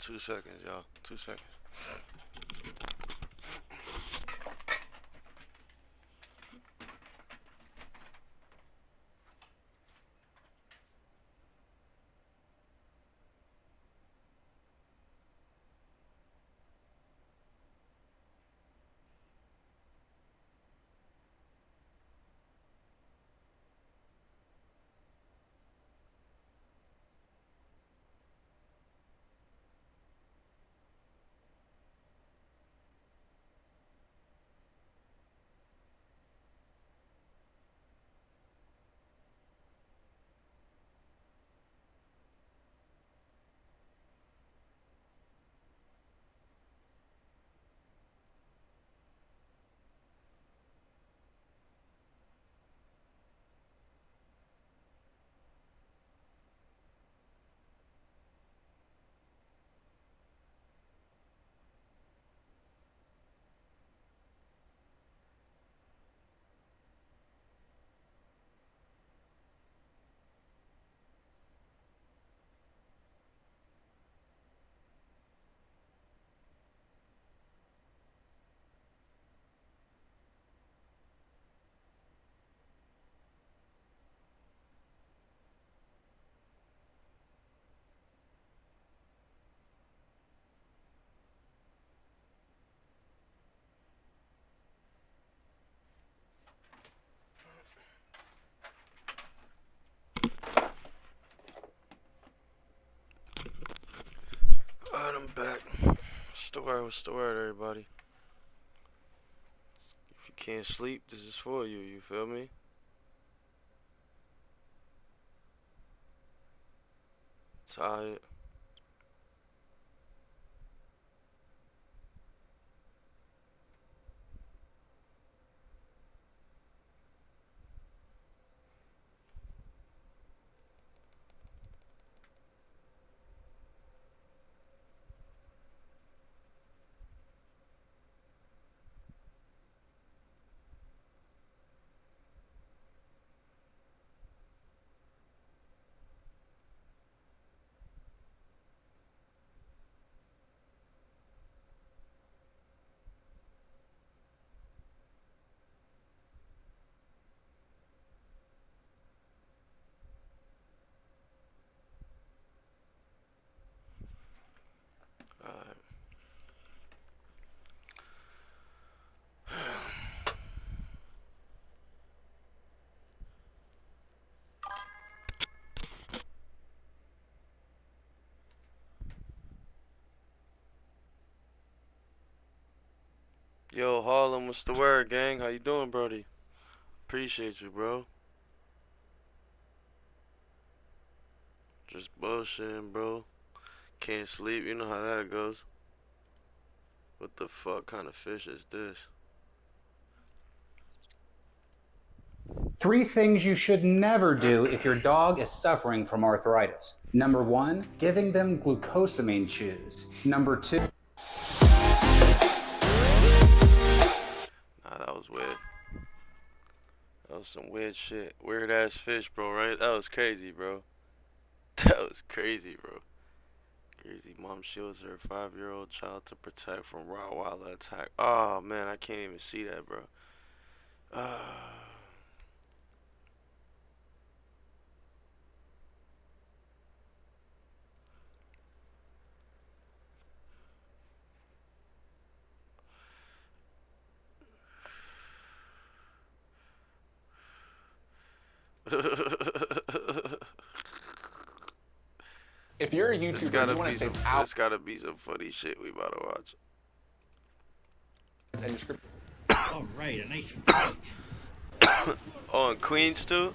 2 seconds, y'all. 2 seconds. Alright, I'm back. What's the word, everybody? If you can't sleep, this is for you, you feel me? Tired. Alright. Yo, Harlem, what's the word, gang? How you doing, brody? Appreciate you, bro. Just bullshitting, bro. Can't sleep, you know how that goes. What the fuck kind of fish is this? 3 things you should never do if your dog is suffering from arthritis. Number 1, giving them glucosamine chews. Number 2, Nah, that was weird. That was some weird shit. Weird ass fish, bro, right? That was crazy, bro. That was crazy, bro. Crazy mom shields her 5-year-old child to protect from Rottweiler attack. Oh, man, I can't even see that, bro. If you're a YouTuber, you want to save hours. There's gotta be some funny shit we about to watch. And your script. All right, a nice fight. Oh, and Queens too?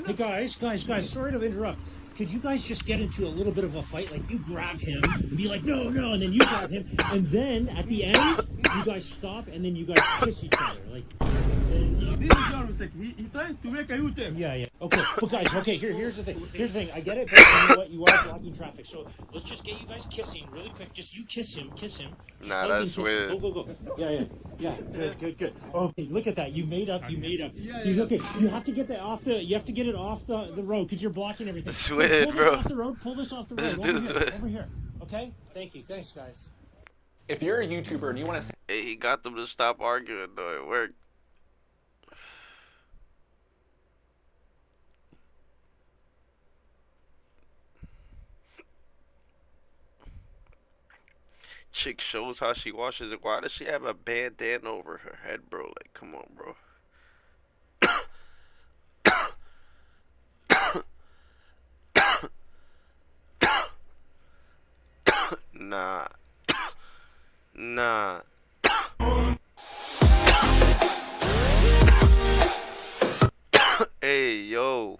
Hey guys, sorry to interrupt. Could you guys just get into a little bit of a fight? Like you grab him and be like, no, and then you grab him, and then at the end, you guys stop and then you guys kiss each other. Like, This is your mistake. He tries to make a U-turn. yeah. Okay, but guys, okay, here's the thing. Here's the thing. I get it, but you know what? You are blocking traffic. So let's just get you guys kissing really quick. Just you kiss him. Just Nah, hug and that's kiss weird. him. Go. Yeah. Good. Okay, look at that. You made up. Yeah. He's okay. You have to get that off the. You have to get it off the road because you're blocking everything. That's Pull weird, this bro. off the road. Pull this off the road. This dude's weird. Over here. Okay. Thank you. Thanks, guys. If you're a YouTuber and you want to say Hey, he got them to stop arguing, though. It worked. Chick shows how she washes it. Why does she have a bandana over her head, bro? Like, come on, bro. Nah. Nah. Hey, yo.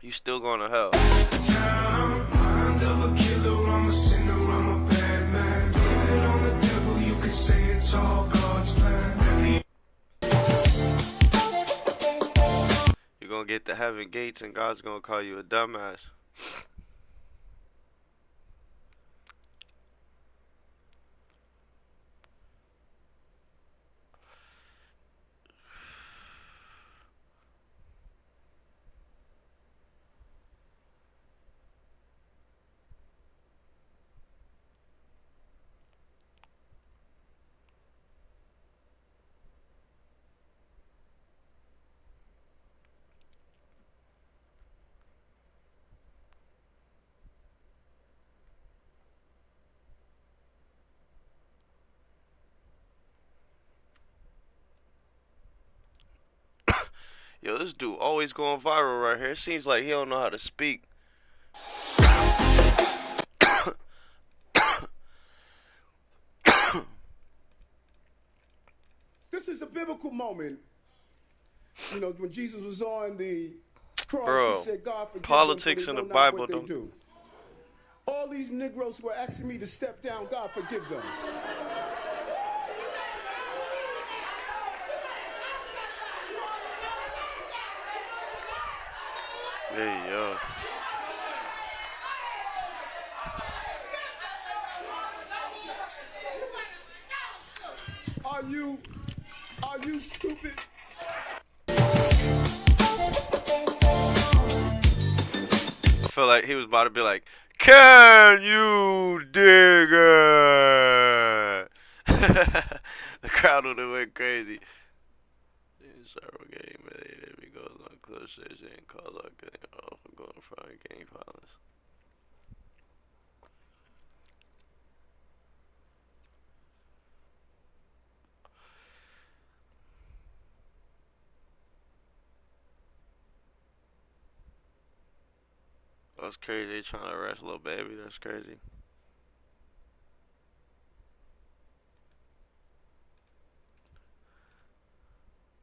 You still going to hell. You're gonna get to heaven gates and God's gonna call you a dumbass. Yo, this dude always going viral right here. It seems like he don't know how to speak. This is a biblical moment. You know, when Jesus was on the cross, Bro, he said, God forgive politics them, in for the they know not Bible what they don't- do. All these Negroes who are asking me to step down, God forgive them. Hey, yo. Are you stupid? I feel like he was about to be like, can you dig it? The crowd would have went crazy. Several game if he goes on close station and calls out getting off and going for gang violence. That's crazy. They trying to arrest Lil Baby. That's crazy.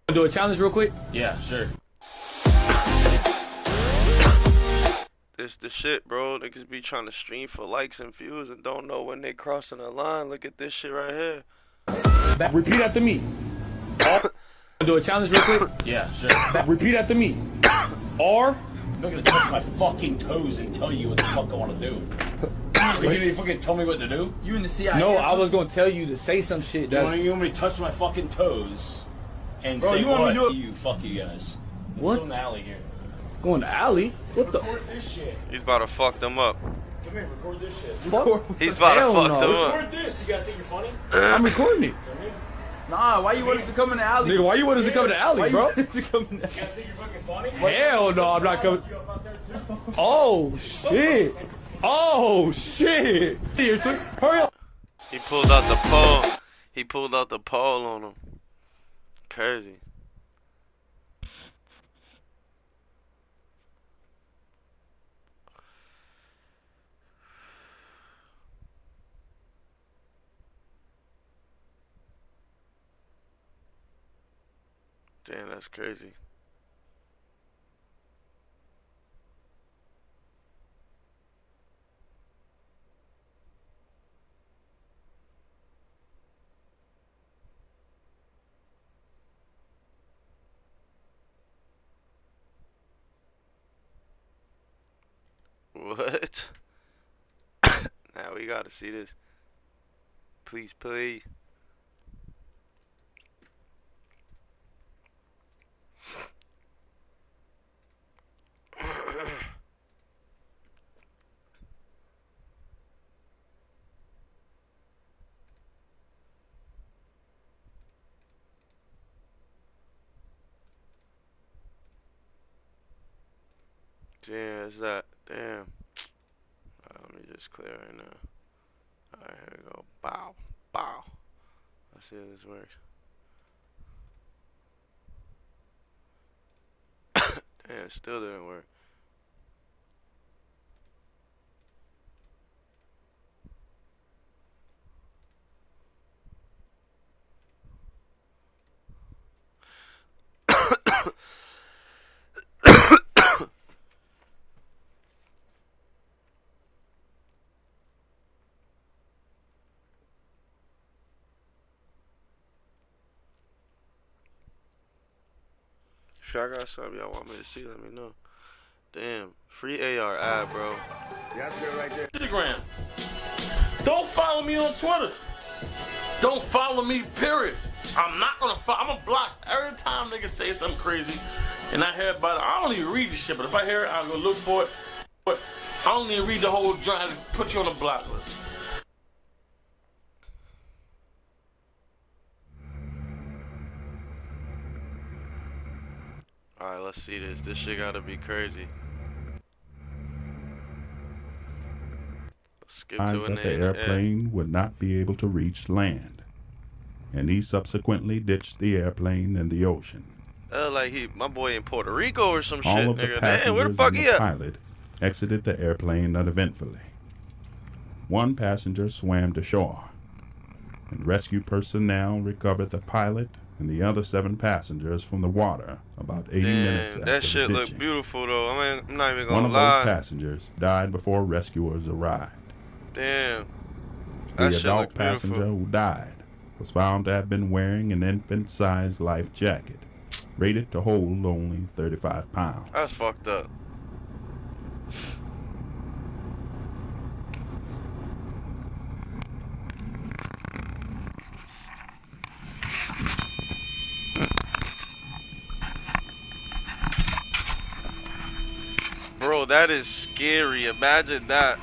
Do a challenge real quick? Yeah, sure. This the shit, bro. Niggas be trying to stream for likes and views and don't know when they crossing the line. Look at this shit right here. Repeat after me. Do a challenge real quick? Yeah, sure. Repeat after me. R. I'm not gonna touch my fucking toes and tell you what the fuck I want to do. You gonna fucking tell me what to do? You in the CIA? No, I was gonna tell you to say some shit. You want me to touch my fucking toes and Bro, say you want me what? to do it? You fuck you guys. Let's What? go in the alley here. Going to alley? What the? Record this shit. He's about to fuck them up. Come here, record this shit. Fuck? He's about to Hell fuck no. them up. Record this. You guys think you're funny? I'm recording it. Come here. Nah, why you want us to come in the alley? Nigga, why you want us to come to the alley, Why bro? you want us to come in the You guys think you're fucking funny? Hell no, I'm not coming. You up out there too? Oh shit! Oh shit! Seriously? Hurry up! He pulled out the pole. He pulled out the pole on him. Crazy. Damn, that's crazy. What? Now we gotta see this. Please play. Damn, is that? Damn. Let me just clear right now. Alright, here we go. Bow. Bow. Let's see if this works. Damn, it still didn't work. If y'all got something y'all want me to see, let me know. Damn, free AR ad, bro. Yeah, that's good right there. Instagram. Don't follow me on Twitter. Don't follow me, period. I'm not gonna follow. I'm gonna block every time niggas say something crazy and I hear about it. I don't even read this shit, but if I hear it, I'll go look for it. But I don't even read the whole joint. I just put you on the block list. Alright, let's see this. This shit gotta be crazy. Let's skip to a that the name. airplane would not be able to reach land, and he subsequently ditched the airplane in the ocean. Like my boy in Puerto Rico or some All shit, of the nigga. passengers Damn, where the fuck and he the at? pilot exited the airplane uneventfully. One passenger swam to shore, and rescue personnel recovered the pilot and the other 7 passengers from the water about 80 minutes Damn, after that shit the look ditching. beautiful though. I mean, I'm not even One gonna of lie. those passengers died before rescuers arrived. Damn. The That shit adult look beautiful. passenger who died was found to have been wearing an infant-sized life jacket, rated to hold only 35 pounds. That's fucked up. Bro, that is scary. Imagine that.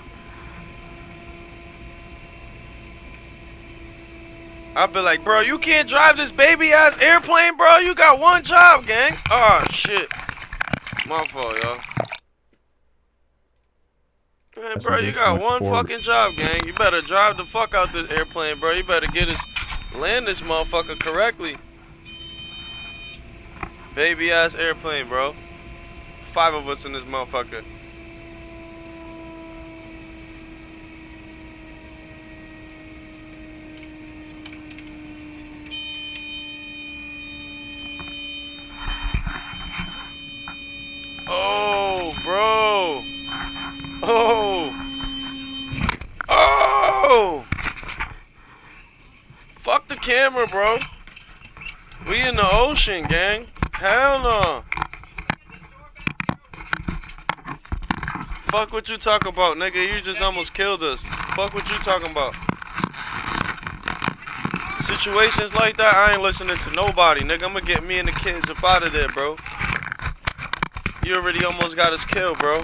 I'd be like, bro, you can't drive this baby ass airplane, bro. You got one job, gang. Oh shit. My fault, y'all. Man, bro, you got one fucking job, gang. You better drive the fuck out this airplane, bro. You better land this motherfucker correctly. Baby ass airplane, bro. 5 of us in this motherfucker. Oh, bro. Oh. Oh. Fuck the camera, bro. We in the ocean, gang. Hell no. Fuck what you talking about, nigga. You just almost killed us. Fuck what you talking about. Situations like that, I ain't listening to nobody, nigga. I'm gonna get me and the kids up out of there, bro. You already almost got us killed, bro.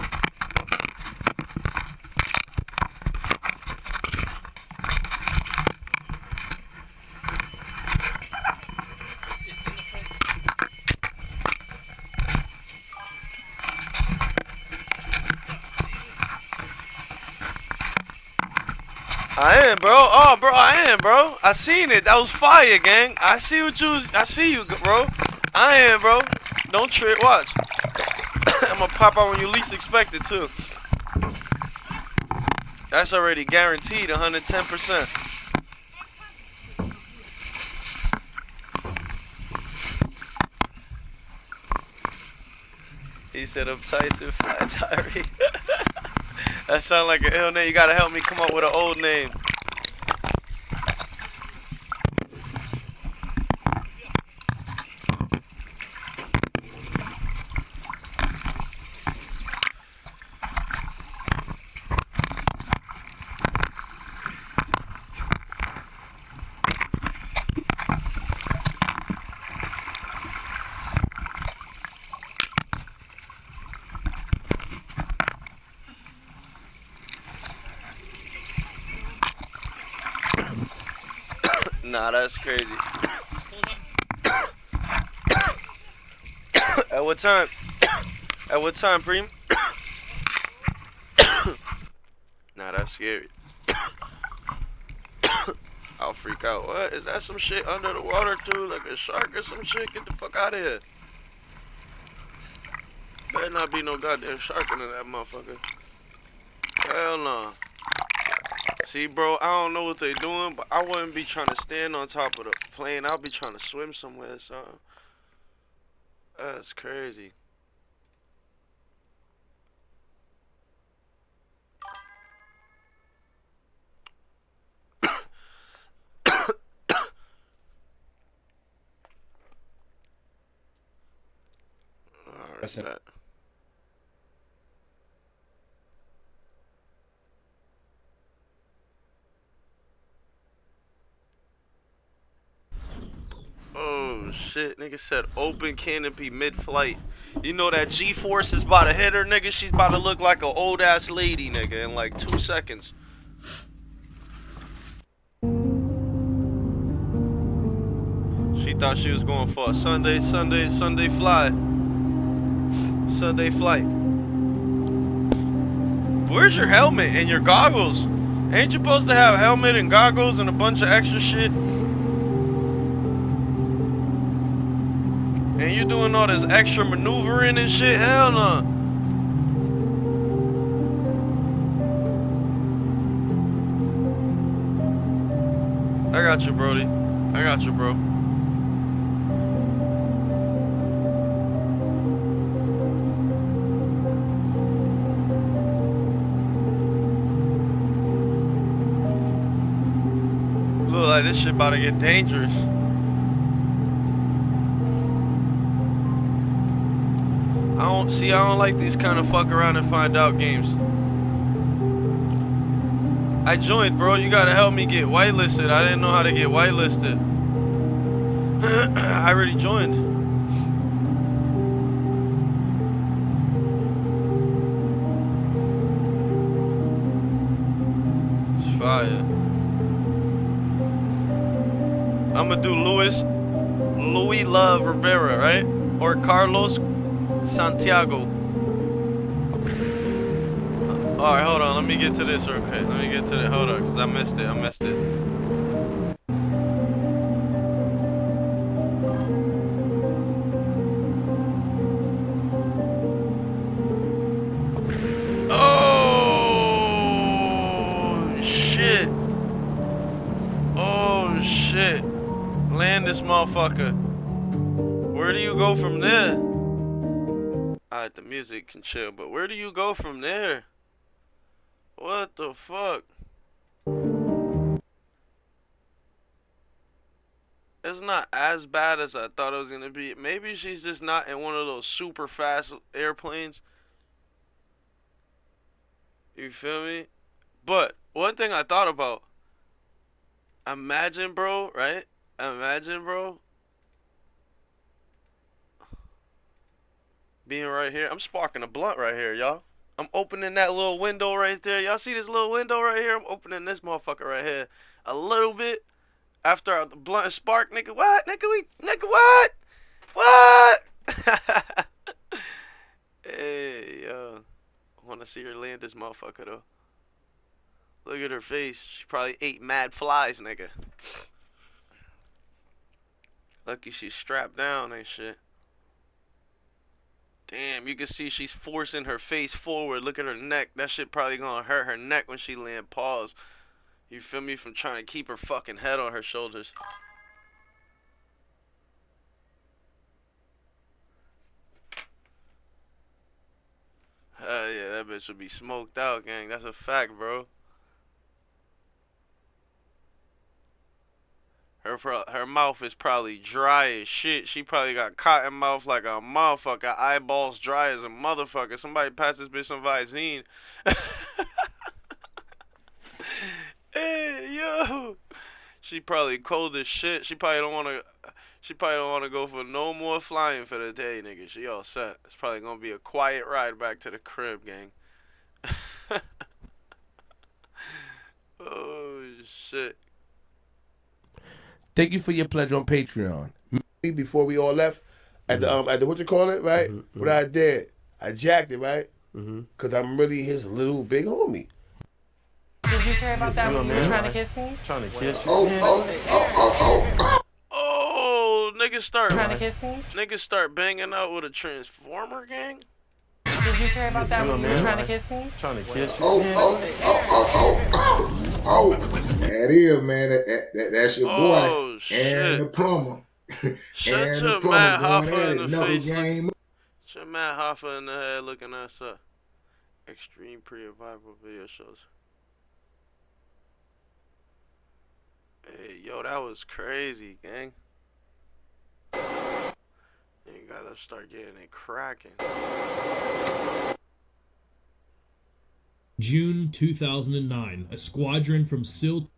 I am, bro. Oh, bro, I am, bro. I seen it. That was fire, gang. I see you, bro. I am, bro. Don't trip. Watch. I'm gonna pop out when you least expect it, too. That's already guaranteed, 110%. He said I'm Tyson Flat Tyree. That sound like an ill name. You gotta help me come up with an old name. Nah, that's crazy. At what time? At what time, Preem? Nah, that's scary. I'll freak out. What? Is that some shit under the water too? Like a shark or some shit? Get the fuck out of here. Better not be no goddamn shark under that motherfucker. Hell no. See, bro, I don't know what they doing, but I wouldn't be trying to stand on top of the plane. I'll be trying to swim somewhere or something. That's crazy. That's it. Oh shit, nigga said open canopy mid-flight. You know that G-force is about to hit her, nigga. She's about to look like an old ass lady, nigga, in like 2 seconds. She thought she was going for a Sunday fly. Sunday flight. Where's your helmet and your goggles? Ain't you supposed to have helmet and goggles and a bunch of extra shit? And you doing all this extra maneuvering and shit? Hell no. I got you, Brody. I got you, bro. Look like this shit about to get dangerous. I don't like these kind of fuck around and find out games. I joined, bro. You gotta help me get whitelisted. I didn't know how to get whitelisted. I already joined. It's fire. I'ma do Louis Love Rivera, right? Or Carlos Santiago. Alright, hold on. Let me get to this real quick. Let me get to it. Hold on, because I missed it. Oh, shit. Oh, shit. Land this motherfucker. Where do you go from there? Alright, the music can chill, but where do you go from there? What the fuck? It's not as bad as I thought it was gonna be. Maybe she's just not in one of those super fast airplanes. You feel me? But one thing I thought about, imagine, bro, right? Imagine, bro, being right here. I'm sparking a blunt right here, y'all. I'm opening that little window right there. Y'all see this little window right here? I'm opening this motherfucker right here a little bit after the blunt is sparked. Nigga, what? Nigga, what? What? Hey, yo. I want to see her land this motherfucker, though. Look at her face. She probably ate mad flies, nigga. Lucky she's strapped down and shit. Damn, you can see she's forcing her face forward. Look at her neck. That shit probably gonna hurt her neck when she land. Pause. You feel me? From trying to keep her fucking head on her shoulders. Hell yeah, that bitch would be smoked out, gang. That's a fact, bro. Her mouth is probably dry as shit. She probably got cotton mouth like a motherfucker. Eyeballs dry as a motherfucker. Somebody pass this bitch some Visine. Hey, yo. She probably cold as shit. She probably don't wanna go for no more flying for the day, nigga. She all set. It's probably gonna be a quiet ride back to the crib, gang. Oh shit. Thank you for your pledge on Patreon. Before we all left, at the what you call it, right? What I did, I jacked it, right? Cause I'm really his little big homie. Did you care about that when you were trying to kiss me? Trying to kiss you. Oh, Niggas start. Trying to kiss me? Niggas start banging out with a Transformer gang. Did you care about that when you were trying to kiss me? Trying to kiss you. That is, man. That's your boy. Oh, and the plumber. Shut and your the Matt plumber Hoffa going at in it. the Another face. game. Shut Matt Hoffa in the head looking us up. Extreme pre-revival video shows. Hey, yo, that was crazy, gang. You gotta start getting it cracking. June 2009, a squadron from SEAL.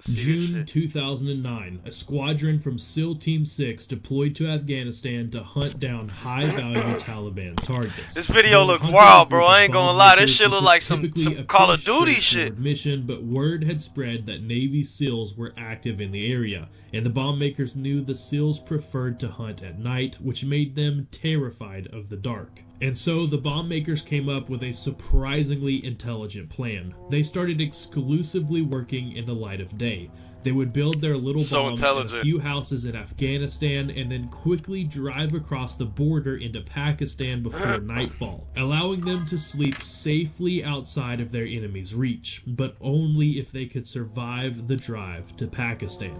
June 2009, a squadron from SEAL Team 6 deployed to Afghanistan to hunt down high-value Taliban targets. This video look wild, bro. I ain't gonna lie. This shit look like some Call of Duty shit. Mission, but word had spread that Navy SEALs were active in the area, and the bomb makers knew the SEALs preferred to hunt at night, which made them terrified of the dark. And so the bomb makers came up with a surprisingly intelligent plan. They started exclusively working in the light of day. They would build their little bombs in a few houses in Afghanistan and then quickly drive across the border into Pakistan before nightfall, allowing them to sleep safely outside of their enemy's reach, but only if they could survive the drive to Pakistan.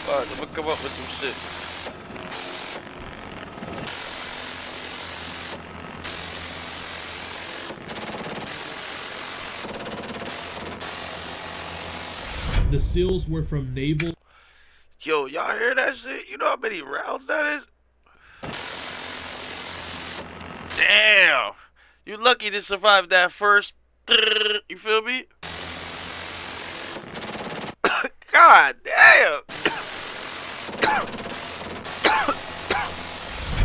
Alright, I'm gonna come up with some shit. The SEALs were from naval... Yo, y'all hear that shit? You know how many rounds that is? Damn! You lucky to survive that first... You feel me? God damn!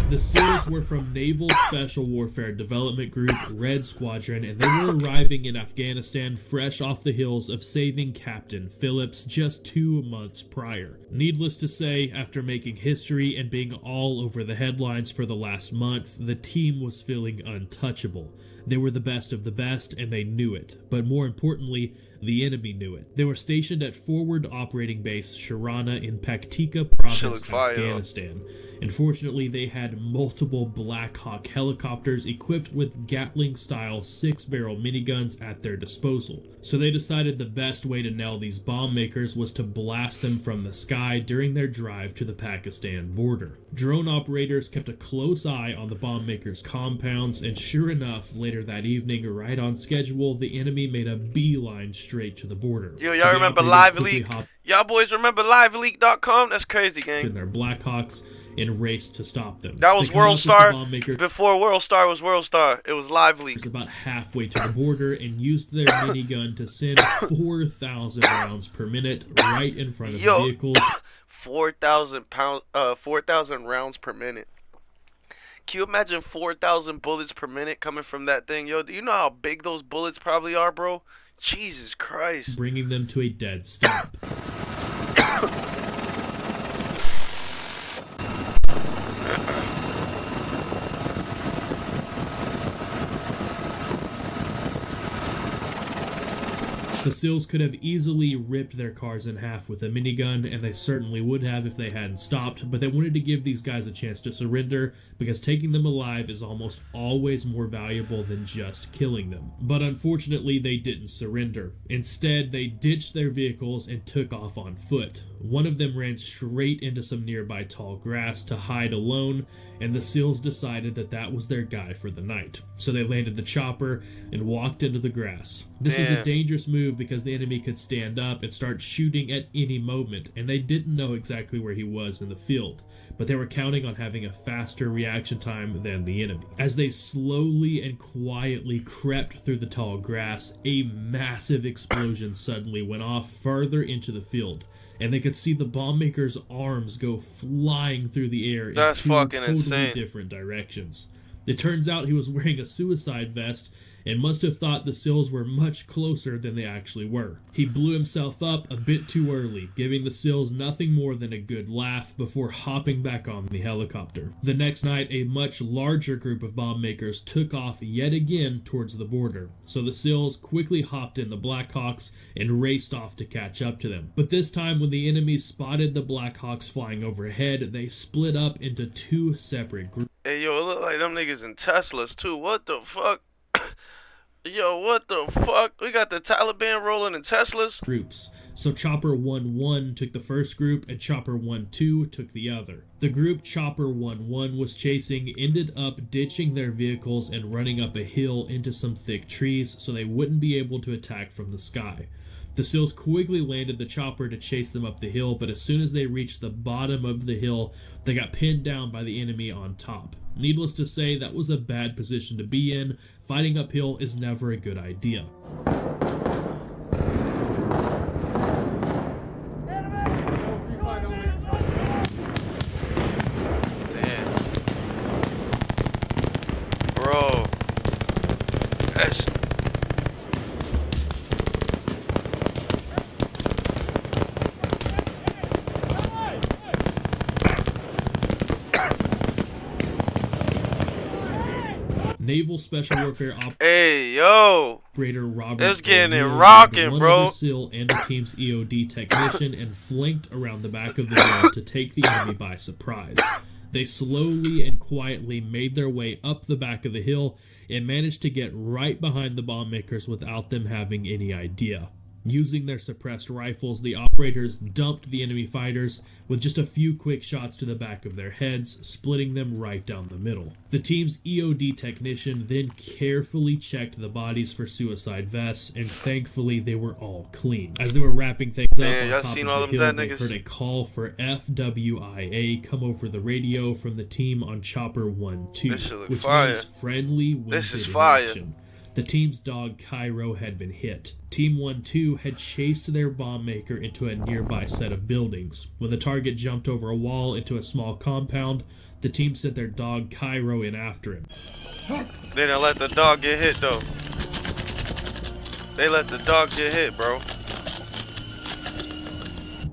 The SEALs were from Naval Special Warfare Development Group, Red Squadron, and they were arriving in Afghanistan fresh off the heels of saving Captain Phillips just 2 months prior. Needless to say, after making history and being all over the headlines for the last month, the team was feeling untouchable. They were the best of the best, and they knew it. But more importantly, the enemy knew it. They were stationed at Forward Operating Base Sharana in Paktika Province, Afghanistan. Unfortunately, they had multiple Black Hawk helicopters equipped with Gatling-style 6-barrel miniguns at their disposal. So they decided the best way to nail these bomb makers was to blast them from the sky during their drive to the Pakistan border. Drone operators kept a close eye on the bomb makers' compounds, and sure enough, later that evening, right on schedule, the enemy made a beeline straight to the border. Yo, y'all remember Live Leak? Y'all boys remember LiveLeak.com? That's crazy, gang. In their Blackhawks and raced to stop them. That was WorldStar. Before WorldStar was WorldStar, it was LiveLeak. About halfway to the border and used their minigun to send 4,000 rounds per minute right in front of the vehicles. 4,000 rounds per minute. Can you imagine 4,000 bullets per minute coming from that thing? Yo, do you know how big those bullets probably are, bro? Jesus Christ. Bringing them to a dead stop. The SEALs could have easily ripped their cars in half with a minigun, and they certainly would have if they hadn't stopped, but they wanted to give these guys a chance to surrender, because taking them alive is almost always more valuable than just killing them. But unfortunately, they didn't surrender. Instead, they ditched their vehicles and took off on foot. One of them ran straight into some nearby tall grass to hide alone, and the SEALs decided that that was their guy for the night. So they landed the chopper and walked into the grass. This was a dangerous move because the enemy could stand up and start shooting at any moment, and they didn't know exactly where he was in the field, but they were counting on having a faster reaction time than the enemy. As they slowly and quietly crept through the tall grass, a massive explosion suddenly went off farther into the field, and they could see the bomb maker's arms go flying through the air in two totally different directions. It turns out he was wearing a suicide vest, and must have thought the SEALs were much closer than they actually were. He blew himself up a bit too early, giving the SEALs nothing more than a good laugh before hopping back on the helicopter. The next night, a much larger group of bomb makers took off yet again towards the border, so the SEALs quickly hopped in the Blackhawks and raced off to catch up to them. But this time, when the enemy spotted the Blackhawks flying overhead, they split up into two separate groups. Hey, yo, it look like them niggas in Teslas, too. What the fuck? Yo, what the fuck? We got the Taliban rolling in Teslas? Groups. So Chopper 1-1 took the first group and Chopper 1-2 took the other. The group Chopper 1-1 was chasing ended up ditching their vehicles and running up a hill into some thick trees so they wouldn't be able to attack from the sky. The SEALs quickly landed the chopper to chase them up the hill, but as soon as they reached the bottom of the hill, they got pinned down by the enemy on top. Needless to say, that was a bad position to be in. Fighting uphill is never a good idea. Damn. Bro. That's... Naval Special Warfare Operator Robert it was getting it O'Neill rocking, one bro. other SEAL and the team's EOD technician and flanked around the back of the hill to take the enemy by surprise. They slowly and quietly made their way up the back of the hill and managed to get right behind the bomb makers without them having any idea. Using their suppressed rifles, the operators dumped the enemy fighters with just a few quick shots to the back of their heads, splitting them right down the middle. The team's EOD technician then carefully checked the bodies for suicide vests, and thankfully they were all clean. As they were wrapping things up on top of the hill, they heard a call for FWIA come over the radio from the team on Chopper 1-2, which means friendly wounded in action. The team's dog Cairo had been hit. Team 1-2 had chased their bomb maker into a nearby set of buildings. When the target jumped over a wall into a small compound, the team sent their dog Cairo in after him. They didn't let the dog get hit though. They let the dog get hit, bro.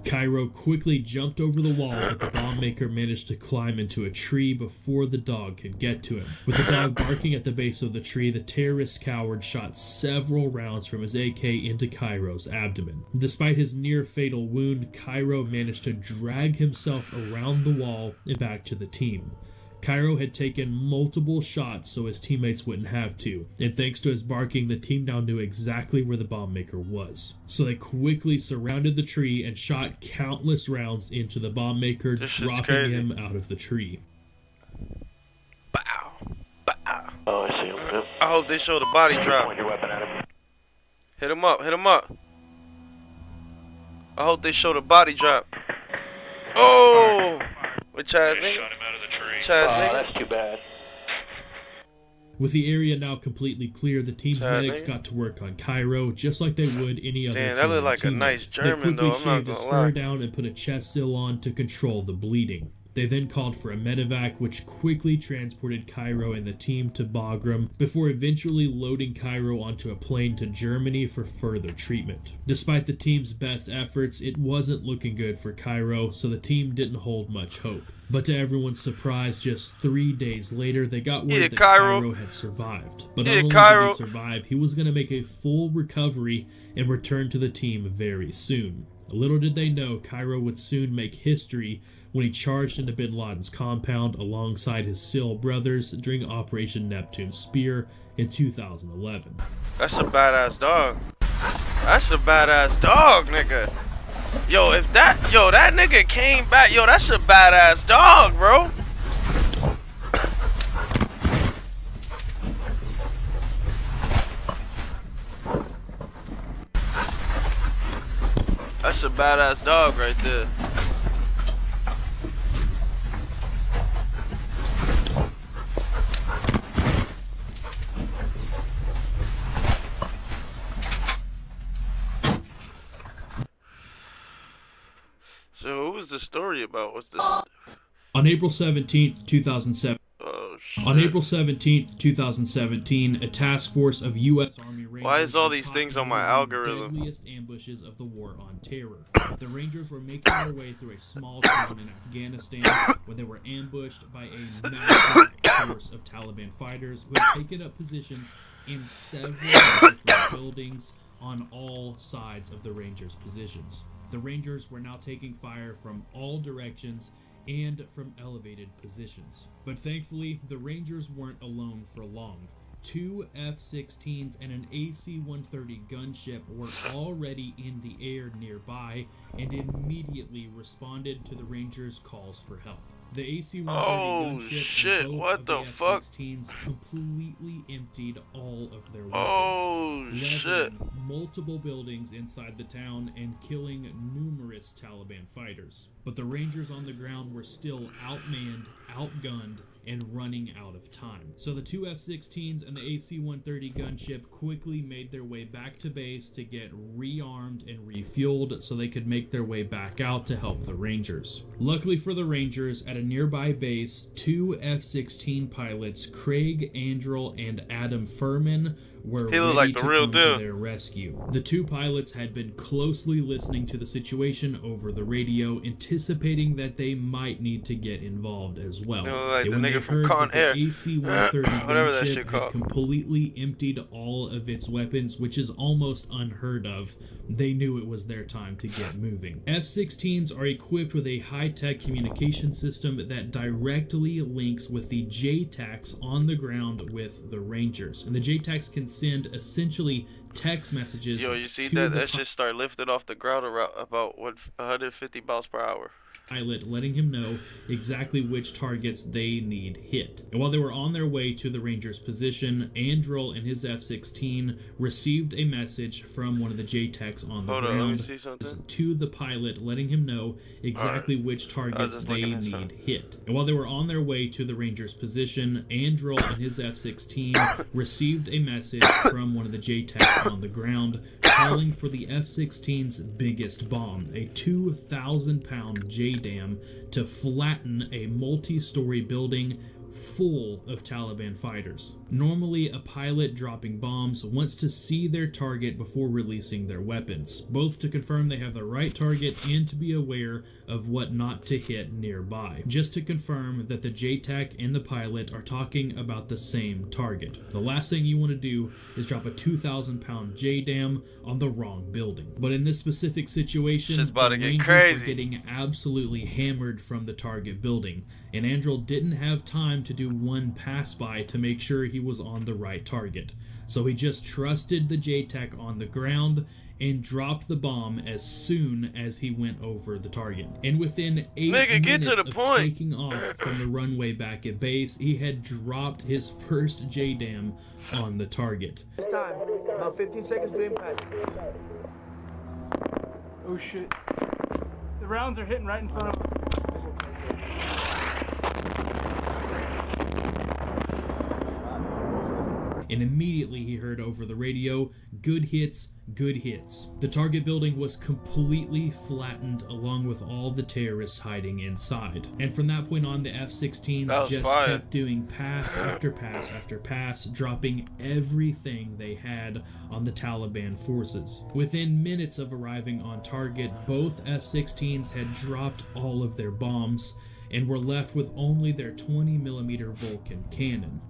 Cairo quickly jumped over the wall, but the bomb maker managed to climb into a tree before the dog could get to him. With the dog barking at the base of the tree, the terrorist coward shot several rounds from his AK into Cairo's abdomen. Despite his near-fatal wound, Cairo managed to drag himself around the wall and back to the team. Cairo had taken multiple shots so his teammates wouldn't have to, and thanks to his barking, the team now knew exactly where the bomb maker was. So they quickly surrounded the tree and shot countless rounds into the bomb maker, dropping him out of the tree. Bow. Bow. Oh, I see him. I hope they show the body drop. Hit him up, hit him up. I hope they show the body drop. Oh! Which ass nigga? That's too bad. With the area now completely clear, the team's medics got to work on Cairo just like they would any other. Damn, that looked like a nice German though. They quickly shaved his fur down and put a chest seal on to control the bleeding. They then called for a medevac, which quickly transported Cairo and the team to Bagram before eventually loading Cairo onto a plane to Germany for further treatment. Despite the team's best efforts, it wasn't looking good for Cairo, so the team didn't hold much hope. But to everyone's surprise, just 3 days later, they got word that Cairo had survived. But not only did he survive, he was going to make a full recovery and return to the team very soon. Little did they know, Cairo would soon make history when he charged into bin Laden's compound alongside his SEAL brothers during Operation Neptune Spear in 2011. That's a badass dog. That's a badass dog, nigga. Yo, that nigga came back, yo, that's a badass dog, bro. That's a badass dog right there. So what was the story about? What's this? On April 17th, 2007. Oh shit. On April 17th, 2017, a task force of U.S. Army Rangers Why is all were these caught things on in my one of the algorithm? deadliest ambushes of the War on Terror. The Rangers were making their way through a small town in Afghanistan when they were ambushed by a massive force of Taliban fighters who had taken up positions in several different buildings on all sides of the Rangers' positions. The Rangers were now taking fire from all directions and from elevated positions. But thankfully, the Rangers weren't alone for long. 2 F-16s and an AC-130 gunship were already in the air nearby and immediately responded to the Rangers' calls for help. The AC-130 gunship shit, and both what of the the fuck? F-16s completely emptied all of their weapons, Oh, shit. leveling multiple buildings inside the town and killing numerous Taliban fighters. But the Rangers on the ground were still outmanned, outgunned, and running out of time. So the 2 F-16s and the AC-130 gunship quickly made their way back to base to get rearmed and refueled so they could make their way back out to help the Rangers. Luckily for the Rangers, at a nearby base, 2 F-16 pilots, Craig Andrel and Adam Furman, were He looked ready like the to real come dude. to their rescue. The 2 pilots had been closely listening to the situation over the radio, anticipating that they might need to get involved as well. He looked like And the when they nigga from heard Con that Air. the AC-130 Whatever that gunship shit had called. completely emptied all of its weapons, which is almost unheard of, they knew it was their time to get moving. F-16s are equipped with a high-tech communication system that directly links with the JTACs on the ground with the Rangers. And the JTACs can send essentially text messages. Yo, you see to that? the That shit start lifting off the ground around about 150 miles per hour. pilot, letting him know exactly which targets they need hit. And while they were on their way to the Rangers' position, Andrel and his F-16 received a message from one of the JTACs on the Hold on, let me ground see something. to the pilot, letting him know exactly which targets just they looking at need something. hit. And while they were on their way to the Rangers' position, Andrel and his F-16 received a message from one of the JTACs on the ground, calling for the F-16's biggest bomb, a 2,000-pound JDAM, to flatten a multi-story building full of Taliban fighters. Normally, a pilot dropping bombs wants to see their target before releasing their weapons, both to confirm they have the right target and to be aware of what not to hit nearby, just to confirm that the JTAC and the pilot are talking about the same target. The last thing you want to do is drop a 2,000-pound JDAM on the wrong building. But in this specific situation, Shit's about the to get Rangers crazy. were getting absolutely hammered from the target building, and Andrel didn't have time to do one pass by to make sure he was on the right target. So he just trusted the JTAC on the ground and dropped the bomb as soon as he went over the target. And within 8 Nigga, get minutes to the of point. taking off from the runway back at base, he had dropped his first JDAM on the target. It's time. About 15 seconds to impact. Oh shit. The rounds are hitting right in front of us. And immediately he heard over the radio, "Good hits, good hits." The target building was completely flattened along with all the terrorists hiding inside. And from that point on, the That F-16s was just fire. kept doing pass after pass after pass, dropping everything they had on the Taliban forces. Within minutes of arriving on target, both F-16s had dropped all of their bombs and were left with only their 20mm Vulcan cannon.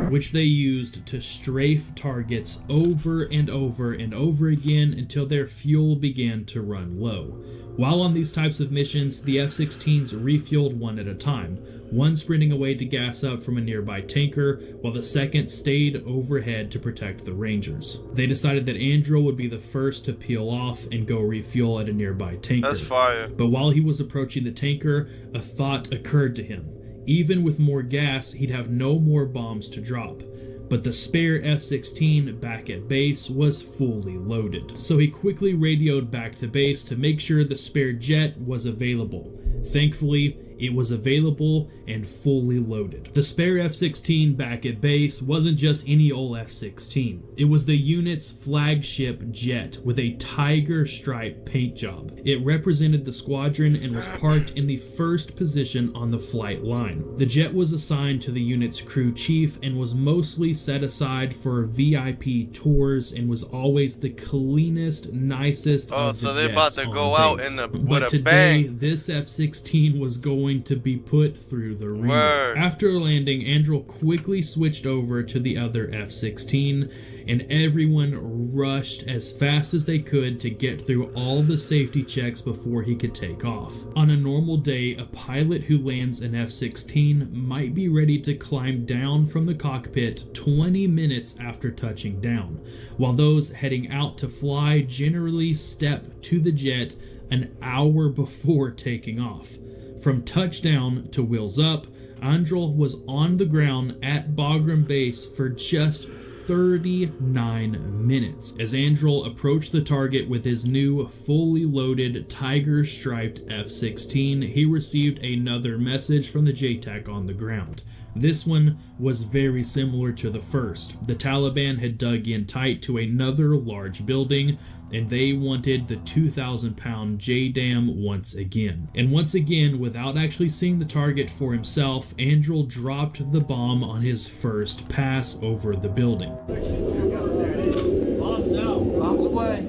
Which they used to strafe targets over and over and over again until their fuel began to run low. While on these types of missions, the F-16s refueled one at a time, one sprinting away to gas up from a nearby tanker, while the second stayed overhead to protect the Rangers. They decided that Andrel would be the first to peel off and go refuel at a nearby tanker. That's fire. But while he was approaching the tanker, a thought occurred to him. Even with more gas, he'd have no more bombs to drop. But the spare F-16 back at base was fully loaded. So he quickly radioed back to base to make sure the spare jet was available. Thankfully, It was available and fully loaded. The spare F-16 back at base wasn't just any old F-16. It was the unit's flagship jet with a tiger stripe paint job. It represented the squadron and was parked in the first position on the flight line. The jet was assigned to the unit's crew chief and was mostly set aside for VIP tours and was always the cleanest, nicest of the so they're jets about to on go out base. in the, But with a today, bang. this F-16 was going to be put through the ringer. Word. After landing, Anduril quickly switched over to the other F-16, and everyone rushed as fast as they could to get through all the safety checks before he could take off. On a normal day, a pilot who lands an F-16 might be ready to climb down from the cockpit 20 minutes after touching down, while those heading out to fly generally step to the jet an hour before taking off. From touchdown to wheels up, Anduril was on the ground at Bagram Base for just 39 minutes. As Anduril approached the target with his new fully loaded tiger striped F-16, he received another message from the JTAC on the ground. This one was very similar to the first. The Taliban had dug in tight to another large building, and they wanted the 2,000-pound JDAM once again. And once again, without actually seeing the target for himself, Anduril dropped the bomb on his first pass over the building. Bombs out. Bombs away.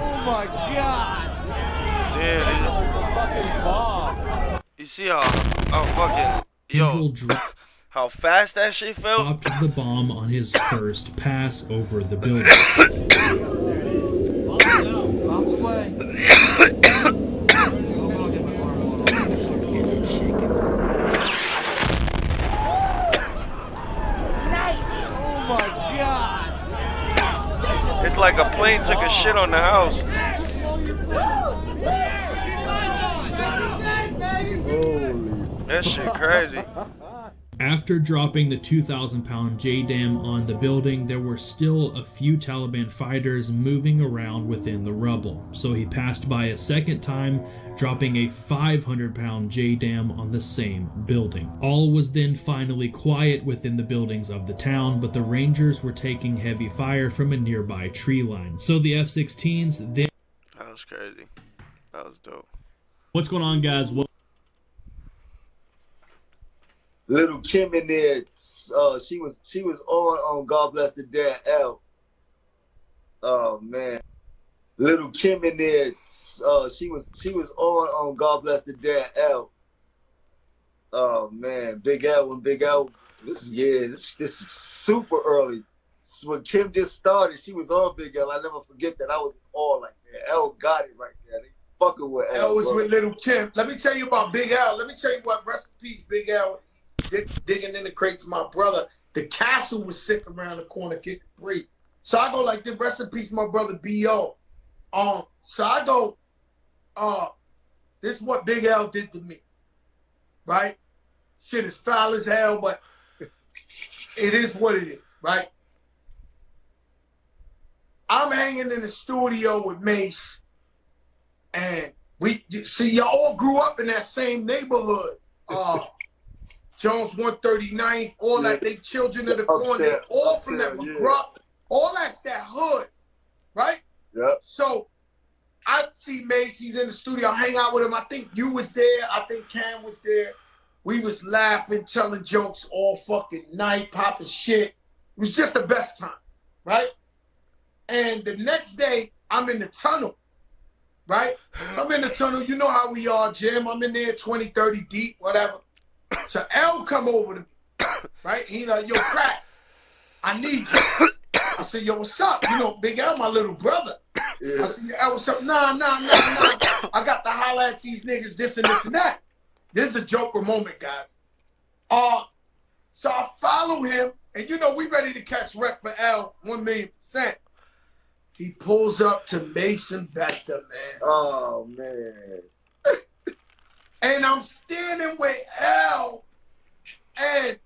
Oh my God! Damn, you see how fucking how fast that shit felt? Dropped the bomb on his first pass over the building. Bombs away. Oh my God! It's like a plane took a shit on the house. That shit crazy. After dropping the 2,000-pound JDAM on the building, there were still a few Taliban fighters moving around within the rubble, so he passed by a second time, dropping a 500-pound JDAM on the same building. All was then finally quiet within the buildings of the town, but the Rangers were taking heavy fire from a nearby tree line. So the F-16s then... That was crazy. That was dope. What's going on, guys? Little Kim in there, she was on God Bless the Dead L. Oh man, Little Kim in there, she was on God Bless the Dead L. Oh man, Big L when Big L. This is super early. When Kim just started, she was on Big L. I never forget that. I was all like that. L got it right there. They fucking with L. L was with Little Kim. Let me tell you about Big L. Let me tell you what. Rest in peace, Big L. Digging in the crates, my brother. The castle was sitting around the corner, kicking free. So I go like this. Rest in peace, my brother B.O. So I go, this is what Big L did to me, right? Shit is foul as hell, but it is what it is, right? I'm hanging in the studio with Mace, and y'all all grew up in that same neighborhood. Jones 139th, all that, they children of the corn, they all from that McGruff, all that's that hood, right? Yeah. So I see Mace, he's in the studio, I hang out with him. I think you was there, I think Cam was there. We was laughing, telling jokes all fucking night, popping shit. It was just the best time, right? And the next day, I'm in the tunnel, right? I'm in the tunnel, you know how we are, Jim. I'm in there 20, 30 deep, whatever. So L come over to me, right? He like, yo, Crack, I need you. I said, yo, what's up? You know, Big L, my little brother. Yeah. I said, L, what's up? Nah. I got to holler at these niggas, this and this and that. This is a joker moment, guys. So I follow him, and you know, we ready to catch wreck for L, 1,000,000%. He pulls up to Mason Bector, man. Oh, man. And I'm standing with L, and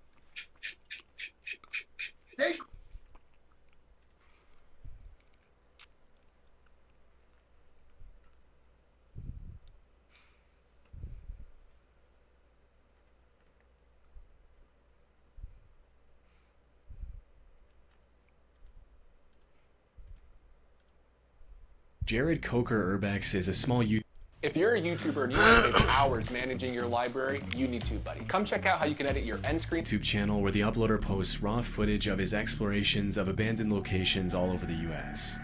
Jared Coker Urbex is a small YouTuber. If you're a YouTuber and you want to save hours managing your library, you need TubeBuddy. Come check out how you can edit your end screen YouTube channel where the uploader posts raw footage of his explorations of abandoned locations all over the US.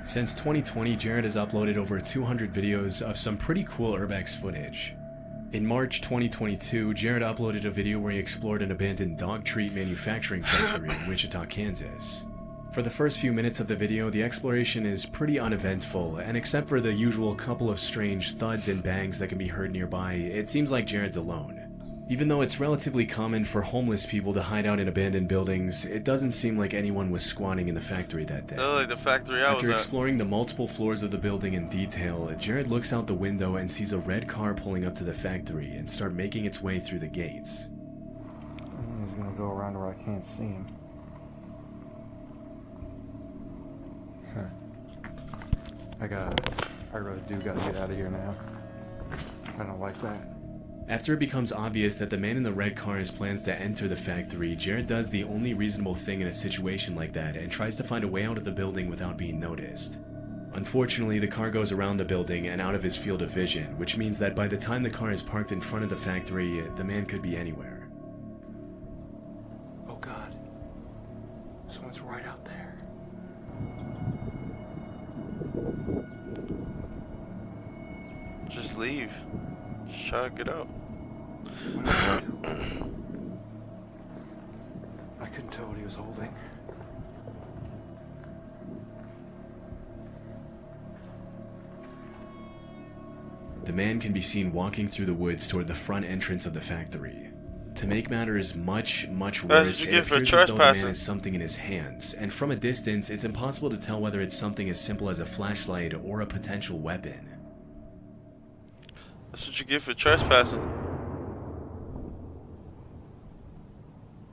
Since 2020, Jared has uploaded over 200 videos of some pretty cool Urbex footage. In March 2022, Jared uploaded a video where he explored an abandoned dog treat manufacturing factory in Wichita, Kansas. For the first few minutes of the video, the exploration is pretty uneventful, and except for the usual couple of strange thuds and bangs that can be heard nearby, it seems like Jared's alone. Even though it's relatively common for homeless people to hide out in abandoned buildings, it doesn't seem like anyone was squatting in the factory that day. Oh, like the factory I was After at. exploring the multiple floors of the building in detail, Jared looks out the window and sees a red car pulling up to the factory and start making its way through the gates. He's gonna go around where I can't see him. I really do gotta get out of here now. I don't like that. After it becomes obvious that the man in the red car has plans to enter the factory, Jared does the only reasonable thing in a situation like that and tries to find a way out of the building without being noticed. Unfortunately, the car goes around the building and out of his field of vision, which means that by the time the car is parked in front of the factory, the man could be anywhere. Oh God. Someone's right out there. Just leave. Just try to get out. What did I do? I couldn't tell what he was holding. The man can be seen walking through the woods toward the front entrance of the factory. To make matters much worse, it appears as though the man has something in his hands, and from a distance, it's impossible to tell whether it's something as simple as a flashlight or a potential weapon. That's what you get for trespassing.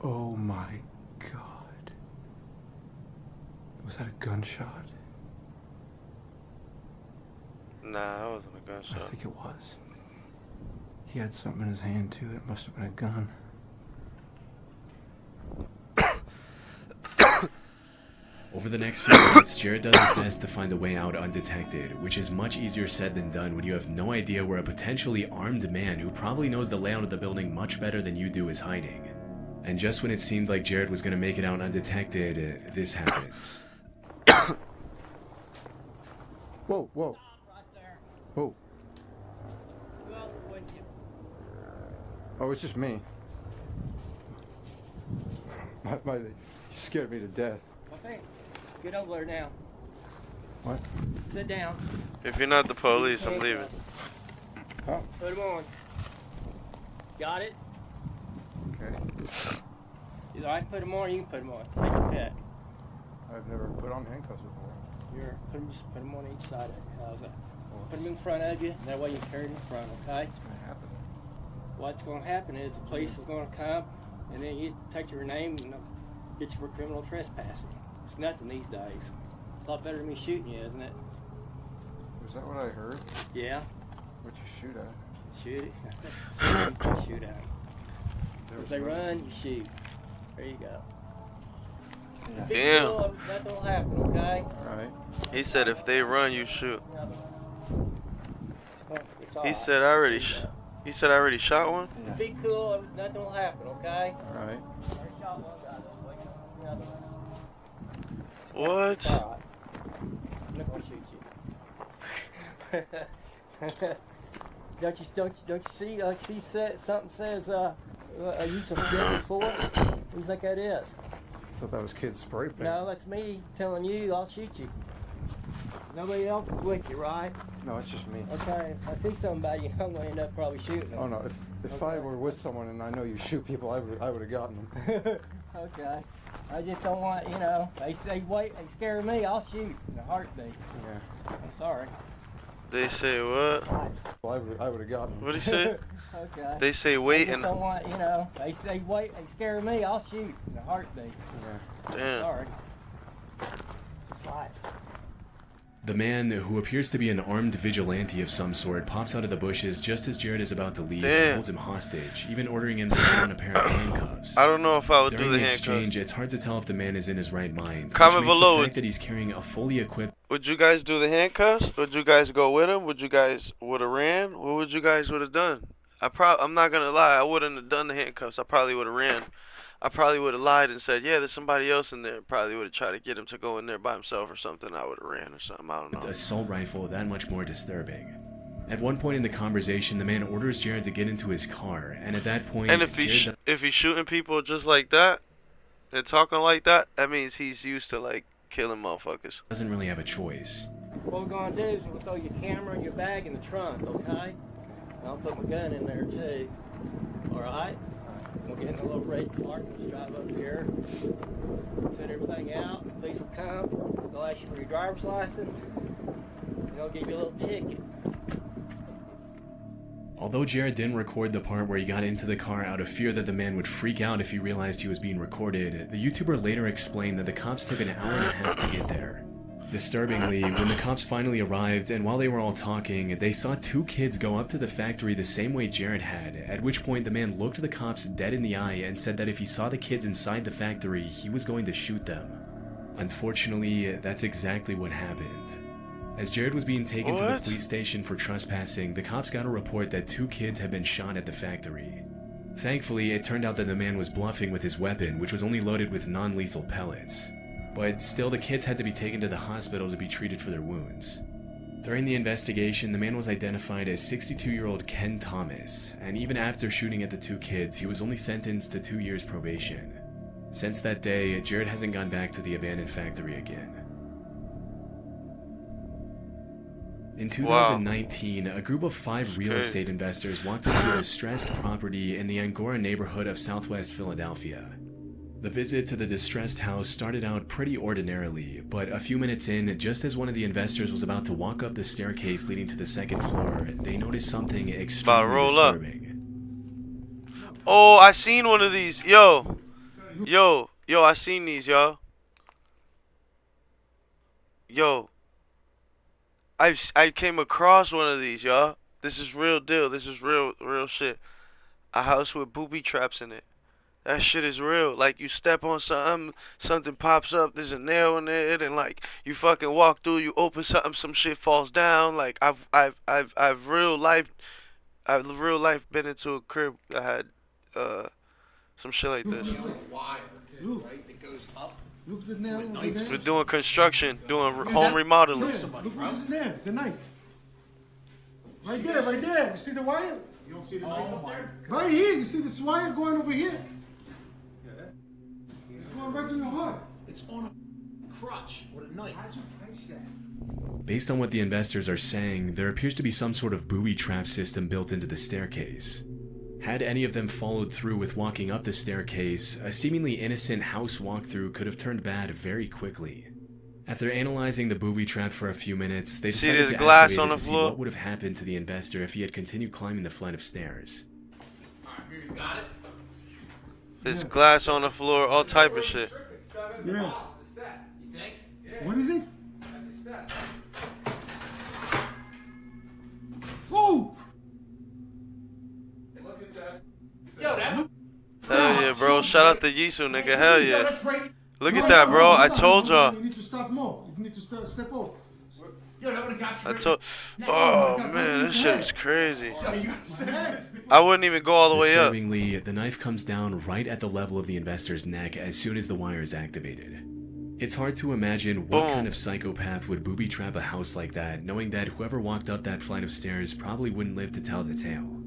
Oh my God. Was that a gunshot? Nah, that wasn't a gunshot. I think it was. He had something in his hand too. It must have been a gun. Over the next few minutes, Jared does his best to find a way out undetected, which is much easier said than done when you have no idea where a potentially armed man who probably knows the layout of the building much better than you do is hiding. And just when it seemed like Jared was going to make it out undetected, this happens. Whoa, whoa. Whoa. Oh, it's just me. You scared me to death. Okay, get over there now. What? Sit down. If you're not the police, I'm leaving. Oh. Put them on. Got it? Okay. Either I put them on or you can put them on. Take your pick. I've never put on handcuffs before. Just put them on each side of you. How's that? Put them in front of you. That way you carry them in front, okay? What's going to happen? What's going to happen is the police is going to come and then you take your name and they'll get you for criminal trespassing. It's nothing these days. It's a lot better than me shooting you, isn't it? Is that what I heard? Yeah. What'd you shoot at? Shoot it. Shoot at them. If they run, you shoot. There you go. Yeah. Damn. Cool, nothing will happen, okay? Alright. He said if they run, you shoot. It's He said I already shot one? Yeah. Be cool, nothing will happen, okay? Alright. What? All right. I'm not gonna shoot you. Don't you see? Something says use of deadly force. What do you think that is? I thought that was kids spray paint. No, that's me telling you I'll shoot you. Nobody else is with you, right? No, it's just me. Okay, if I see somebody, I'm gonna end up probably shooting them. Oh no, if I were with someone and I know you shoot people, I would have gotten them. Okay. I just don't want, they say wait, they scare me, I'll shoot in a heartbeat. Yeah. I'm sorry. They say what? Well, I would have gotten them. What'd he say? Okay. They say wait I and... just don't want, they say wait, they scare me, I'll shoot in a heartbeat. Yeah. Damn. Sorry. It's just life. The man, who appears to be an armed vigilante of some sort, pops out of the bushes just as Jared is about to leave and holds him hostage, even ordering him to put on a pair of handcuffs. I don't know if I would During do the the handcuffs. exchange, it's hard to tell if the man is in his right mind. Comment which makes below. The fact that he's carrying a fully equipped. Would you guys do the handcuffs? Would you guys go with him? Would you guys would have ran? What would you guys would have done? I'm not gonna lie. I wouldn't have done the handcuffs. I probably would have ran. I probably would have lied and said, yeah, there's somebody else in there. Probably would have tried to get him to go in there by himself or something. I would have ran or something. I don't know. Assault rifle that much more disturbing. At one point in the conversation, the man orders Jared to get into his car, and at that point, And if he's shooting people just like that and talking like that, that means he's used to like killing motherfuckers. Doesn't really have a choice. What we're gonna do is we'll throw your camera and your bag in the trunk, okay? And I'll put my gun in there too. All right? We'll get in a little red car, we'll just drive up here, set everything out, police will come, they'll ask you for your driver's license, and they'll give you a little ticket. Although Jared didn't record the part where he got into the car out of fear that the man would freak out if he realized he was being recorded, the YouTuber later explained that the cops took an hour and a half to get there. Disturbingly, when the cops finally arrived and while they were all talking, they saw two kids go up to the factory the same way Jared had, at which point the man looked the cops dead in the eye and said that if he saw the kids inside the factory, he was going to shoot them. Unfortunately, that's exactly what happened. As Jared was being taken to the police station for trespassing, the cops got a report that two kids had been shot at the factory. Thankfully, it turned out that the man was bluffing with his weapon, which was only loaded with non-lethal pellets. But still, the kids had to be taken to the hospital to be treated for their wounds. During the investigation, the man was identified as 62-year-old Ken Thomas, and even after shooting at the two kids, he was only sentenced to 2 years probation. Since that day, Jared hasn't gone back to the abandoned factory again. In 2019, a group of 5 real estate investors walked into a distressed property in the Angora neighborhood of southwest Philadelphia. The visit to the distressed house started out pretty ordinarily, but a few minutes in, just as one of the investors was about to walk up the staircase leading to the second floor, they noticed something extremely disturbing. Oh, I seen one of these. Yo, I seen these, y'all. Yo, I came across one of these, y'all. This is real deal. This is real shit. A house with booby traps in it. That shit is real. Like, you step on something, something pops up, there's a nail in it, and like you fucking walk through, you open something, some shit falls down. Like I've real life been into a crib that had some shit like this. Look, right? That goes up. Look at the nail over there. We're doing construction, doing home remodeling. Look what is there, the knife. Right there, right there. You see the wire? You don't see the knife up there? Right here, you see this wire going over here? It's going right through your heart. It's on a crutch with a knife. How'd you place that? Based on what the investors are saying, there appears to be some sort of booby trap system built into the staircase. Had any of them followed through with walking up the staircase, a seemingly innocent house walkthrough could have turned bad very quickly. After analyzing the booby trap for a few minutes, they decided to activate it to see what would have happened to the investor if he had continued climbing the flight of stairs. You got it? There's glass on the floor, all type of shit. Yeah. What is it? Oh! Hell yeah, bro. Shout out to Yisu, nigga. Hell yeah. Look at that, bro. I told y'all. You need to stop more. You need to step over. I told. Oh man, this shit is crazy. I wouldn't even go all the way up. Disturbingly, the knife comes down right at the level of the investor's neck as soon as the wire is activated. It's hard to imagine what kind of psychopath would booby trap a house like that, knowing that whoever walked up that flight of stairs probably wouldn't live to tell the tale.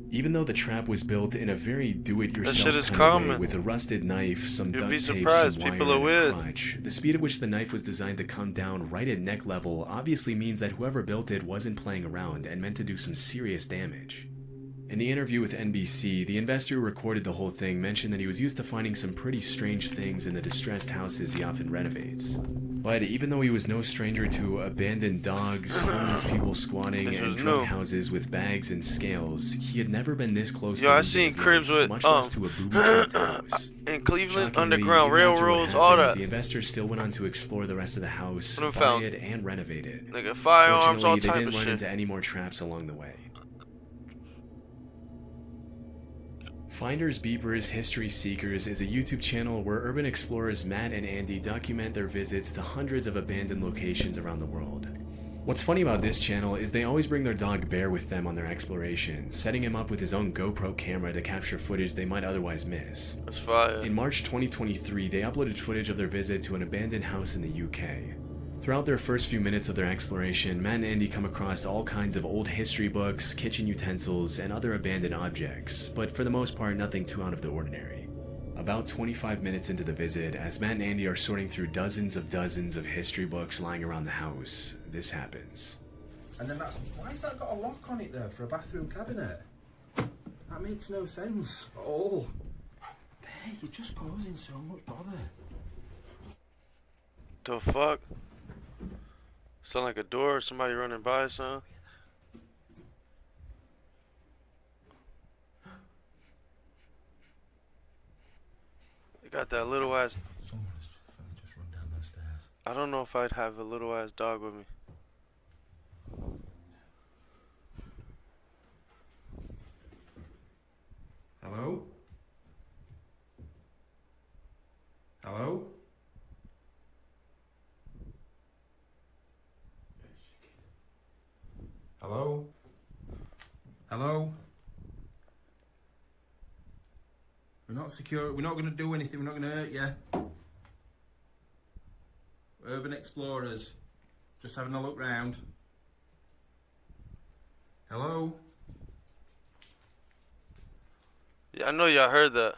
Even though the trap was built in a very do-it-yourself kind of way with a rusted knife, some duct tape, some wire, and a crutch, the speed at which the knife was designed to come down right at neck level obviously means that whoever built it wasn't playing around and meant to do some serious damage. In the interview with NBC, the investor who recorded the whole thing mentioned that he was used to finding some pretty strange things in the distressed houses he often renovates. But even though he was no stranger to abandoned dogs, homeless people squatting, and drug houses with bags and scales, he had never been this close to losing his life, much less to a booby-trapped house. In Cleveland, Shockingly, Underground even after what Railroads, all happened, that. The investor still went on to explore the rest of the house, What buy found? it, and renovate it. Nigga, firearms, all Fortunately, they type didn't of run shit. into any more traps along the way. Finders Beepers History Seekers is a YouTube channel where urban explorers Matt and Andy document their visits to hundreds of abandoned locations around the world. What's funny about this channel is they always bring their dog Bear with them on their explorations, setting him up with his own GoPro camera to capture footage they might otherwise miss. That's fire. In March 2023, they uploaded footage of their visit to an abandoned house in the UK. Throughout their first few minutes of their exploration, Matt and Andy come across all kinds of old history books, kitchen utensils, and other abandoned objects, but for the most part, nothing too out of the ordinary. About 25 minutes into the visit, as Matt and Andy are sorting through dozens of history books lying around the house, this happens. And then why's that got a lock on it there for a bathroom cabinet? That makes no sense at all. Hey, you're just causing so much bother. The fuck? Sound like a door or somebody running by or something? They got that little ass. Someone's just run down those stairs. I don't know if I'd have a little ass dog with me. Hello? Hello? Hello? Hello? We're not secure. We're not going to do anything. We're not going to hurt you. Urban Explorers. Just having a look round. Hello? Yeah, I know y'all heard that.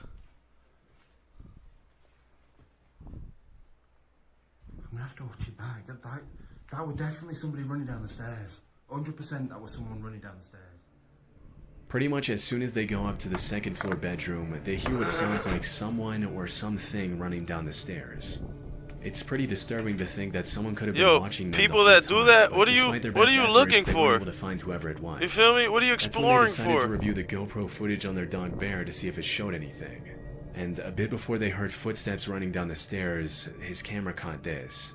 I'm going to have to watch it back. That was definitely somebody running down the stairs. 100% that was someone running down the stairs. Pretty much as soon as they go up to the second floor bedroom, they hear what sounds like someone or something running down the stairs. It's pretty disturbing to think that someone could have been watching them people the whole that do time, that, but what are despite their you best efforts, looking they for? weren't able to find whoever it was. You feel me? What are you exploring That's when they decided for? to review the GoPro footage on their dog Bear to see if it showed anything. And a bit before they heard footsteps running down the stairs, his camera caught this.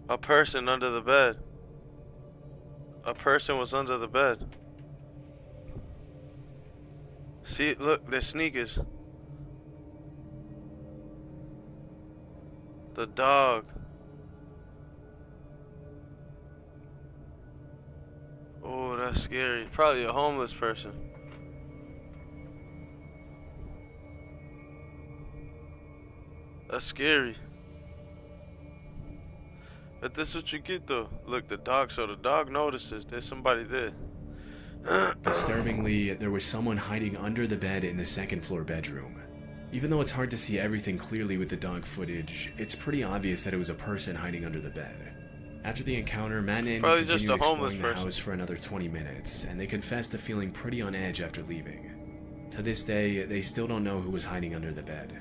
A person under the bed. A person was under the bed. See, look, their sneakers. The dog. Oh, that's scary. Probably a homeless person. That's scary. But this is what you get though. Look, the dog, so the dog notices there's somebody there. Disturbingly, there was someone hiding under the bed in the second floor bedroom. Even though it's hard to see everything clearly with the dog footage, it's pretty obvious that it was a person hiding under the bed. After the encounter, Matt and Andy Probably just continued a homeless exploring the person. house for another 20 minutes, and they confessed to feeling pretty on edge after leaving. To this day, they still don't know who was hiding under the bed.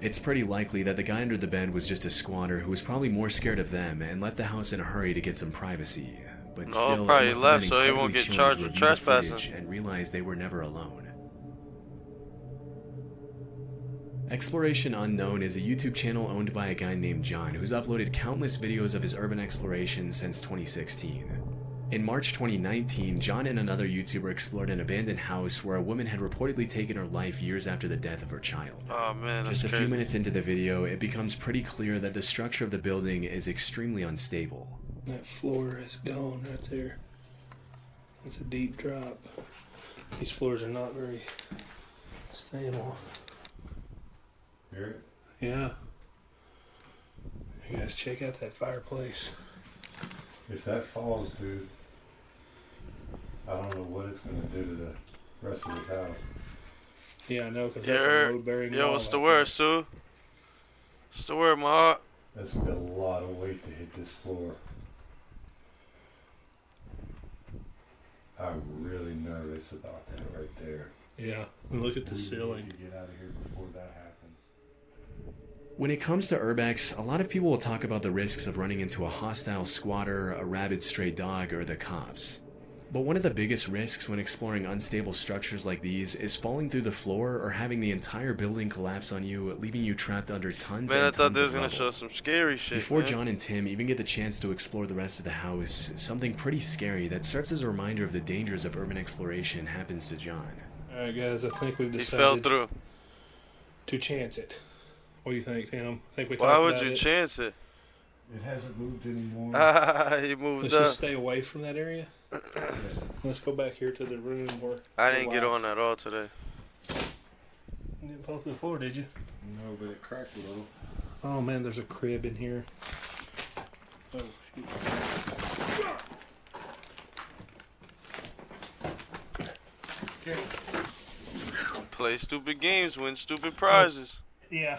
It's pretty likely that the guy under the bed was just a squatter who was probably more scared of them and left the house in a hurry to get some privacy. But No, still, probably it must have left been so he won't incredibly get chilling charged to with review the footage trespassing. and realize they were never alone. Exploration Unknown is a YouTube channel owned by a guy named John who's uploaded countless videos of his urban exploration since 2016. In March 2019, John and another YouTuber explored an abandoned house where a woman had reportedly taken her life years after the death of her child. Oh man, that's Just a crazy. few minutes into the video, it becomes pretty clear that the structure of the building is extremely unstable. That floor is gone right there. It's a deep drop. These floors are not very stable. Hear it? Yeah. You guys check out that fireplace. If that falls, dude, I don't know what it's going to do to the rest of this house. Yeah, I know, because that's a load-bearing Yo, wall what's the right word, Sue? What's the word, Ma? That's gonna be a lot of weight to hit this floor. I'm really nervous about that right there. Yeah, and look at the ceiling. We need to get out of here before that happens. When it comes to urbex, a lot of people will talk about the risks of running into a hostile squatter, a rabid stray dog, or the cops. But one of the biggest risks when exploring unstable structures like these is falling through the floor or having the entire building collapse on you, leaving you trapped under tons Man, I and thought tons they was of gonna rubble. show some scary shit. Before man. John and Tim even get the chance to explore the rest of the house, something pretty scary that serves as a reminder of the dangers of urban exploration happens to John. Alright guys, I think we've He decided fell through. to chance it. What do you think, Tim? I think we Why talked would about you it. chance it? It hasn't moved anymore. He moved Let's up. just stay away from that area. Let's go back here to the room where I the didn't get wife- on at all today. You didn't fall through the floor, did you? No, but it cracked a little. Oh man, there's a crib in here. Oh shoot. Okay. Play stupid games, win stupid prizes. Yeah.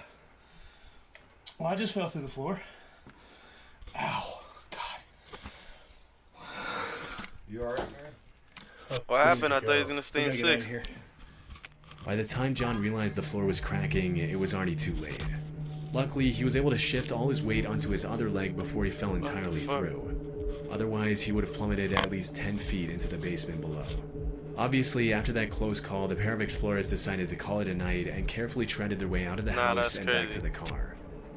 Well, I just fell through the floor. Ow. You alright, man? What happened? I thought he was gonna stay in We gotta get out six. of here. By the time John realized the floor was cracking, it was already too late. Luckily, he was able to shift all his weight onto his other leg before he fell entirely through. Otherwise, he would have plummeted at least 10 feet into the basement below. Obviously, after that close call, the pair of explorers decided to call it a night and carefully treaded their way out of the Nah, house that's and back crazy. to the car.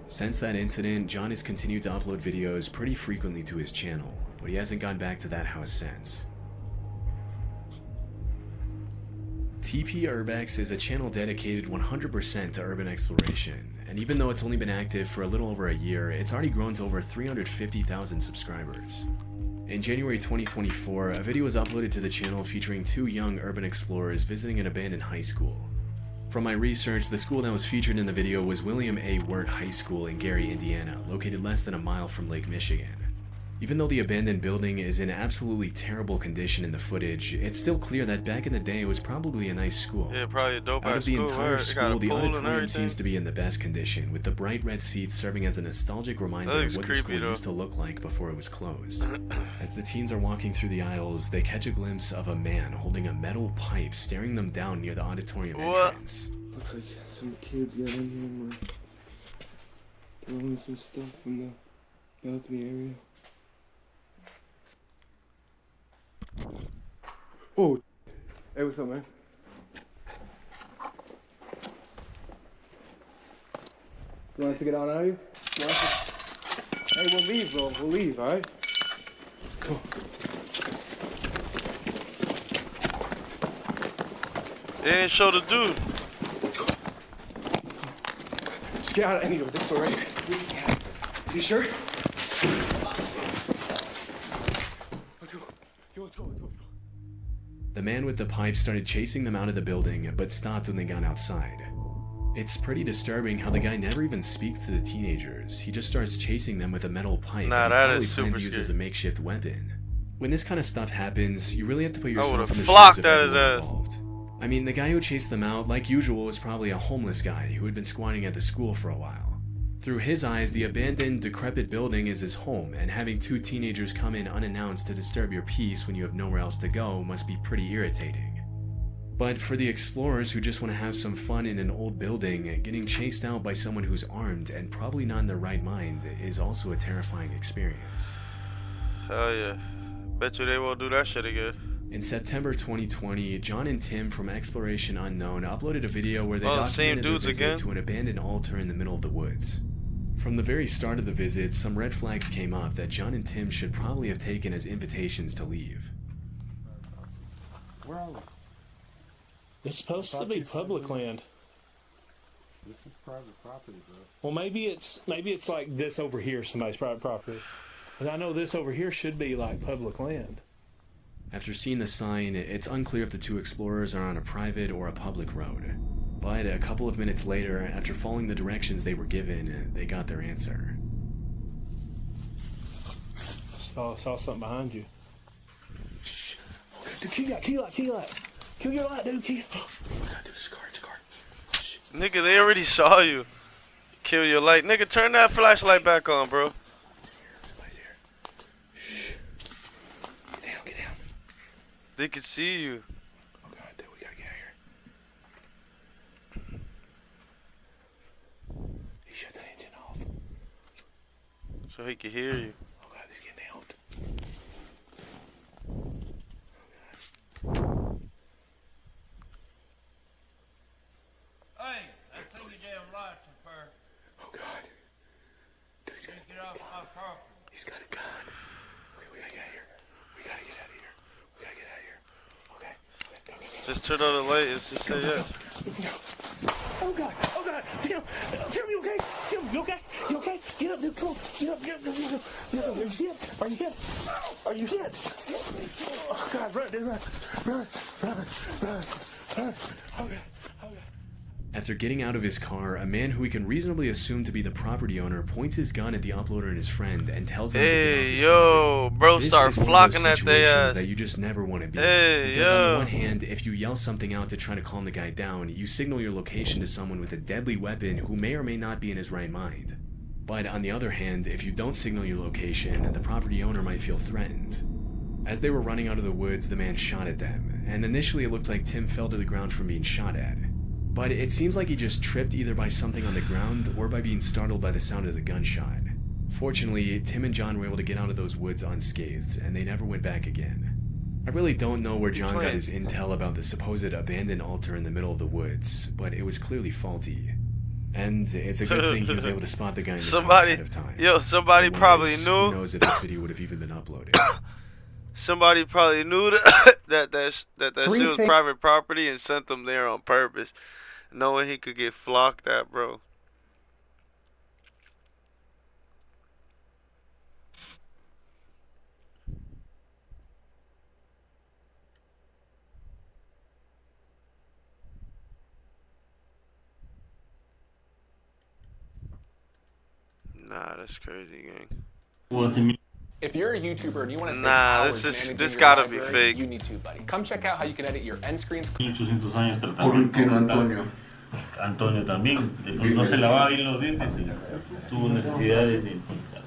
Since that incident, John has continued to upload videos pretty frequently to his channel, but he hasn't gone back to that house since. TP Urbex is a channel dedicated 100% to urban exploration, and even though it's only been active for a little over a year, it's already grown to over 350,000 subscribers. In January 2024, a video was uploaded to the channel featuring two young urban explorers visiting an abandoned high school. From my research, the school that was featured in the video was William A. Wirt High School in Gary, Indiana, located less than a mile from Lake Michigan. Even though the abandoned building is in absolutely terrible condition in the footage, it's still clear that back in the day it was probably a nice school. Yeah, probably a dope Out ass of the school. entire Right? It got school, a the pool and auditorium everything. seems to be in the best condition, with the bright red seats serving as a nostalgic reminder That of looks what the creepy, school though. used to look like before it was closed. As the teens are walking through the aisles, they catch a glimpse of a man holding a metal pipe staring them down near the auditorium What? entrance. Looks like some kids got in here and were throwing some stuff in the balcony area. Oh, hey, what's up, man? You want us to get out of here? You want us to... Hey, we'll leave, bro. We'll leave, all right? Come on. They didn't show the dude. Just get out of any of this door right here. You sure? Let's go. Yo, let's go, let's go, let's go. The man with the pipe started chasing them out of the building, but stopped when they got outside. It's pretty disturbing how the guy never even speaks to the teenagers. He just starts chasing them with a metal pipe Nah, that that he probably is planned super to use as a scary. makeshift weapon. When this kind of stuff happens, you really have to put yourself would've in the flocked shoes of at his everyone ass. involved. I mean, the guy who chased them out, like usual, was probably a homeless guy who had been squatting at the school for a while. Through his eyes, the abandoned, decrepit building is his home, and having two teenagers come in unannounced to disturb your peace when you have nowhere else to go must be pretty irritating. But for the explorers who just want to have some fun in an old building, getting chased out by someone who's armed and probably not in their right mind is also a terrifying experience. Hell yeah. Bet you they won't do that shit again. In September 2020, John and Tim from Exploration Unknown uploaded a video where they Oh, the same documented their dudes visit again? to an abandoned altar in the middle of the woods. From the very start of the visit, some red flags came up that John and Tim should probably have taken as invitations to leave. Where are we? It's supposed to be public land. This is private property, bro. Well, maybe it's like this over here, somebody's private property. But I know this over here should be like public land. After seeing the sign, it's unclear if the two explorers are on a private or a public road. But a couple of minutes later, after following the directions they were given, they got their answer. Saw something behind you. Shh. Key light. Kill your light, dude. Key. Oh my god, dude, it's a car. Nigga, they already saw you. Kill your light. Nigga, turn that flashlight back on, bro. Get down, get down. They can see you. Oh god, dude, we gotta get out of here. He shut that engine off. So he can hear you. Oh god, he's getting out. Hey, that thing you damn lights are fair. Oh god. Dude, he's got Get off my property. He's got a gun. Okay, we gotta get out of here. We gotta get out of here. We gotta get out of here. Okay. Go, go, go. Just turn on the light. It's just say yes. Oh god, oh god, Tim, Tim, you okay? Tim, you okay? You okay? Get up, dude, come on, get up, get up, get up, get up. Are you hit? Are you hit? Are you hit? Oh god, run, dude, run, run, run, run, run. Okay, okay. After getting out of his car, a man who we can reasonably assume to be the property owner points his gun at the uploader and his friend and tells them to get off his property. Bro, This start is one of flocking those at their situations ass. that you just never want to be. Hey, because on yo. the one hand, if you yell something out to try to calm the guy down, you signal your location to someone with a deadly weapon who may or may not be in his right mind. But on the other hand, if you don't signal your location, the property owner might feel threatened. As they were running out of the woods, the man shot at them, and initially it looked like Tim fell to the ground from being shot at. But it seems like he just tripped either by something on the ground or by being startled by the sound of the gunshot. Fortunately, Tim and John were able to get out of those woods unscathed, and they never went back again. I really don't know where John got his intel about the supposed abandoned altar in the middle of the woods, but it was clearly faulty. And it's a good thing he was able to spot the guy in the car ahead of time. Yo, somebody probably Otherwise, knew. Who knows if this video would have even been uploaded. Somebody probably knew that shit was things- private property and sent them there on purpose, knowing he could get flocked at, bro. Nah, that's crazy, gang. If you're a YouTuber and you want to save Nah, hours this managing this your gotta be library, fake. you need TubeBuddy. Come check out how you can edit your end screens. ¿Por qué no Antonio? Antonio también, no se lavaba bien los dientes y tuvo necesidad de dentista.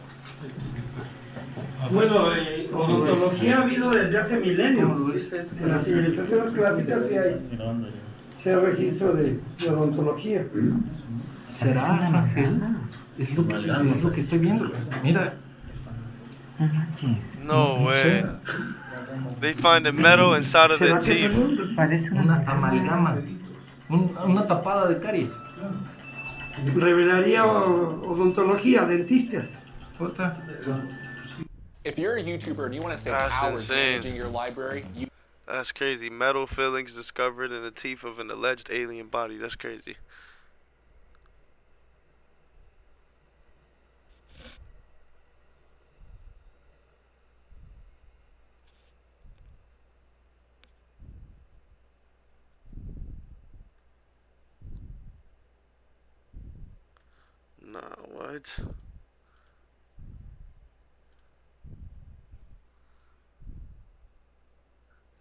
Bueno, odontología ha habido desde hace milenios. En las civilizaciones clásicas sí hay registro de odontología. ¿Será, Ángel? Es lo que estoy viendo. Mira. No way. They find a metal inside of their teeth. Parece una amalgama. Una tapada de caries. Revelaría odontología, dentistas. If you're a YouTuber and you want to save That's hours insane. managing your library, you That's crazy. Metal fillings discovered in the teeth of an alleged alien body. That's crazy. Nah, what?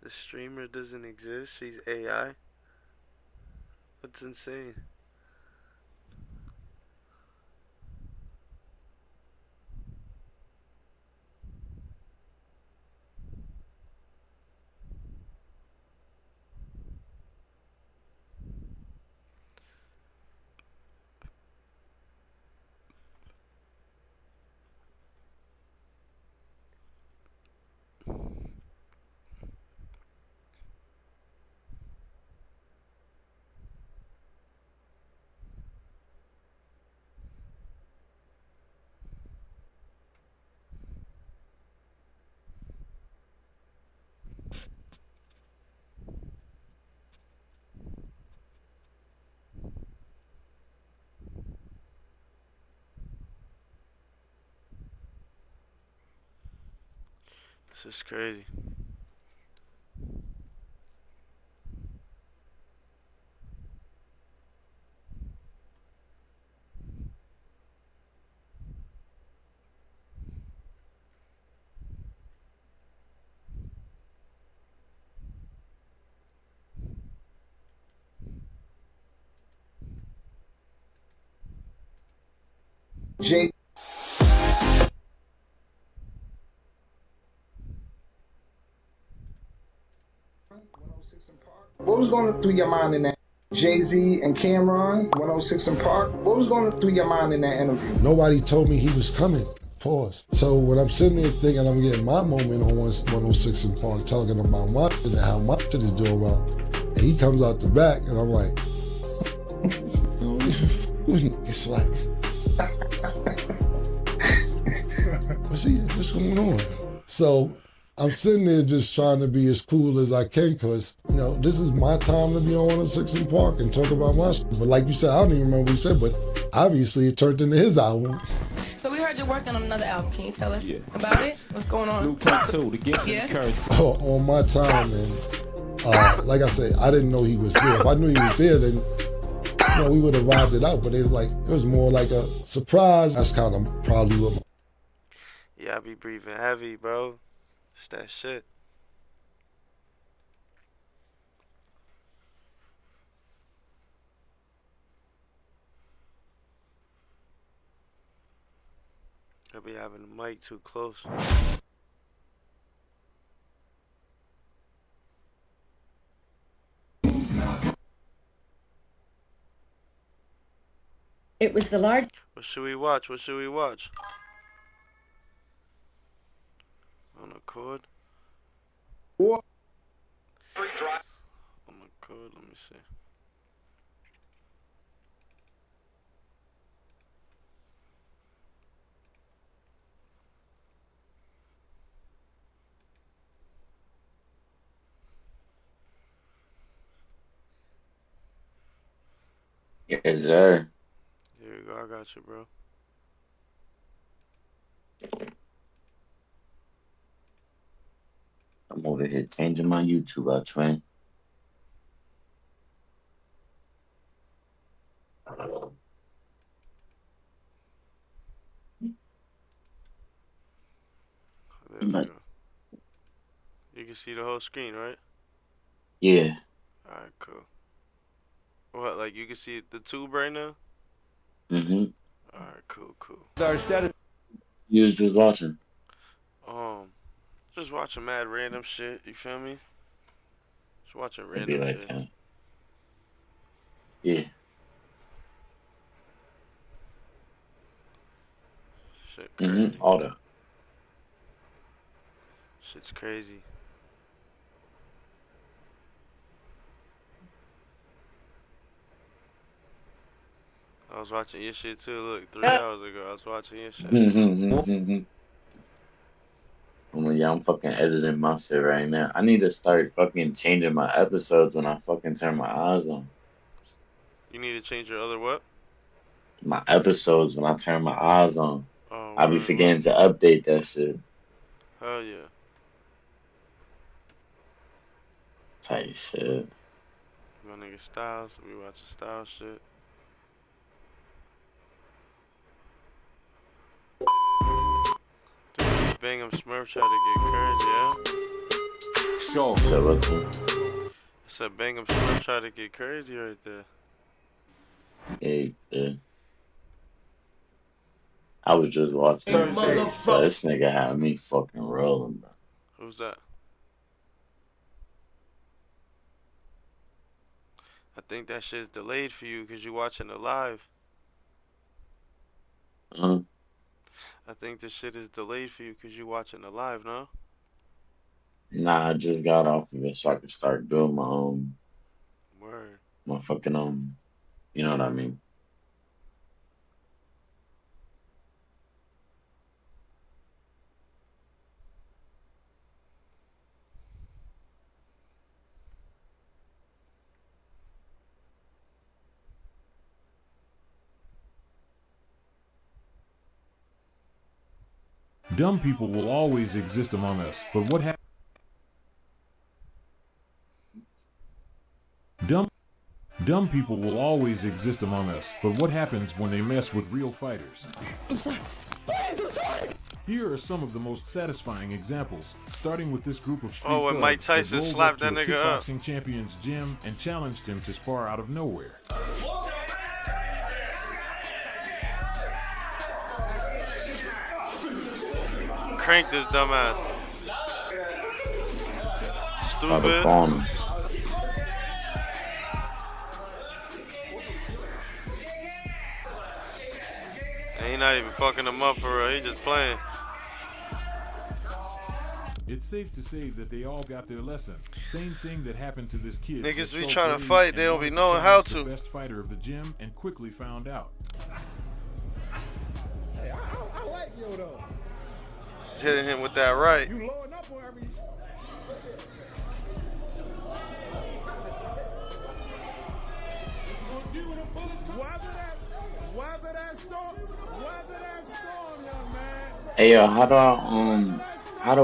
The streamer doesn't exist. She's AI. That's insane. This is crazy. Jay. What was going through your mind in that? Jay-Z and Cameron, 106 and Park. What was going through your mind in that interview? Nobody told me he was coming. Pause. So when I'm sitting there thinking I'm getting my moment on 106 and Park, talking about my shit and how my shit is doing well, and he comes out the back, and I'm like, it's like, what's going on? So I'm sitting there just trying to be as cool as I can, because, you know, this is my time to be on 106 and Park and talk about my shit. But like you said, I don't even remember what you said, but obviously it turned into his album. So we heard you're working on another album. Can you tell us about it? What's going on? Blueprint 2, The Gift and the Curse. On my time, and like I said, I didn't know he was there. If I knew he was there, then, you know, we would have vibed it out. But it was more like a surprise. That's kind of probably what. Yeah, I be breathing heavy, bro. It's that shit. I be having the mic too close. It was the large. What should we watch? What should we watch? On the chord. What? On the chord, let me see. Yes, sir. There you go, I got you, bro. I'm over here changing my YouTube out, twin. There we go. You can see the whole screen, right? Yeah. Alright, cool. What, like you can see the tube right now? Mm-hmm. Alright, cool. You was just watching. Just watching mad random shit, you feel me? Just watching It'd be random like shit. Yeah. Shit crazy. All that. Shit's crazy. I was watching your shit too. Look, 3 hours ago, I was watching your shit. I'm fucking editing my shit right now. I need to start fucking changing my episodes when I fucking turn my eyes on. You need to change your other what? My episodes when I turn my eyes on. Oh, I be forgetting to update that shit. Hell yeah. Tight shit. My nigga Styles, we watching Styles shit. Dude, Bingham Smurf tried to get crazy, yeah? Sure. So what's I said Bingham Smurf tried to get crazy right there. Yeah. I was just watching this shit, but this nigga had me fucking rolling, bro. Who's that? I think that shit's delayed for you because you watching it live. I think this shit is delayed for you because you watching it live, no? Nah, I just got off of it so I could start doing my own. Word. My fucking you know what I mean? Dumb people will always exist among us, but what happens? Dumb people will always exist among us, but what happens when they mess with real fighters? I'm sorry. Please, I'm sorry. Here are some of the most satisfying examples, starting with this group of street when thugs Mike Tyson rolled slapped up to that a nigga up. kickboxing champion's gym and challenged him to spar out of nowhere. crank this dumbass. Stupid. And he not even fucking him up for real. He just playing. It's safe to say that they all got their lesson. Same thing that happened to this kid. Niggas be trying to fight, they don't be knowing how to. The best fighter of the gym and quickly found out. Hey, I like yo though. Hitting him with that right. You loading up on every. Weather that storm, young man. Hey yo, how do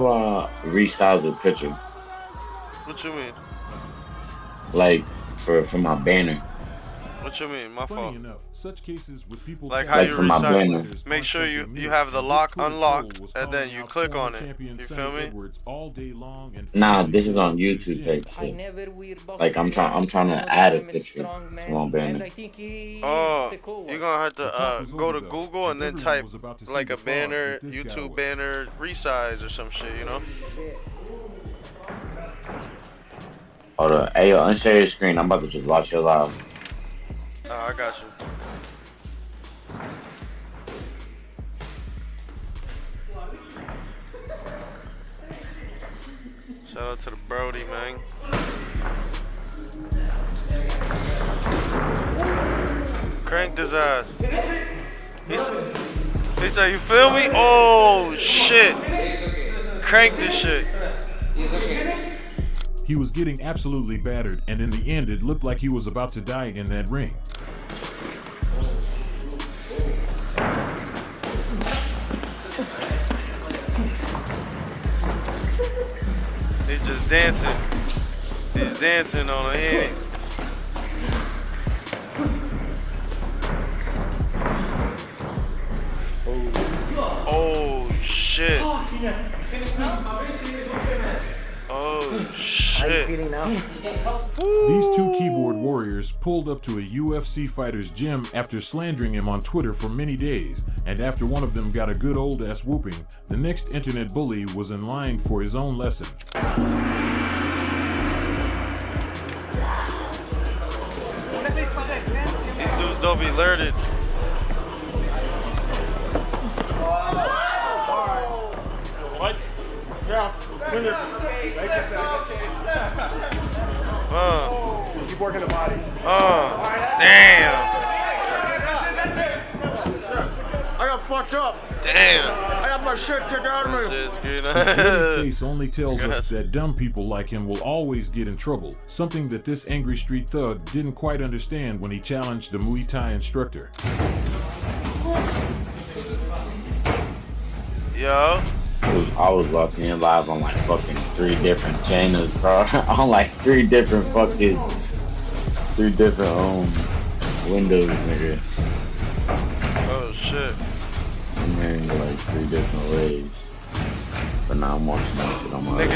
I restyle the picture? What you mean? Like for my banner. What you mean? My fault. Enough, such cases with people like how you restart. Make sure you have the lock unlocked and then you click on it. You feel me? All day long and nah, this is on YouTube page. So. Like I'm trying to add a picture to my banner. Oh, you're gonna have to go to Google and then type like a banner, YouTube banner resize or some shit, you know? Hold on. Hey yo, unshare your screen. I'm about to just watch your live. Oh, I got you. Shout out to the Brody, man. Cranked his ass. He said, you feel me? Oh, shit. Crank this shit. He was getting absolutely battered, and in the end, it looked like he was about to die in that ring. He's just dancing. He's dancing on a head. Oh, shit. Oh, shit. These two keyboard warriors pulled up to a UFC fighter's gym after slandering him on Twitter for many days, and after one of them got a good old ass whooping, the next internet bully was in line for his own lesson. These dudes don't be learned. What? Yeah. Keep working the body. Damn. I got fucked up. Damn. I got my shit kicked out of me. His bloody face only tells us that dumb people like him will always get in trouble, something that this angry street thug didn't quite understand when he challenged the Muay Thai instructor. Yo. I was watching it live on like fucking 3 different channels, bro. On like 3 different fucking, 3 different windows, nigga. Oh shit. I'm hearing it like 3 different ways. But now I'm watching that shit on my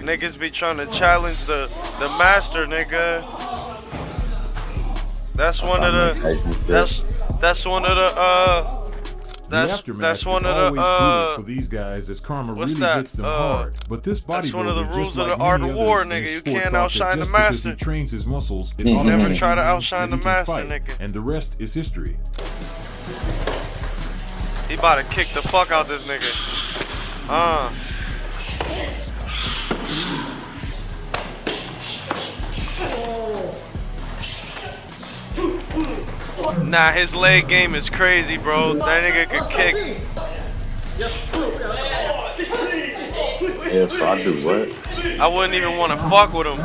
Niggas be trying to challenge the master, nigga. That's one of the that's one of the that's one of the for these guys as karma what's really that? hits them hard. But this That's one of the bodybuilder, rules just of like the art many of war, others in nigga. You sport, can't thought outshine that the just because master. he trains his muscles, it Never automatically try to means outshine that the he can master, fight, nigga. and the rest is history. He about to kick the fuck out this nigga. Nah, his leg game is crazy, bro. That nigga could kick. Yeah, so I do what? I wouldn't even want to fuck with him.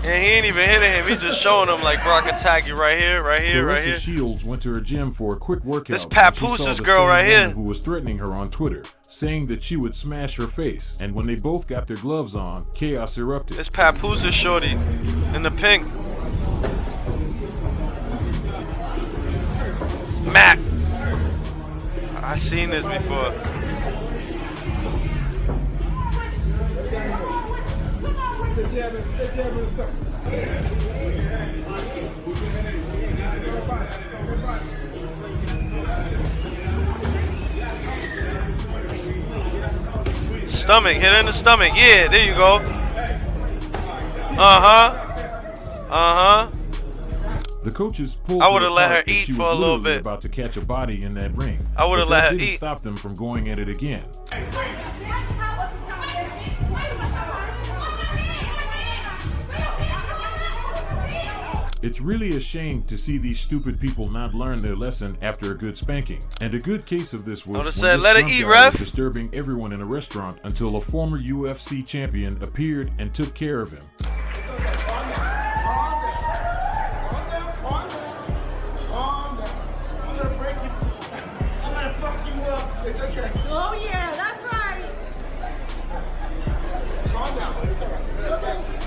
And he ain't even hitting him. He's just showing him like, bro, I can tag you right here, right here, right here. Clarissa Shields went to her gym for a quick workout. This when she saw Papooses the girl same right woman here. who was threatening her on Twitter, saying that she would smash her face. And when they both got their gloves on, chaos erupted. This Papooses shorty in the pink. Mac. I seen this before. Stomach. Hit her in the stomach. Yeah, there you go. The coaches pulled I her would've let apart her as eat she for was a little literally bit. about to catch a body in that ring. I would've But let that her didn't eat. stop them from going at it again. It's really a shame to see these stupid people not learn their lesson after a good spanking. And a good case of this was Would've when said, this "Let her drunk eat, guy ref." was disturbing everyone in a restaurant until a former UFC champion appeared and took care of him. Oh yeah, that's right. Calm down. It's all right. It's okay.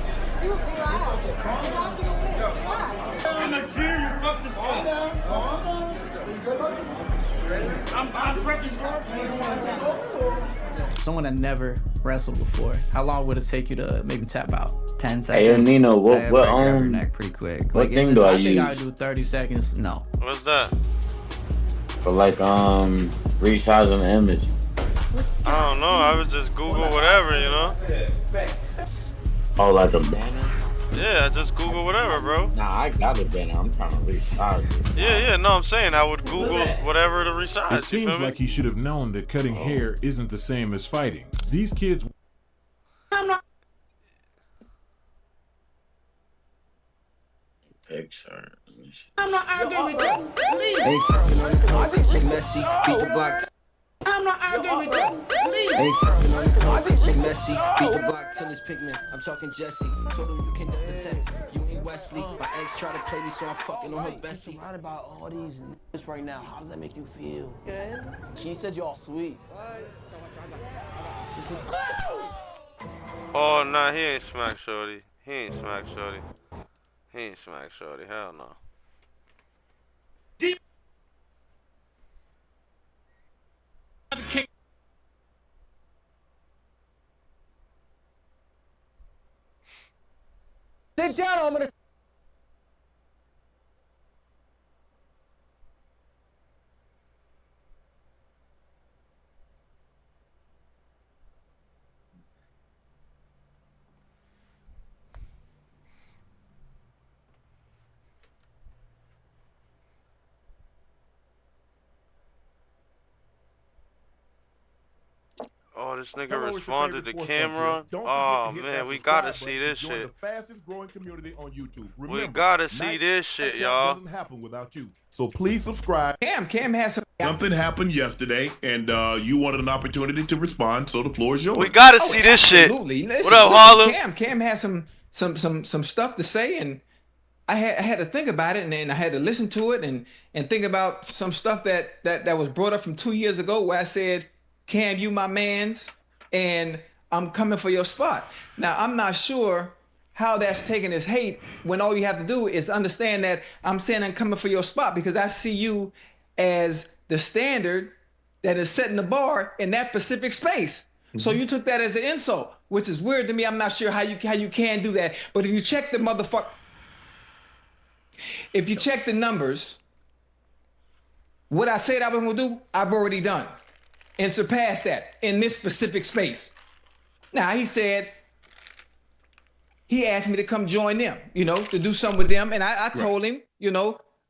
I'm gonna kill you, fuck this Calm down. Calm down. You good, buddy? I'm prepping for Someone that never wrestled before, how long would it take you to maybe tap out? Hey, 10 seconds. yo, Nino, what Yeah, break your what neck pretty quick. what Like, thing if do it's- I I think I use? would do 30 seconds. No. What's that? For like resizing the image? I don't know. I would just Google whatever, you know? Oh, like a banner? Yeah, just Google whatever, bro. Nah, I got a banner. I'm trying to resize it. Yeah, no, I'm saying I would Google whatever to resize. It you seems feel me? like he should have known that cutting hair isn't the same as fighting. These kids Picture. I'm not arguing with you. Leave. Ain't fucking on the concrete, big messy, beat the block. I'm not arguing with you. Leave. Ain't fucking on the concrete, big messy, beat the block till it's pigment. I'm talking Jesse, told him you can get the text. You ain't Wesley, my ex tried to play me, so I'm fucking on her bestie. Right about all these niggas right now. How does that make you feel? Good. She said y'all sweet. Oh, nah, he ain't smack shorty. He ain't smack shorty. He ain't smack shorty. Hell no. Sit down, or I'm gonna. Oh, this nigga Hello, it's your responded to favorite sports camera. junkie. Don't Oh forget to hit man, that we gotta subscribe see button this to join shit. the fastest growing community on YouTube. We Remember, gotta see night this shit, like that y'all. doesn't happen without you. So please subscribe. Cam has some. Something happened yesterday, and you wanted an opportunity to respond, so the floor is yours. We gotta see this shit. Absolutely. What up, Harlem? Cam has some stuff to say, and I had to think about it, and I had to listen to it, and think about some stuff that was brought up from 2 years ago, where I said, Cam, you my mans, and I'm coming for your spot. Now, I'm not sure how that's taken as hate when all you have to do is understand that I'm saying I'm coming for your spot because I see you as the standard that is setting the bar in that specific space. So you took that as an insult, which is weird to me. I'm not sure how you can do that. But if you check the if you check the numbers, what I said I was gonna do, I've already done and surpassed that in this specific space. Now he said, he asked me to come join them, to do something with them. And I told him,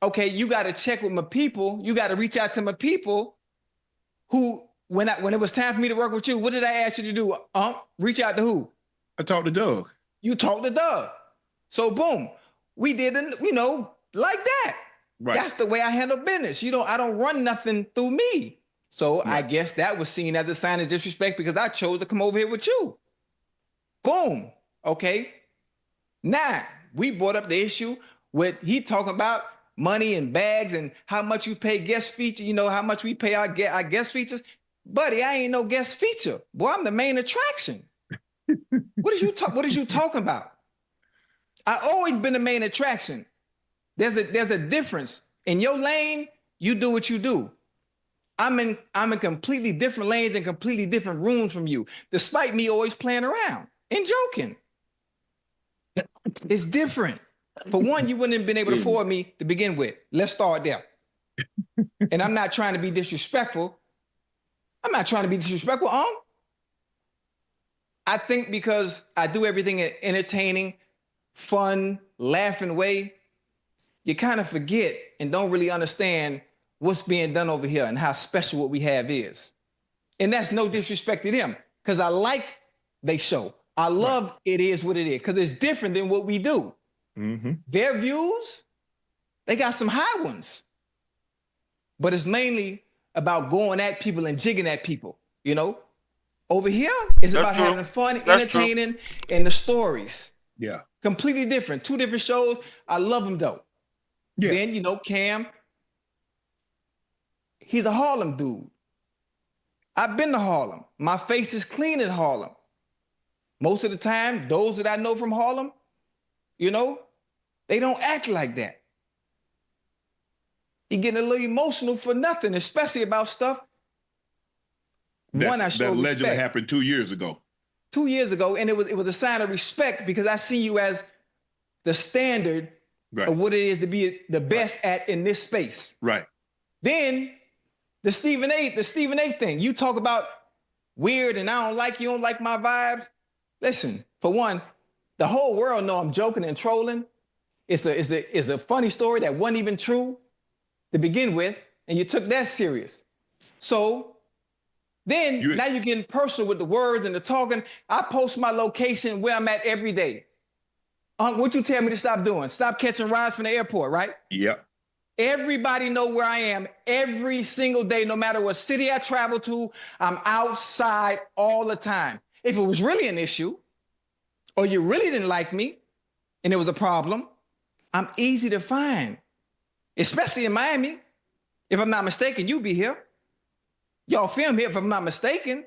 okay, you got to check with my people. You got to reach out to my people who, when it was time for me to work with you, what did I ask you to do? Reach out to who? I talked to Doug. You talked to Doug. So boom, we did, like that. Right. That's the way I handle business. I don't run nothing through me. So I guess that was seen as a sign of disrespect because I chose to come over here with you. Boom. Okay. Now we brought up the issue with he talking about money and bags and how much you pay guest feature. How much we pay our guest features. Buddy, I ain't no guest feature. Boy, I'm the main attraction. What is you talking about? I always been the main attraction. There's a difference. In your lane, you do what you do. I'm in completely different lanes and completely different rooms from you, despite me always playing around and joking. It's different. For one, you wouldn't have been able to afford me to begin with. Let's start there. And I'm not trying to be disrespectful. I think because I do everything in an entertaining, fun, laughing way, you kind of forget and don't really understand what's being done over here and how special what we have is. And that's no disrespect to them, because I like they show. I love It Is What It Is, because it's different than what we do. Their views, they got some high ones. But it's mainly about going at people and jigging at people, you know? Over here, it's about having fun, entertaining, and the stories. Yeah. Completely different. Two different shows. I love them though. Yeah. Then, you know, Cam, he's a Harlem dude. I've been to Harlem. My face is clean in Harlem. Most of the time, those that I know from Harlem, you know, they don't act like that. You getting a little emotional for nothing, especially about stuff. That allegedly happened 2 years ago. 2 years ago, and it was a sign of respect because I see you as the standard of what it is to be the best at in this space. Right. Then the Stephen A thing. You talk about weird and I don't like you, don't like my vibes. Listen, for one, the whole world know I'm joking and trolling. It's a funny story that wasn't even true to begin with, and you took that serious. So then now you're getting personal with the words and the talking. I post my location where I'm at every day. What you tell me to stop doing? Stop catching rides from the airport, right? Yep. Everybody know where I am every single day, no matter what city I travel to. I'm outside all the time. If it was really an issue, or you really didn't like me, and it was a problem, I'm easy to find, especially in Miami. If I'm not mistaken, you be here. Y'all film here, if I'm not mistaken.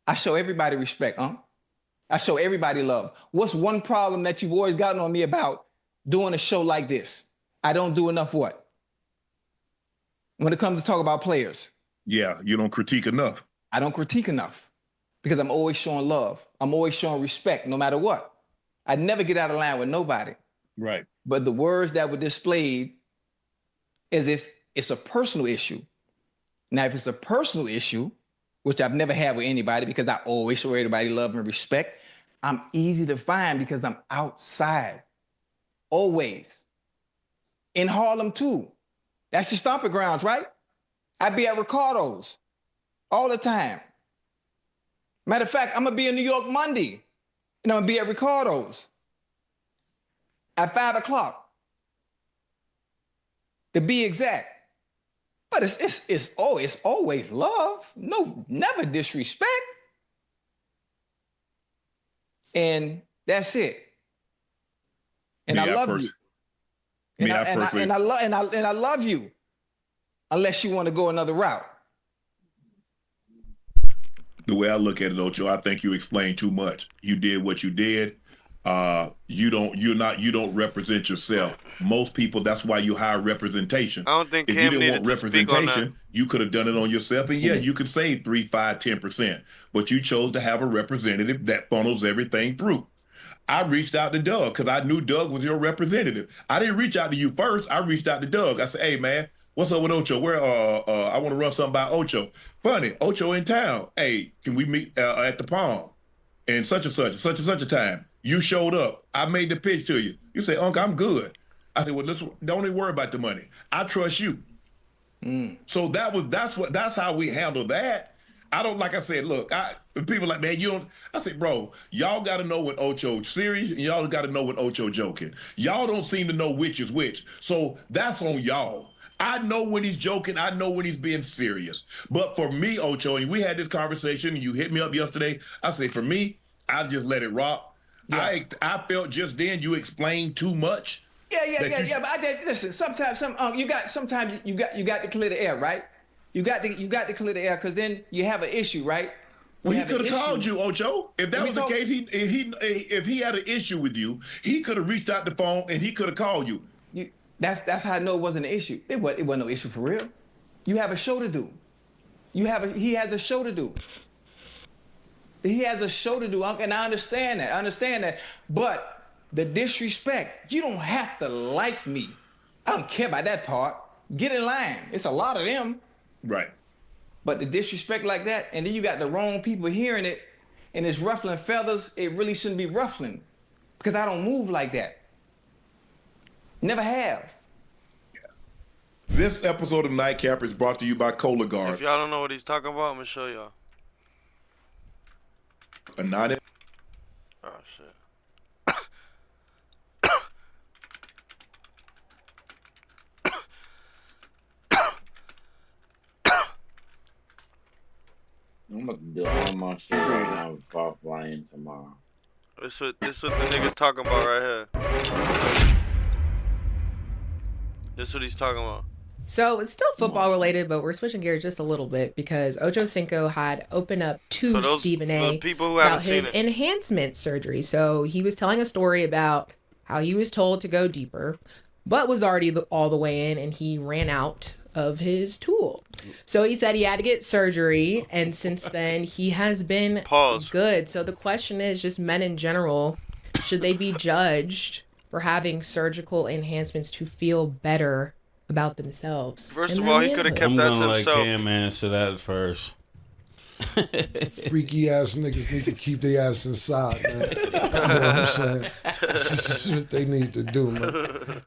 I show everybody respect, I show everybody love. What's one problem that you've always gotten on me about doing a show like this? I don't do enough what? When it comes to talk about players. Yeah, you don't critique enough. I don't critique enough because I'm always showing love. I'm always showing respect no matter what. I never get out of line with nobody. Right. But the words that were displayed as if it's a personal issue. Now, if it's a personal issue, which I've never had with anybody because I always show everybody love and respect, I'm easy to find because I'm outside. Always. In Harlem, too. That's your stomping grounds, right? I be at Ricardo's all the time. Matter of fact, I'm going to be in New York Monday, and I'm going to be at Ricardo's at 5 o'clock, to be exact. But it's always love. No, never disrespect. And that's it. And I love you. And I love you, unless you want to go another route. The way I look at it, Ocho, I think you explained too much. You did what you did. You don't represent yourself. Most people, that's why you hire representation. I don't think if Cam you didn't want needed to speak on that. representation, you could have done it on yourself, and yeah, you could save 3, 5, 10%. But you chose to have a representative that funnels everything through. I reached out to Doug because I knew Doug was your representative. I didn't reach out to you first. I reached out to Doug. I said, "Hey man, what's up with Ocho? Where I want to run something by Ocho. Funny, Ocho in town. Hey, can we meet at the Palm and such and such a time?" You showed up. I made the pitch to you. You say, "Uncle, I'm good." I said, "Well, listen, don't even worry about the money. I trust you." So that's how we handle that. I don't, like I said, look, people like, man, you don't, I said, bro, y'all got to know when Ocho's serious and y'all got to know when Ocho joking. Y'all don't seem to know which is which. So that's on y'all. I know when he's joking. I know when he's being serious. But for me, Ocho, and we had this conversation, and you hit me up yesterday. I said, for me, I just let it rock. Yeah. I felt just then you explained too much. Yeah. But listen, sometimes you got to clear the air, right? You got to clear the air because then you have an issue, right? Well, he could have called you, Ocho. If that was the case, if he had an issy with you, he could have reached out the phone and he could have called you. That's how I know it wasn't an issue. It wasn't no issue for real. You have a show to do. He has a show to do. He has a show to do, and I understand that. But the disrespect, you don't have to like me. I don't care about that part. Get in line. It's a lot of them. Right. But the disrespect like that, and then you got the wrong people hearing it, and it's ruffling feathers, it really shouldn't be ruffling because I don't move like that. Never have. This episode of Nightcap is brought to you by Cologuard. If y'all don't know what he's talking about, I'm gonna show y'all. A non. Oh shit. I'm about to do all my shit right now before flying tomorrow. This what the nigga's talking about right here. This what he's talking about. So it's still football related, but we're switching gears just a little bit because Ocho Cinco had opened up to Stephen A. about his enhancement surgery. So he was telling a story about how he was told to go deeper, but was already all the way in, and he ran out of his tool. So he said he had to get surgery, and since then he has been good. So the question is, just men in general, should they be judged for having surgical enhancements to feel better about themselves? First of all, he could have kept that to himself. I'm gonna let Cam answer that first. Freaky ass niggas need to keep their ass inside, man. You know what I'm saying? This is what they need to do, man.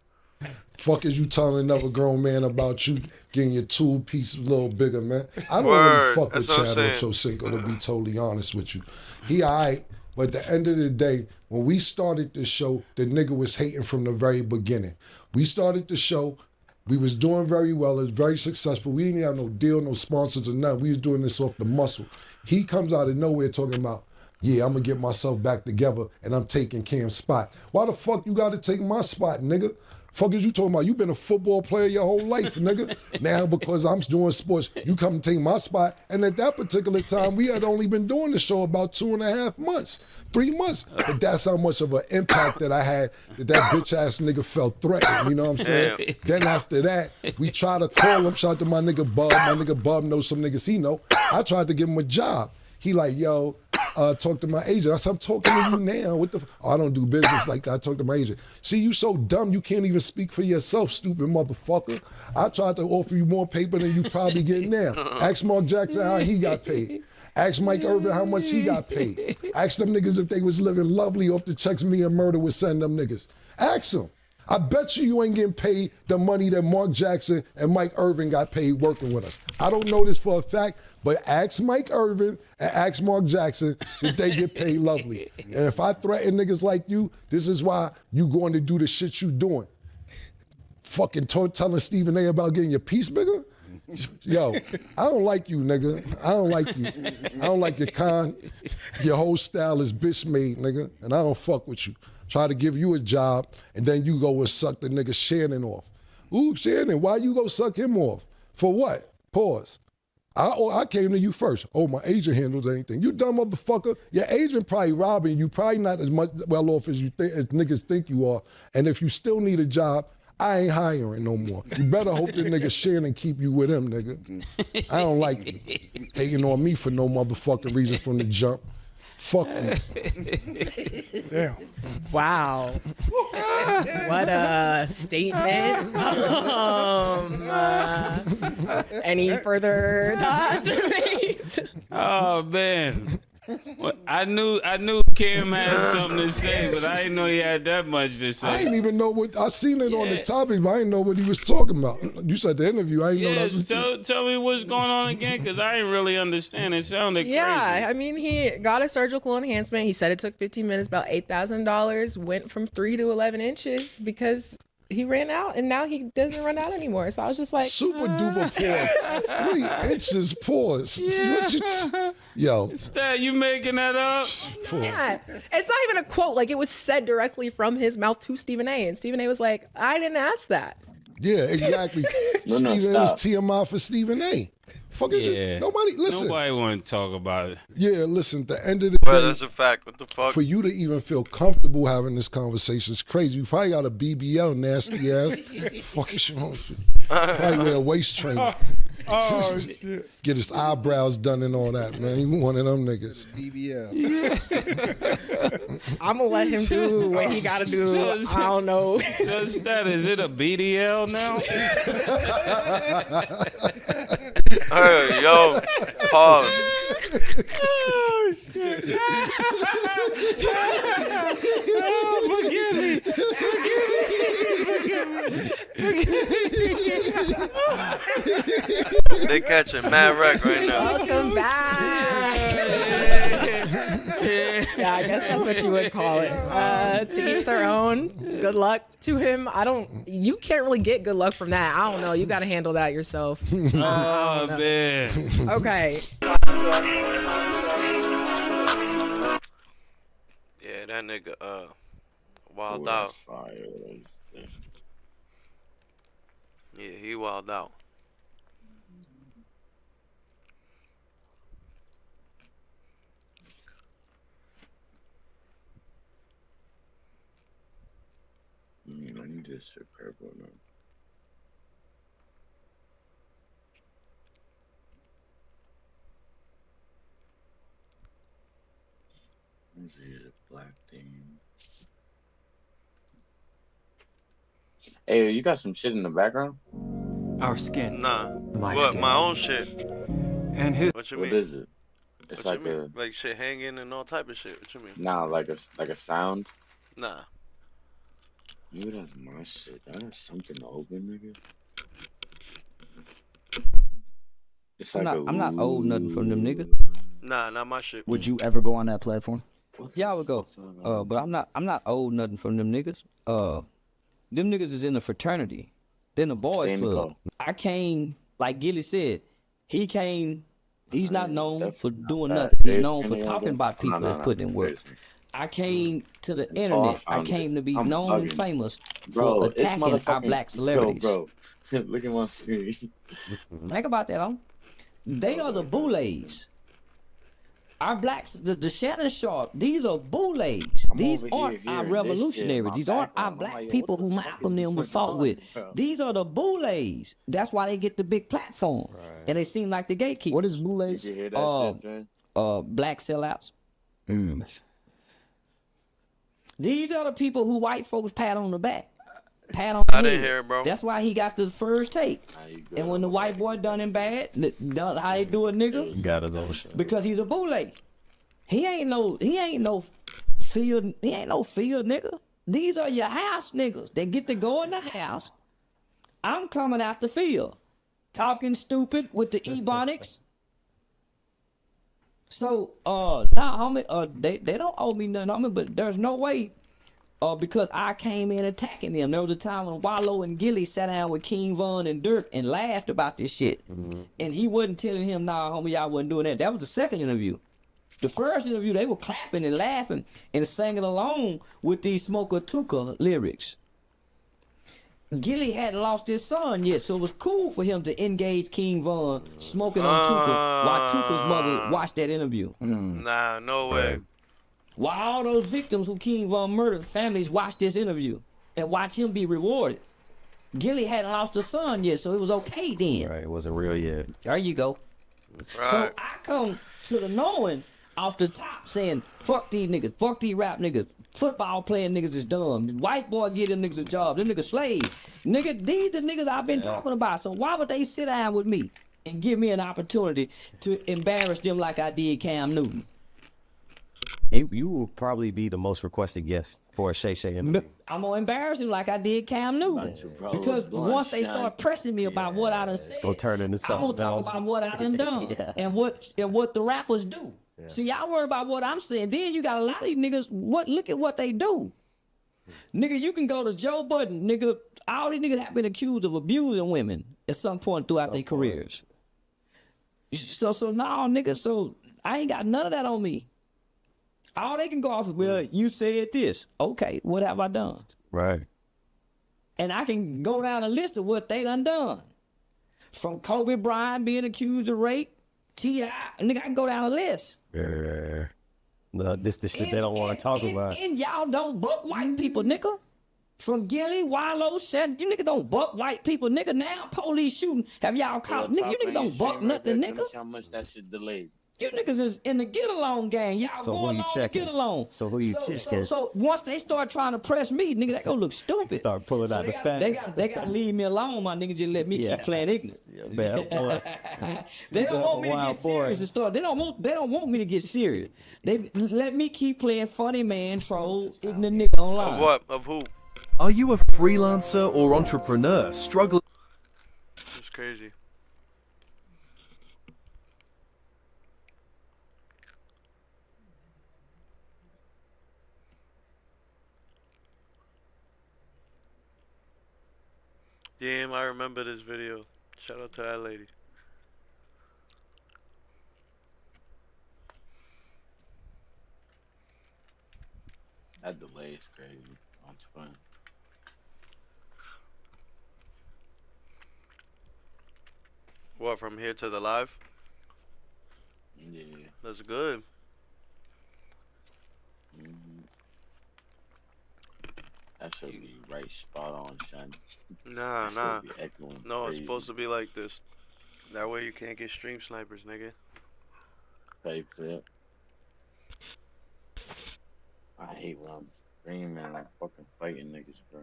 Fuck is you telling another grown man about you getting your tool piece a little bigger, man? I don't really fuck with Chad Ochocinco, to be totally honest with you. He alright, but at the end of the day, when we started the show, the nigga was hating from the very beginning. We started the show, we was doing very well, it was very successful. We didn't have no deal, no sponsors or nothing. We was doing this off the muscle. He comes out of nowhere talking about, yeah, I'm gonna get myself back together and I'm taking Cam's spot. Why the fuck you gotta take my spot, nigga? Fuck is you talking about? You been a football player your whole life, nigga. Now because I'm doing sports, you come and take my spot. And at that particular time, we had only been doing the show about 2.5 months, 3 months. But that's how much of an impact that I had that bitch ass nigga felt threatened. You know what I'm saying? Damn. Then after that, we try to call him. Shout out to my nigga Bub. My nigga Bub knows some niggas he know. I tried to give him a job. He like, yo, talk to my agent. I said, I'm talking to you now. What the I don't do business like that. I talk to my agent. See, you so dumb you can't even speak for yourself, stupid motherfucker. I tried to offer you more paper than you probably get now. Ask Mark Jackson how he got paid. Ask Mike Irvin how much he got paid. Ask them niggas if they was living lovely off the checks me and Murder would send them niggas. Ask them. I bet you ain't getting paid the money that Mark Jackson and Mike Irvin got paid working with us. I don't know this for a fact, but ask Mike Irvin and ask Mark Jackson if they get paid lovely. And if I threaten niggas like you, this is why you going to do the shit you doing. Fucking telling Stephen A about getting your piece bigger? Yo, I don't like you, nigga. I don't like you. I don't like your con. Your whole style is bitch made, nigga, and I don't fuck with you. Try to give you a job, and then you go and suck the nigga Shannon off. Ooh, Shannon, why you go suck him off? For what? Pause. I came to you first. Oh, my agent handles anything. You dumb motherfucker. Your agent probably robbing you. Probably not as much well off as as niggas think you are. And if you still need a job, I ain't hiring no more. You better hope the nigga Shannon keep you with him, nigga. I don't like you hating on me for no motherfucking reason from the jump. Fuck you. Damn. Wow. What a statement. Any further thoughts? Oh man. Well, I knew Cam had something to say, but I didn't know he had that much to say. I didn't even know what I seen it on the topic, but I didn't know what he was talking about. You said the interview. I didn't know that. Tell me what's going on again, because I didn't really understand. It sounded crazy. Yeah, I mean, he got a surgical enhancement. He said it took 15 minutes, about $8,000. Went from 3 to 11 inches because he ran out, and now he doesn't run out anymore. So I was just like, super duper pause. 3 inches pause. Yeah. Yo, you making that up? Yeah, it's not even a quote. Like, it was said directly from his mouth to Stephen A. And Stephen A. was like, I didn't ask that. Yeah, exactly. Stephen A. was TMI for Stephen A. Fuck is it? Nobody listen. Nobody want to talk about it. Yeah, listen. At the end of the day, that's a fact. What the fuck? For you to even feel comfortable having this conversation is crazy. You probably got a BBL, nasty ass. Fucking shit. Probably wear a waist trainer. Oh shit. Get his eyebrows done and all that, man. You one of them niggas. BBL. I'm gonna let him do what he gotta do. I don't know. Just that. Is it a BDL now? Hey, yo, pause. Oh shit. Oh, forgive me. They catching mad wreck right now. Welcome back. Yeah, I guess that's what you would call it. To each their own. Good luck to him. You can't really get good luck from that. I don't know. You got to handle that yourself. Oh, man. Okay. Yeah, that nigga, wild out. Yeah, he wild out. I need this shit purple now. This is a black thing. Hey, you got some shit in the background? Our skin. Nah. My what? skin. My own shit. And his. What you mean? What is it? It's what like you mean? Like shit hanging and all type of shit. What you mean? Nah, like a sound. Nah. Maybe that's my shit. I got something to open, nigga. It's like I'm not old nothing from them niggas. Nah, not my shit. Would you ever go on that platform? Yeah, I would go. But I'm not old nothing from them niggas. Them niggas is in the fraternity. Then the boys club. I came, like Gilly said, he came. He's not known for doing nothing. He's known for talking about people that's putting in work. I came to the internet. I came to be known and famous for attacking our black celebrities. Bro, look at my screen. Think about that, huh? They are the boulets. Our blacks, the Shannon Sharp, these are boulets. These aren't our revolutionaries. These aren't our black people who Malcolm and them fought with. These are the boulets. That's why they get the big platform. And they seem like the gatekeepers. What is boulets? Did you hear that shit, man? Black sellouts. These are the people who white folks pat on the back. Pat on the head. didn't hear it, bro. That's why he got the first take. And when the white boy done him bad, how he do a nigga? Got his own shit. Because he's a boule. He ain't no field nigga. These are your house niggas. They get to go in the house. I'm coming out the field. Talking stupid with the Ebonics. So, homie, they don't owe me nothing, homie, but there's no way, because I came in attacking them. There was a time when Wallow and Gilly sat down with King Von and Dirk and laughed about this shit. And he wasn't telling him, nah, homie, y'all wasn't doing that. That was the second interview. The first interview, they were clapping and laughing and singing along with these Smoker Tuka lyrics. Gilly hadn't lost his son yet, so it was cool for him to engage King Von smoking on Tuka while Tuka's mother watched that interview. Nah, no way. While all those victims who King Von murdered families watched this interview and watch him be rewarded. Gilly hadn't lost a son yet, so it was okay then. Right, it wasn't real yet. There you go. Right. So I come to the knowing off the top saying, fuck these niggas, fuck these rap niggas. Football playing niggas is dumb. The white boy get them niggas a job. Them niggas slave. Nigga, these the niggas I've been talking about. So why would they sit down with me and give me an opportunity to embarrass them like I did Cam Newton? You will probably be the most requested guest for a Shay Shay interview. I'm gonna embarrass him like I did Cam Newton. Because once they start pressing me about what I done said, It's gonna turn into something I'm gonna talk about what I done done and what the rappers do. See, y'all worry about what I'm saying. Then you got a lot of these niggas, look at what they do. Nigga, you can go to Joe Budden. Nigga, all these niggas have been accused of abusing women at some point throughout their careers. So now, nigga, so I ain't got none of that on me. All they can go off is, well, you said this. Okay, what have I done? Right. And I can go down a list of what they done. From Kobe Bryant being accused of rape, T.I., nigga, I can go down a list. Yeah. No, this the shit they don't want to talk about. And y'all don't buck white people, nigga. From Gilly, Wallow, Shannon, you nigga don't buck white people, nigga. Now police shooting. Have y'all caught? Nigga, you nigga don't buck nothing, nigga. How much that shit delayed? You niggas is in the get along gang. Y'all So who going you on to checking? get along. So who you checking? So once they start trying to press me, nigga, that gonna look stupid. Start pulling out the facts. They gotta leave me alone, my nigga. Just let me keep playing ignorant. Man, They don't want me to get Wild boy. serious and stuff. They don't want me to get serious. They let me keep playing funny man, troll, ignorant nigga online. Of what? Of who? Are you a freelancer or entrepreneur struggling? It's crazy. Damn, I remember this video. Shout out to that lady. That delay is crazy on Twin. What, from here to the live? Yeah. That's good. That should be right spot on, son. Nah, That nah. should be echoing No, it's crazy. supposed to be like this. That way you can't get stream snipers, nigga. Fake flip. I hate when I'm screaming and I'm fucking fighting niggas, bro.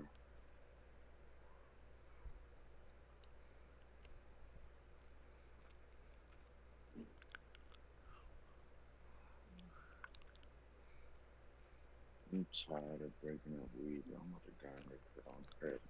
I'm tired of breaking up weed. I'm with the guy that put on credit.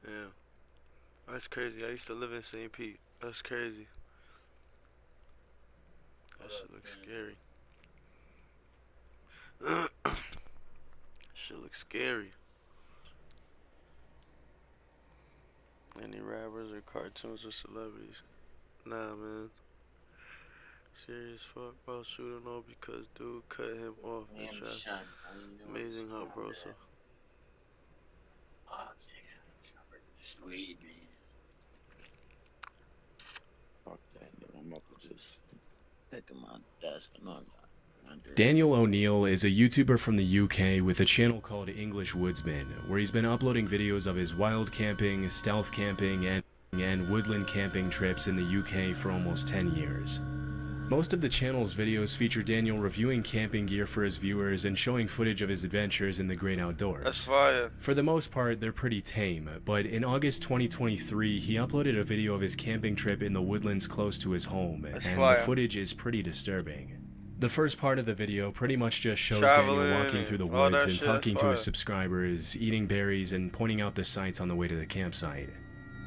Yeah. That's crazy. I used to live in St. Pete. That's crazy. That shit looks scary. Shit looks scary. Any rappers or cartoons or celebrities? Nah, man. Serious fuck about shooting off because dude cut him off in traffic. Amazing how bro so. Sweet, man. Fuck that, nigga. I'm up to just taking my desk and all that. Daniel O'Neil is a YouTuber from the UK with a channel called English Woodsman, where he's been uploading videos of his wild camping, stealth camping, and woodland camping trips in the UK for almost 10 years. Most of the channel's videos feature Daniel reviewing camping gear for his viewers and showing footage of his adventures in the great outdoors. That's fire. For the most part, they're pretty tame, but in August 2023, he uploaded a video of his camping trip in the woodlands close to his home, and fire. the footage is pretty disturbing. The first part of the video pretty much just shows Traveling Daniel walking through the and all woods that and shit, talking to his fire. subscribers, eating berries, and pointing out the sights on the way to the campsite.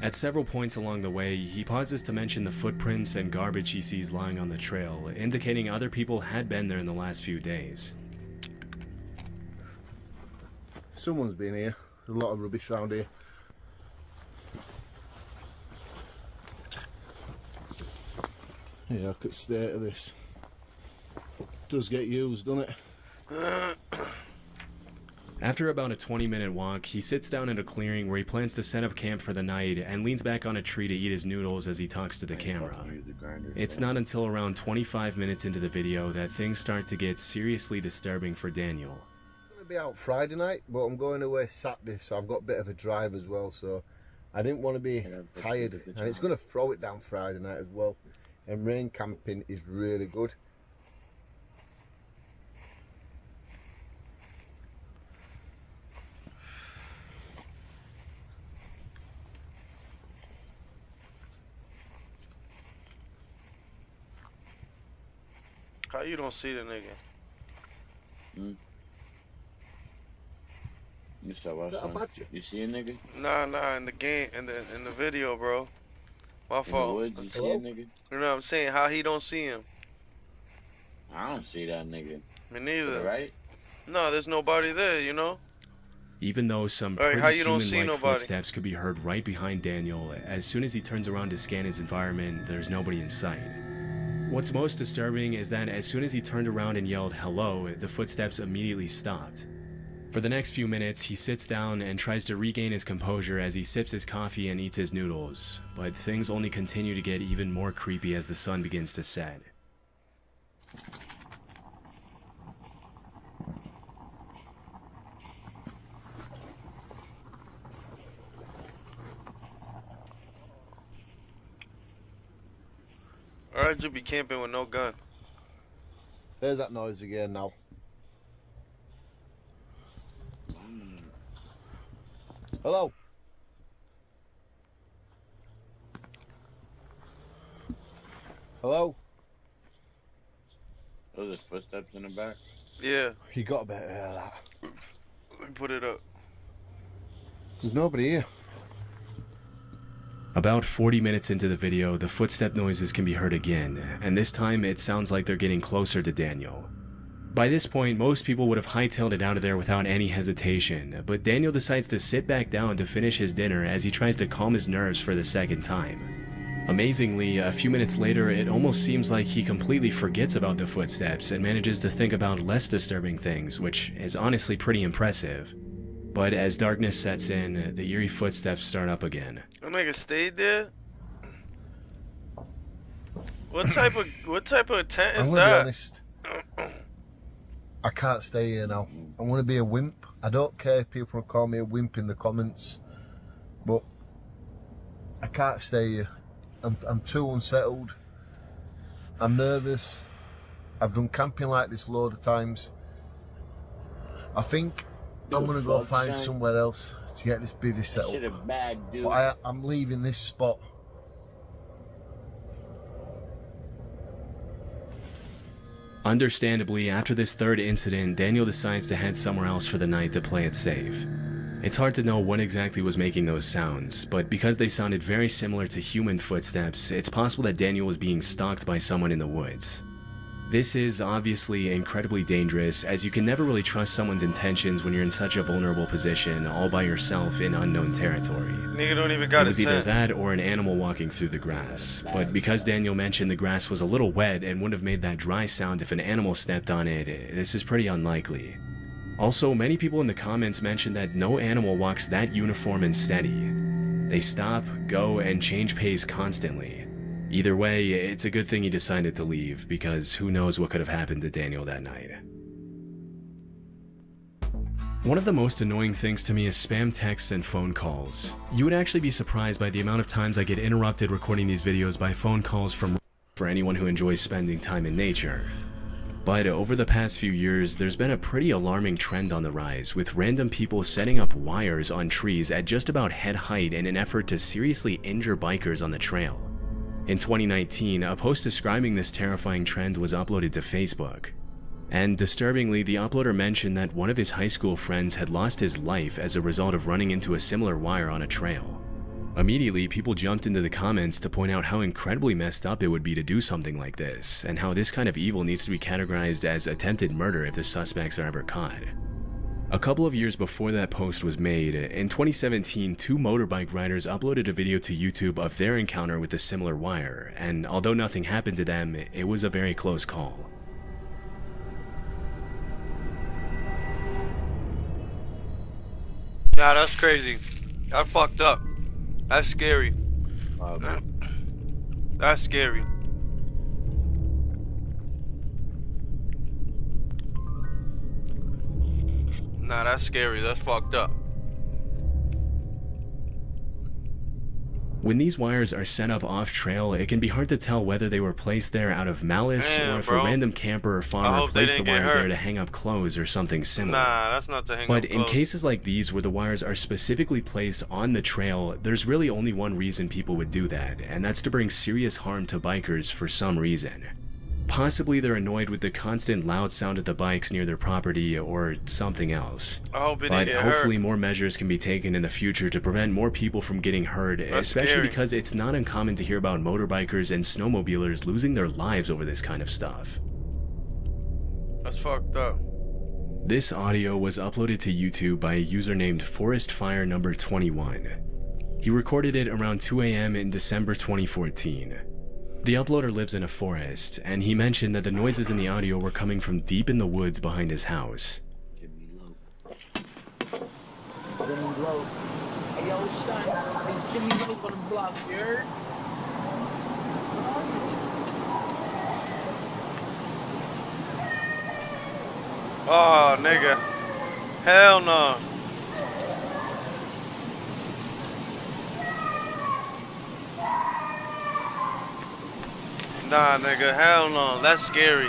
At several points along the way, he pauses to mention the footprints and garbage he sees lying on the trail, indicating other people had been there in the last few days. Someone's been here. There's a lot of rubbish around here. Yeah, look at the state of this. Does get used, doesn't it? After about a 20-minute walk, he sits down at a clearing where he plans to set up camp for the night and leans back on a tree to eat his noodles as he talks to the camera. It's not until around 25 minutes into the video that things start to get seriously disturbing for Daniel. I'm going to be out Friday night, but I'm going away Saturday, so I've got a bit of a drive as well, so I didn't want to be tired. And it's going to throw it down Friday night as well. And rain camping is really good. How you don't see the nigga? You saw what, son? You see a nigga? Nah, in the game, in the video, bro. My fault. woods, you see a nigga? You know what I'm saying? How he don't see him? I don't see that nigga. Me neither. Right? No, there's nobody there, you know? Even though some Right, pretty how you don't see human-like nobody? footsteps could be heard right behind Daniel, as soon as he turns around to scan his environment, there's nobody in sight. What's most disturbing is that as soon as he turned around and yelled hello, the footsteps immediately stopped. For the next few minutes, he sits down and tries to regain his composure as he sips his coffee and eats his noodles, but things only continue to get even more creepy as the sun begins to set. Why'd you be camping with no gun? There's that noise again now. Hello? Hello? Those are footsteps in the back? Yeah. You got a bit of that. Let me put it up. There's nobody here. About 40 minutes into the video, the footstep noises can be heard again, and this time it sounds like they're getting closer to Daniel. By this point, most people would have hightailed it out of there without any hesitation, but Daniel decides to sit back down to finish his dinner as he tries to calm his nerves for the second time. Amazingly, a few minutes later, it almost seems like he completely forgets about the footsteps and manages to think about less disturbing things, which is honestly pretty impressive. But as darkness sets in, the eerie footsteps start up again. That nigga stayed there? What type of tent is I'm gonna that? be honest. I can't stay here now. I want to be a wimp. I don't care if people call me a wimp in the comments, but I can't stay here. I'm too unsettled. I'm nervous. I've done camping like this a load of times. I think I'm gonna go find somewhere else to get this bivvy set up. But I'm leaving this spot. Understandably, after this third incident, Daniel decides to head somewhere else for the night to play it safe. It's hard to know what exactly was making those sounds, but because they sounded very similar to human footsteps, it's possible that Daniel was being stalked by someone in the woods. This is obviously incredibly dangerous, as you can never really trust someone's intentions when you're in such a vulnerable position, all by yourself in unknown territory. Nigga don't even got It was his either tent. that or an animal walking through the grass, but because Daniel mentioned the grass was a little wet and wouldn't have made that dry sound if an animal stepped on it, this is pretty unlikely. Also, many people in the comments mentioned that no animal walks that uniform and steady. They stop, go, and change pace constantly. Either way, it's a good thing he decided to leave, because who knows what could have happened to Daniel that night. One of the most annoying things to me is spam texts and phone calls. You would actually be surprised by the amount of times I get interrupted recording these videos by phone calls from for anyone who enjoys spending time in nature. But over the past few years, there's been a pretty alarming trend on the rise, with random people setting up wires on trees at just about head height in an effort to seriously injure bikers on the trail. In 2019, a post describing this terrifying trend was uploaded to Facebook. And disturbingly, the uploader mentioned that one of his high school friends had lost his life as a result of running into a similar wire on a trail. Immediately, people jumped into the comments to point out how incredibly messed up it would be to do something like this, and how this kind of evil needs to be categorized as attempted murder if the suspects are ever caught. A couple of years before that post was made, in 2017, two motorbike riders uploaded a video to YouTube of their encounter with a similar wire, and although nothing happened to them, it was a very close call. Nah, that's crazy. That's fucked up. That's scary. That's scary. Nah, that's scary. That's fucked up. When these wires are set up off-trail, it can be hard to tell whether they were placed there out of malice or if a random camper or farmer placed the wires there to hang up clothes or something similar. Nah, that's not to hang up But clothes. in cases like these where the wires are specifically placed on the trail, there's really only one reason people would do that, and that's to bring serious harm to bikers for some reason. Possibly they're annoyed with the constant loud sound of the bikes near their property or something else. I hope it But didn't get hopefully hurt. more measures can be taken in the future to prevent more people from getting hurt, especially scary. because it's not uncommon to hear about motorbikers and snowmobilers losing their lives over this kind of stuff. That's fucked up. This audio was uploaded to YouTube by a user named ForestFire21. He recorded it around 2 AM in December 2014. The uploader lives in a forest, and he mentioned that the noises in the audio were coming from deep in the woods behind his house. Jimmy Lowe. Hey, yo, son, it's Jimmy Lowe on the block, you heard? Oh, nigga. Hell no. Nah, nigga. Hell no. That's scary.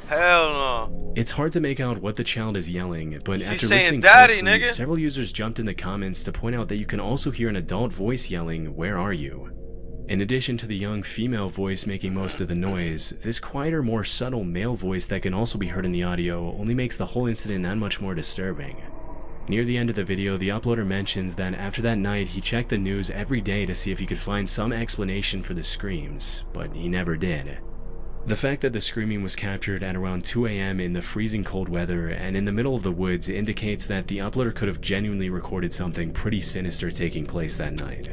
Hell no. It's hard to make out what the child is yelling, but She's after saying listening daddy, closely, nigga. several users jumped in the comments to point out that you can also hear an adult voice yelling, "Where are you?" In addition to the young female voice making most of the noise, this quieter, more subtle male voice that can also be heard in the audio only makes the whole incident that much more disturbing. Near the end of the video, the uploader mentions that after that night, he checked the news every day to see if he could find some explanation for the screams, but he never did. The fact that the screaming was captured at around 2 a.m. in the freezing cold weather and in the middle of the woods indicates that the uploader could have genuinely recorded something pretty sinister taking place that night.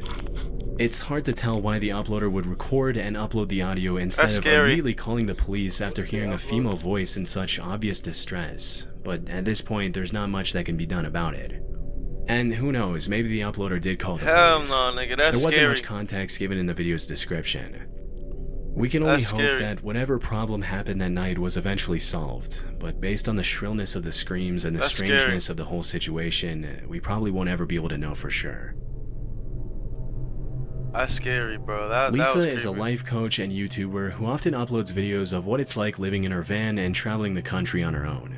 It's hard to tell why the uploader would record and upload the audio instead of immediately calling the police after hearing a female voice in such obvious distress, but at this point there's not much that can be done about it. And who knows, maybe the uploader did call the police. Hell no, nigga, that's There wasn't scary. much context given in the video's description. We can only hope that whatever problem happened that night was eventually solved, but based on the shrillness of the screams and the strangeness of the whole situation, we probably won't ever be able to know for sure. That's scary, bro. That Lisa was is a creepy. life coach and YouTuber who often uploads videos of what it's like living in her van and traveling the country on her own.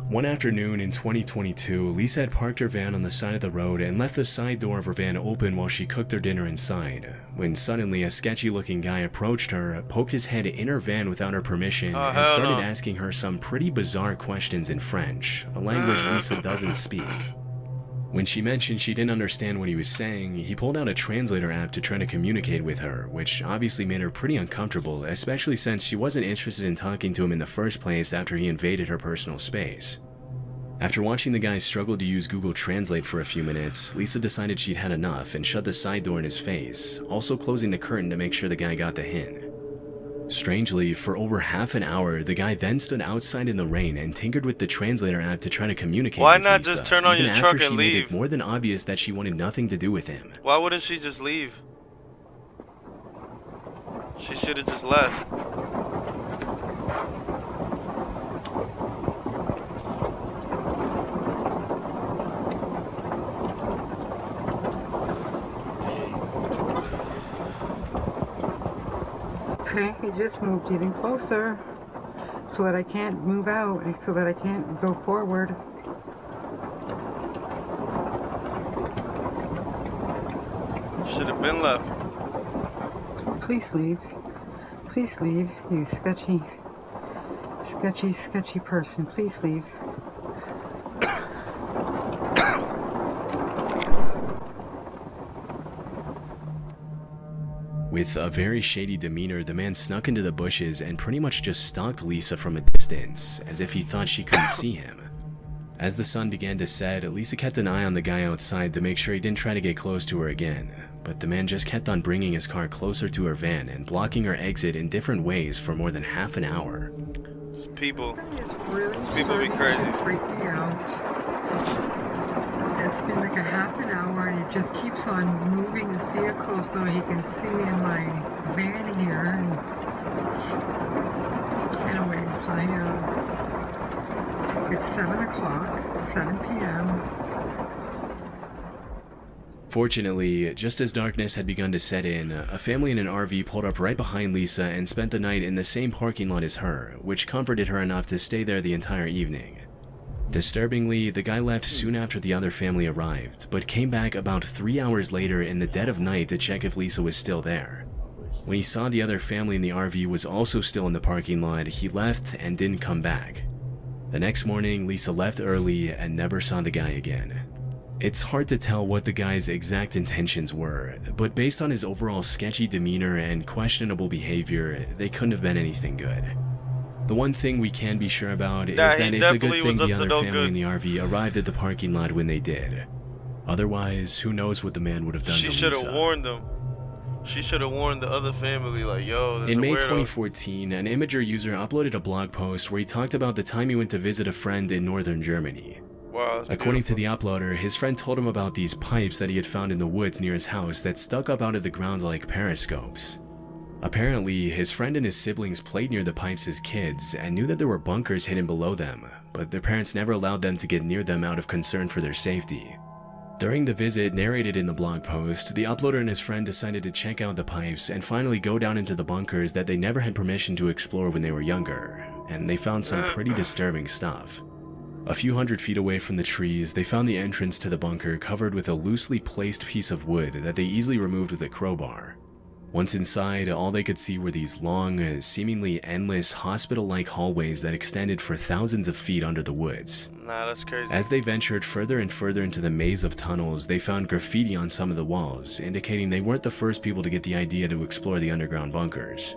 One afternoon in 2022, Lisa had parked her van on the side of the road and left the side door of her van open while she cooked her dinner inside, when suddenly a sketchy-looking guy approached her, poked his head in her van without her permission, and started asking her some pretty bizarre questions in French, a language Lisa doesn't speak. When she mentioned she didn't understand what he was saying, he pulled out a translator app to try to communicate with her, which obviously made her pretty uncomfortable, especially since she wasn't interested in talking to him in the first place after he invaded her personal space. After watching the guy struggle to use Google Translate for a few minutes, Lisa decided she'd had enough and shut the side door in his face, also closing the curtain to make sure the guy got the hint. Strangely, for over half an hour, the guy then stood outside in the rain and tinkered with the translator app to try to communicate Why with not Lisa, just turn on even your after truck she and made leave? it more than obvious that she wanted nothing to do with him. Why wouldn't she just leave? She should have just left. He just moved even closer so that I can't move out and so that I can't go forward. Should have been left. Please leave. Please leave, you sketchy person. Please leave. With a very shady demeanor, the man snuck into the bushes and pretty much just stalked Lisa from a distance, as if he thought she couldn't see him. As the sun began to set, Lisa kept an eye on the guy outside to make sure he didn't try to get close to her again, but the man just kept on bringing his car closer to her van and blocking her exit in different ways for more than half an hour. People Really be crazy. Freak me out. It's been like a half an hour and he just keeps on moving his vehicle so he can see in my van here. And anyways, it's 7 o'clock, 7 p.m. Fortunately, just as darkness had begun to set in, a family in an RV pulled up right behind Lisa and spent the night in the same parking lot as her, which comforted her enough to stay there the entire evening. Disturbingly, the guy left soon after the other family arrived, but came back about 3 hours later in the dead of night to check if Lisa was still there. When he saw the other family in the RV was also still in the parking lot, he left and didn't come back. The next morning, Lisa left early and never saw the guy again. It's hard to tell what the guy's exact intentions were, but based on his overall sketchy demeanor and questionable behavior, they couldn't have been anything good. The one thing we can be sure about is that it's a good thing the other family in the RV arrived at the parking lot when they did. Otherwise, who knows what the man would have done to Lisa. She should have warned them. She should have warned the other family, like, yo, there's In a May weirdo. 2014, an Imager user uploaded a blog post where he talked about the time he went to visit a friend in northern Germany. Wow, According to the uploader, his friend told him about these pipes that he had found in the woods near his house that stuck up out of the ground like periscopes. Apparently, his friend and his siblings played near the pipes as kids and knew that there were bunkers hidden below them, but their parents never allowed them to get near them out of concern for their safety. During the visit narrated in the blog post, the uploader and his friend decided to check out the pipes and finally go down into the bunkers that they never had permission to explore when they were younger, and they found some pretty disturbing stuff. A few hundred feet away from the trees, they found the entrance to the bunker covered with a loosely placed piece of wood that they easily removed with a crowbar. Once inside, all they could see were these long, seemingly endless, hospital-like hallways that extended for thousands of feet under the woods. Nah, that's crazy. As they ventured further and further into the maze of tunnels, they found graffiti on some of the walls, indicating they weren't the first people to get the idea to explore the underground bunkers.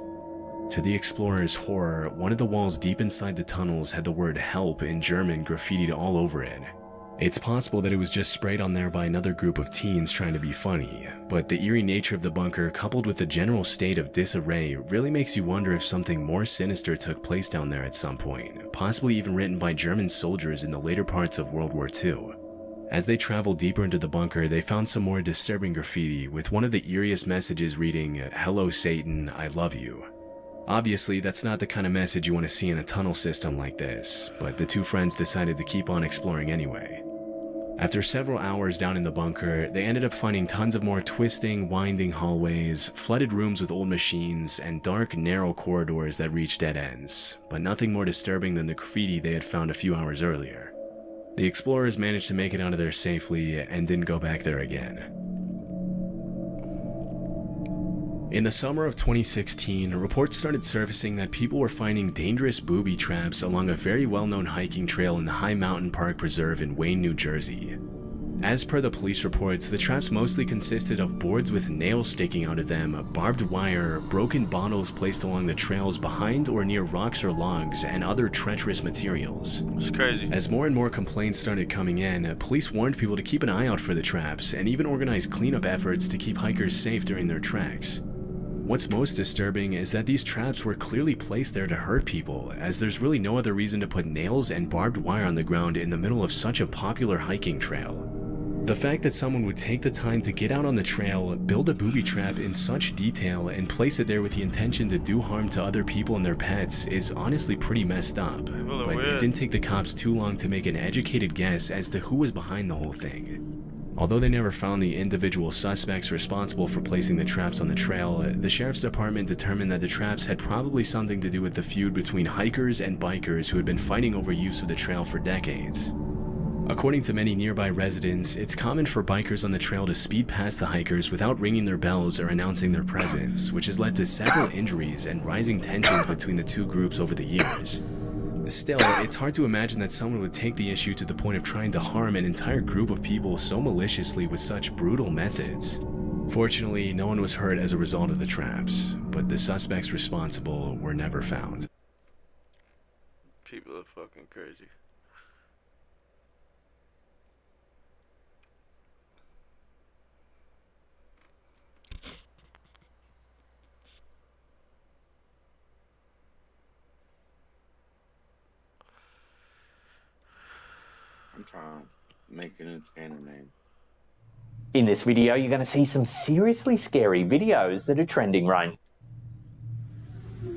To the explorers' horror, one of the walls deep inside the tunnels had the word "help" in German graffitied all over it. It's possible that it was just sprayed on there by another group of teens trying to be funny, but the eerie nature of the bunker coupled with the general state of disarray really makes you wonder if something more sinister took place down there at some point, possibly even written by German soldiers in the later parts of World War II. As they traveled deeper into the bunker, they found some more disturbing graffiti, with one of the eeriest messages reading, "Hello Satan, I love you." Obviously, that's not the kind of message you want to see in a tunnel system like this, but the two friends decided to keep on exploring anyway. After several hours down in the bunker, they ended up finding tons of more twisting, winding hallways, flooded rooms with old machines, and dark, narrow corridors that reached dead ends, but nothing more disturbing than the graffiti they had found a few hours earlier. The explorers managed to make it out of there safely and didn't go back there again. In the summer of 2016, reports started surfacing that people were finding dangerous booby traps along a very well-known hiking trail in the High Mountain Park Preserve in Wayne, New Jersey. As per the police reports, the traps mostly consisted of boards with nails sticking out of them, barbed wire, broken bottles placed along the trails behind or near rocks or logs, and other treacherous materials. It's crazy. As more and more complaints started coming in, police warned people to keep an eye out for the traps and even organized cleanup efforts to keep hikers safe during their treks. What's most disturbing is that these traps were clearly placed there to hurt people, as there's really no other reason to put nails and barbed wire on the ground in the middle of such a popular hiking trail. The fact that someone would take the time to get out on the trail, build a booby trap in such detail, and place it there with the intention to do harm to other people and their pets is honestly pretty messed up, but it didn't take the cops too long to make an educated guess as to who was behind the whole thing. Although they never found the individual suspects responsible for placing the traps on the trail, the sheriff's department determined that the traps had probably something to do with the feud between hikers and bikers who had been fighting over use of the trail for decades. According to many nearby residents, it's common for bikers on the trail to speed past the hikers without ringing their bells or announcing their presence, which has led to several injuries and rising tensions between the two groups over the years. Still, it's hard to imagine that someone would take the issue to the point of trying to harm an entire group of people so maliciously with such brutal methods. Fortunately, no one was hurt as a result of the traps, but the suspects responsible were never found. People are fucking crazy. I'm trying to make it a channel name. In this video, you're going to see some seriously scary videos that are trending right now.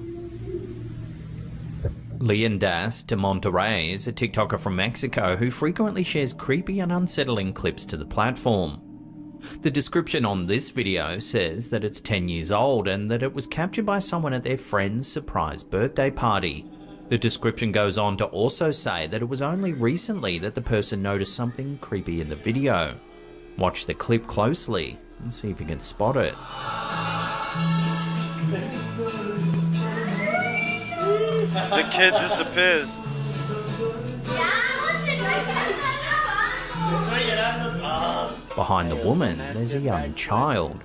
Leonidas de Monterrey is a TikToker from Mexico who frequently shares creepy and unsettling clips to the platform. The description on this video says that it's 10 years old and that it was captured by someone at their friend's surprise birthday party. The description goes on to also say that it was only recently that the person noticed something creepy in the video. Watch the clip closely and see if you can spot it. The kid disappears. Behind the woman, there's a young child.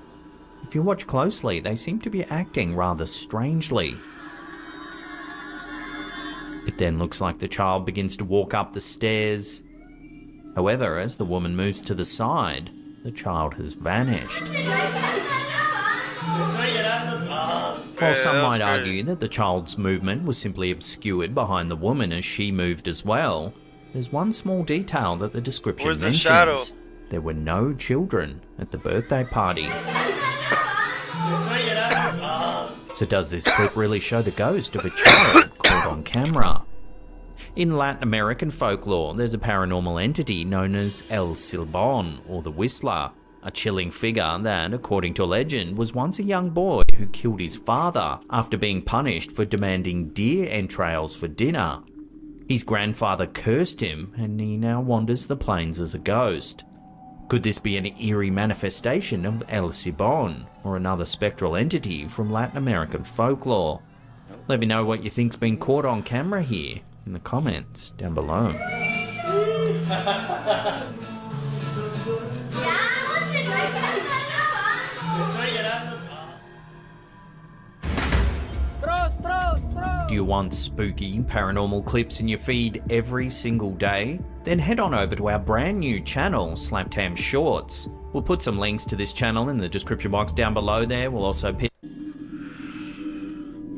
If you watch closely, they seem to be acting rather strangely. It then looks like the child begins to walk up the stairs. However, as the woman moves to the side, the child has vanished. While some might argue that the child's movement was simply obscured behind the woman as she moved as well, there's one small detail that the description Where's the mentions. shadow? There were no children at the birthday party. So does this clip really show the ghost of a child caught on camera? In Latin American folklore, there's a paranormal entity known as El Silbón, or the Whistler, a chilling figure that, according to legend, was once a young boy who killed his father after being punished for demanding deer entrails for dinner. His grandfather cursed him, and he now wanders the plains as a ghost. Could this be an eerie manifestation of El Silbón, or another spectral entity from Latin American folklore? Let me know what you think's been caught on camera here in the comments down below. Do you want spooky paranormal clips in your feed every single day? Then head on over to our brand new channel, Slaptam Shorts. We'll put some links to this channel in the description box down below there. We'll also pin...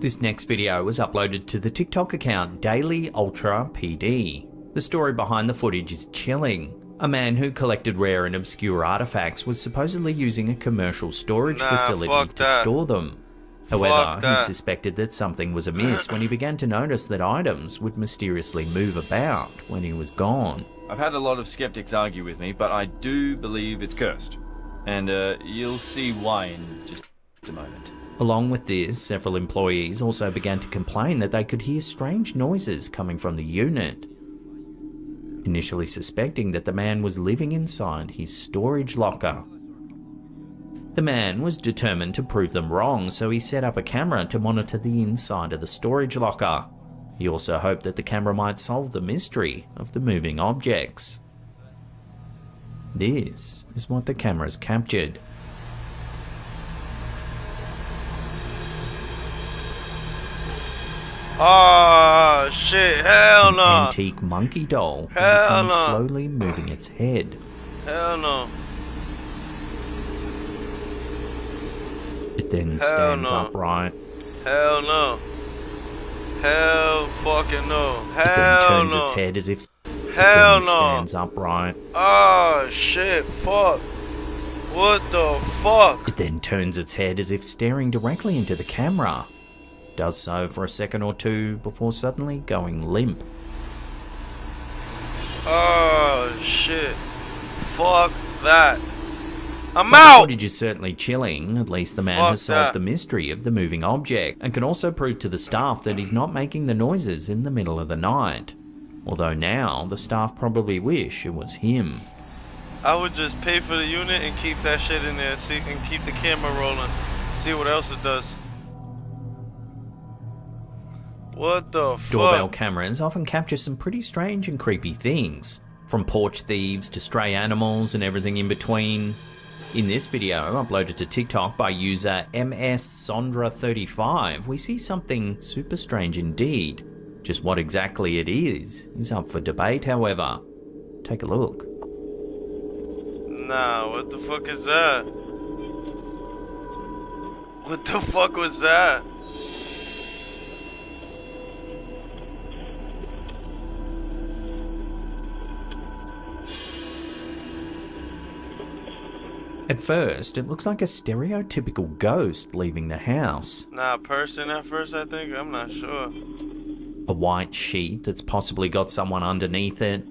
This next video was uploaded to the TikTok account Daily Ultra PD. The story behind the footage is chilling. A man who collected rare and obscure artifacts was supposedly using a commercial storage facility to store them. However, he suspected that something was amiss when he began to notice that items would mysteriously move about when he was gone. I've had a lot of skeptics argue with me, but I do believe it's cursed. And you'll see why in just a moment. Along with this, several employees also began to complain that they could hear strange noises coming from the unit. Initially suspecting that the man was living inside his storage locker. The man was determined to prove them wrong, so he set up a camera to monitor the inside of the storage locker. He also hoped that the camera might solve the mystery of the moving objects. This is what the cameras captured. Oh shit, hell no. An antique monkey doll can be seen slowly moving its head. Hell no. It then stands upright. Hell no. Hell fucking no. Hell It then turns no. its head as if Hell no. stands upright. Oh shit, fuck. What the fuck? It then turns its head as if staring directly into the camera. Does so for a second or two before suddenly going limp. Oh shit. Fuck that. I'm While out! The footage is certainly chilling. At least the man has solved the mystery of the moving object and can also prove to the staff that he's not making the noises in the middle of the night. Although now, the staff probably wish it was him. I would just pay for the unit and keep that shit in there and keep the camera rolling. See what else it does. What the fuck? Doorbell cameras often capture some pretty strange and creepy things. From porch thieves to stray animals and everything in between. In this video, uploaded to TikTok by user MSSondra35, we see something super strange indeed. Just what exactly it is up for debate, however. Take a look. Nah, what the fuck is that? What the fuck was that? At first, it looks like a stereotypical ghost leaving the house. Nah, a person at first, I think. I'm not sure. A white sheet that's possibly got someone underneath it.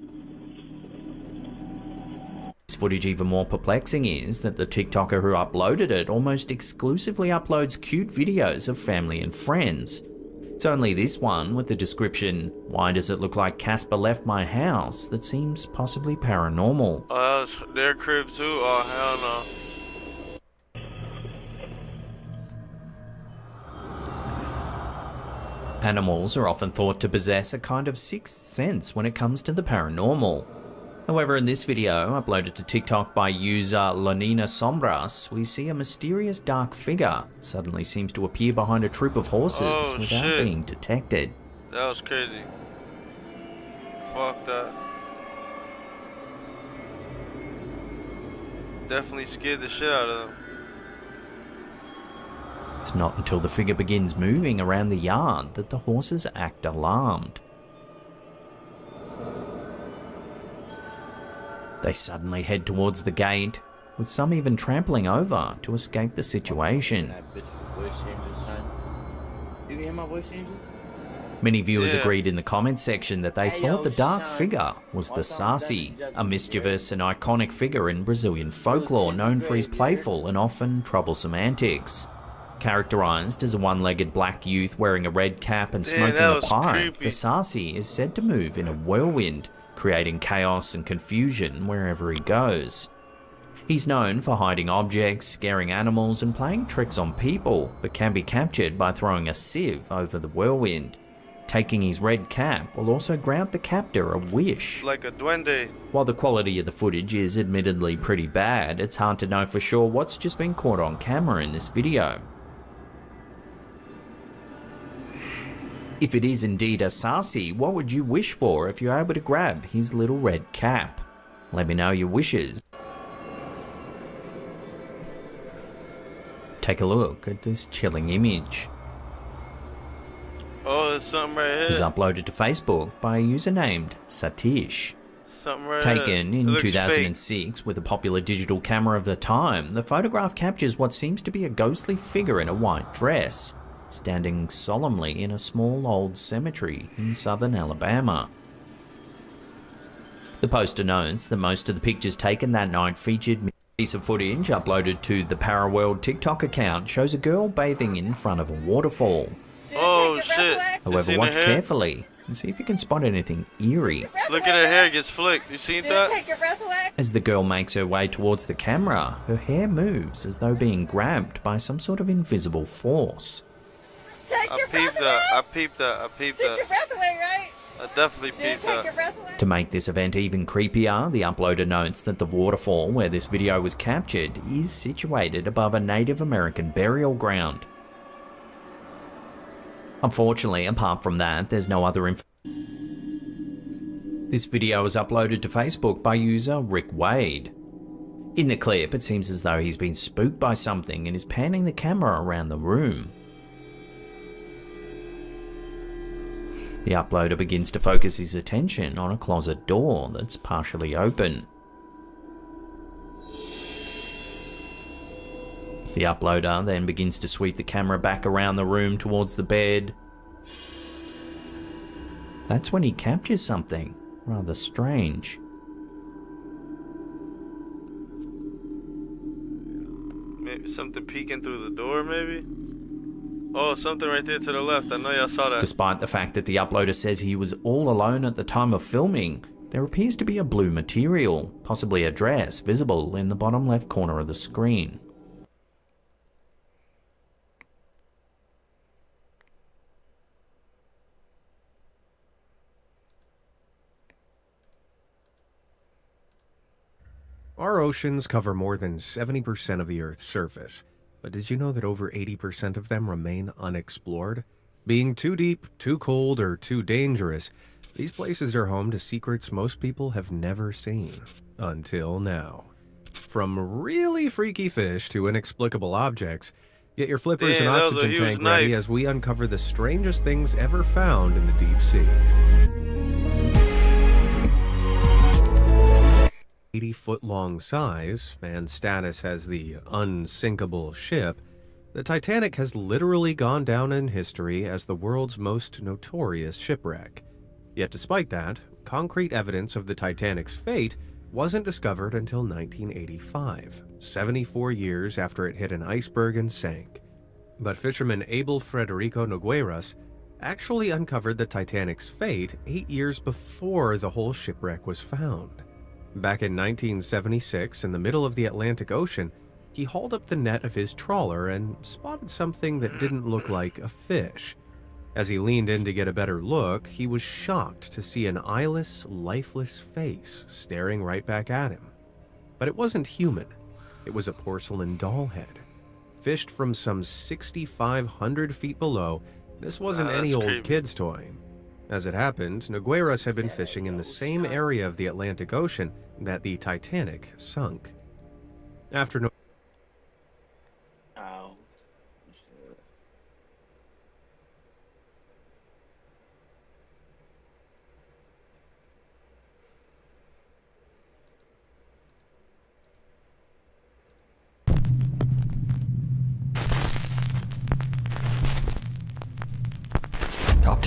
This footage even more perplexing is that the TikToker who uploaded it almost exclusively uploads cute videos of family and friends. It's only this one with the description, "Why does it look like Casper left my house?" that seems possibly paranormal. Oh, that's their crib too? Oh, hell no. Animals are often thought to possess a kind of sixth sense when it comes to the paranormal. However, in this video, uploaded to TikTok by user Lonina Sombras, we see a mysterious dark figure that suddenly seems to appear behind a troop of horses without being detected. That was crazy. Fuck that. Definitely scared the shit out of them. It's not until the figure begins moving around the yard that the horses act alarmed. They suddenly head towards the gate, with some even trampling over to escape the situation. That bitch voice changer, son. You can hear my voice changer? Many viewers agreed in the comment section that they thought the dark figure was the Saci, a mischievous and iconic figure in Brazilian folklore known for his playful and often troublesome antics. Characterized as a one-legged black youth wearing a red cap and smoking a pipe, the Saci is said to move in a whirlwind, creating chaos and confusion wherever he goes. He's known for hiding objects, scaring animals, and playing tricks on people, but can be captured by throwing a sieve over the whirlwind. Taking his red cap will also grant the captor a wish. Like a duende. While the quality of the footage is admittedly pretty bad, it's hard to know for sure what's just been caught on camera in this video. If it is indeed a Saci, what would you wish for if you're able to grab his little red cap? Let me know your wishes. Take a look at this chilling image. Oh, there's something right here. It was uploaded to Facebook by a user named Satish. Something right Taken here. in 2006 with a popular digital camera of the time, the photograph captures what seems to be a ghostly figure in a white dress, standing solemnly in a small old cemetery in southern Alabama. The poster notes that most of the pictures taken that night featured a piece of footage uploaded to the Paraworld TikTok account shows a girl bathing in front of a waterfall. Oh shit. However, watch carefully and see if you can spot anything eerie. Look at her hair gets flicked. You seen that? As the girl makes her way towards the camera, her hair moves as though being grabbed by some sort of invisible force. I peeped that. Take your breath away, right? I definitely peeped that. To make this event even creepier, the uploader notes that the waterfall where this video was captured is situated above a Native American burial ground. Unfortunately, apart from that, there's no other info. This video was uploaded to Facebook by user Rick Wade. In the clip, it seems as though he's been spooked by something and is panning the camera around the room. The uploader begins to focus his attention on a closet door that's partially open. The uploader then begins to sweep the camera back around the room towards the bed. That's when he captures something rather strange. Maybe something peeking through the door, maybe? Oh, something right there to the left. I know y'all saw that. Despite the fact that the uploader says he was all alone at the time of filming, there appears to be a blue material, possibly a dress, visible in the bottom left corner of the screen. Our oceans cover more than 70% of the Earth's surface, but did you know that over 80% of them remain unexplored? Being too deep, too cold, or too dangerous, these places are home to secrets most people have never seen. Until now. From really freaky fish to inexplicable objects, get your flippers and oxygen tank ready as we uncover the strangest things ever found in the deep sea. 80-foot-long size and status as the unsinkable ship, the Titanic has literally gone down in history as the world's most notorious shipwreck. Yet despite that, concrete evidence of the Titanic's fate wasn't discovered until 1985, 74 years after it hit an iceberg and sank. But fisherman Abel Frederico Nogueiras actually uncovered the Titanic's fate 8 years before the whole shipwreck was found. Back in 1976, in the middle of the Atlantic Ocean, he hauled up the net of his trawler and spotted something that didn't look like a fish. As he leaned in to get a better look, he was shocked to see an eyeless, lifeless face staring right back at him. But it wasn't human. It was a porcelain doll head. Fished from some 6,500 feet below, this wasn't any old kid's toy. As it happened, Nogueiras had been fishing in the same area of the Atlantic Ocean that the Titanic sunk. After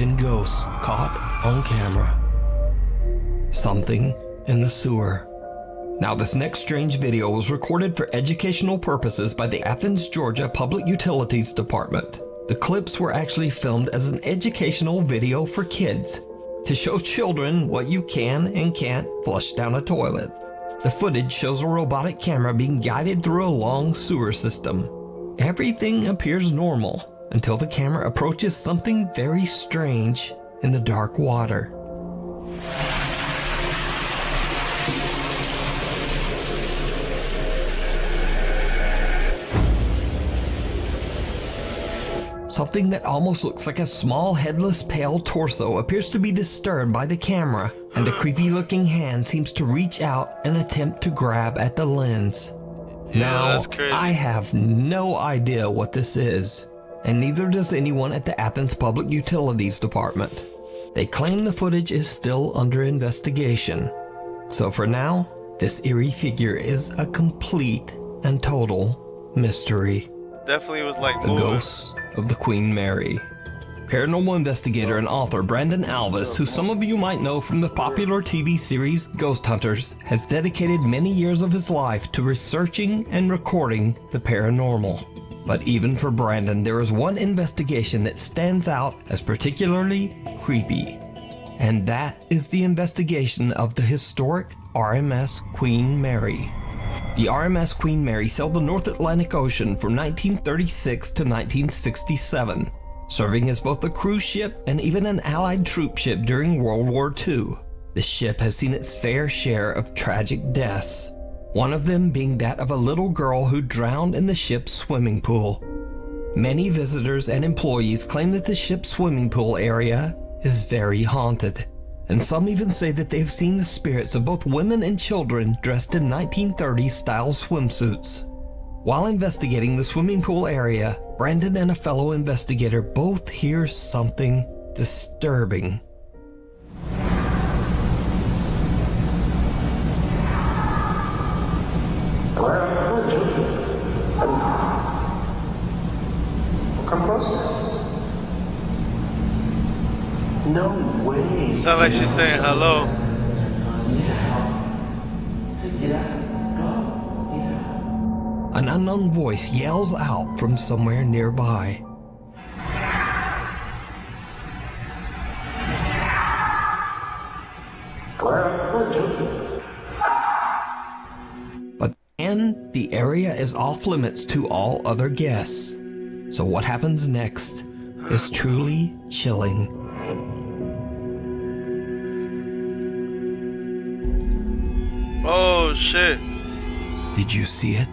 haunting ghosts caught on camera. Something in the sewer. Now, this next strange video was recorded for educational purposes by the Athens, Georgia Public Utilities Department. The clips were actually filmed as an educational video for kids to show children what you can and can't flush down a toilet. The footage shows a robotic camera being guided through a long sewer system. Everything appears normal until the camera approaches something very strange in the dark water. Something that almost looks like a small headless pale torso appears to be disturbed by the camera, and a creepy looking hand seems to reach out and attempt to grab at the lens. Now, I have no idea what this is, and neither does anyone at the Athens Public Utilities Department. They claim the footage is still under investigation. So for now, this eerie figure is a complete and total mystery. Definitely was like the ghosts of the Queen Mary. Paranormal investigator and author Brandon Alvis, who some of you might know from the popular TV series Ghost Hunters, has dedicated many years of his life to researching and recording the paranormal. But even for Brandon, there is one investigation that stands out as particularly creepy, and that is the investigation of the historic RMS Queen Mary. The RMS Queen Mary sailed the North Atlantic Ocean from 1936 to 1967, serving as both a cruise ship and even an Allied troop ship during World War II. The ship has seen its fair share of tragic deaths, one of them being that of a little girl who drowned in the ship's swimming pool. Many visitors and employees claim that the ship's swimming pool area is very haunted, and some even say that they've seen the spirits of both women and children dressed in 1930s style swimsuits. While investigating the swimming pool area, Brandon and a fellow investigator both hear something disturbing. Come closer. No way. Sound like she's saying hello. An unknown voice yells out from somewhere nearby. But then the area is off limits to all other guests. So what happens next is truly chilling. Oh shit. Did you see it?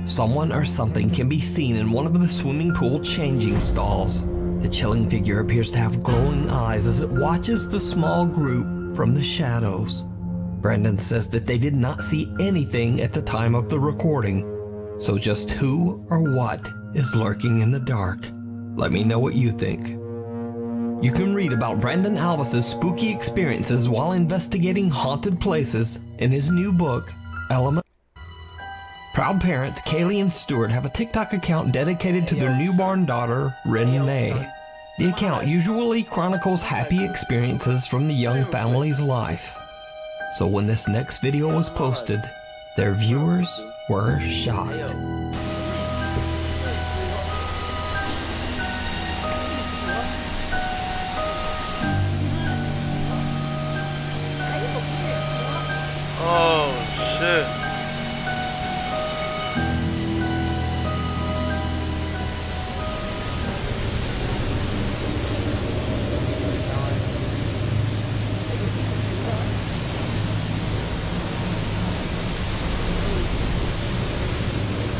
Someone or something can be seen in one of the swimming pool changing stalls. The chilling figure appears to have glowing eyes as it watches the small group from the shadows. Brandon says that they did not see anything at the time of the recording. So just who or what is lurking in the dark? Let me know what you think. You can read about Brandon Alvis's spooky experiences while investigating haunted places in his new book, Element. Proud parents Kaylee and Stuart have a TikTok account dedicated to their newborn daughter, Ren May. The account usually chronicles happy experiences from the young family's life. So when this next video was posted, their viewers were shocked. Oh shit.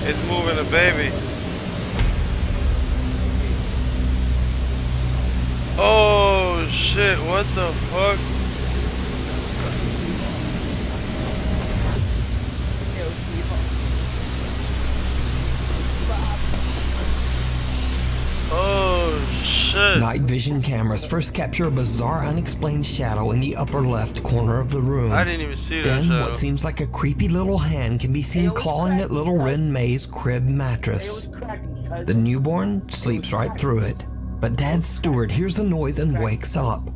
It's moving the baby. Oh shit, what the fuck? Oh shit. Night vision cameras first capture a bizarre unexplained shadow in the upper left corner of the room. I didn't even see that Then shadow. what seems like a creepy little hand can be seen clawing at little Ren May's crib mattress. The newborn sleeps right through it, But Dad Stewart hears a noise and wakes up.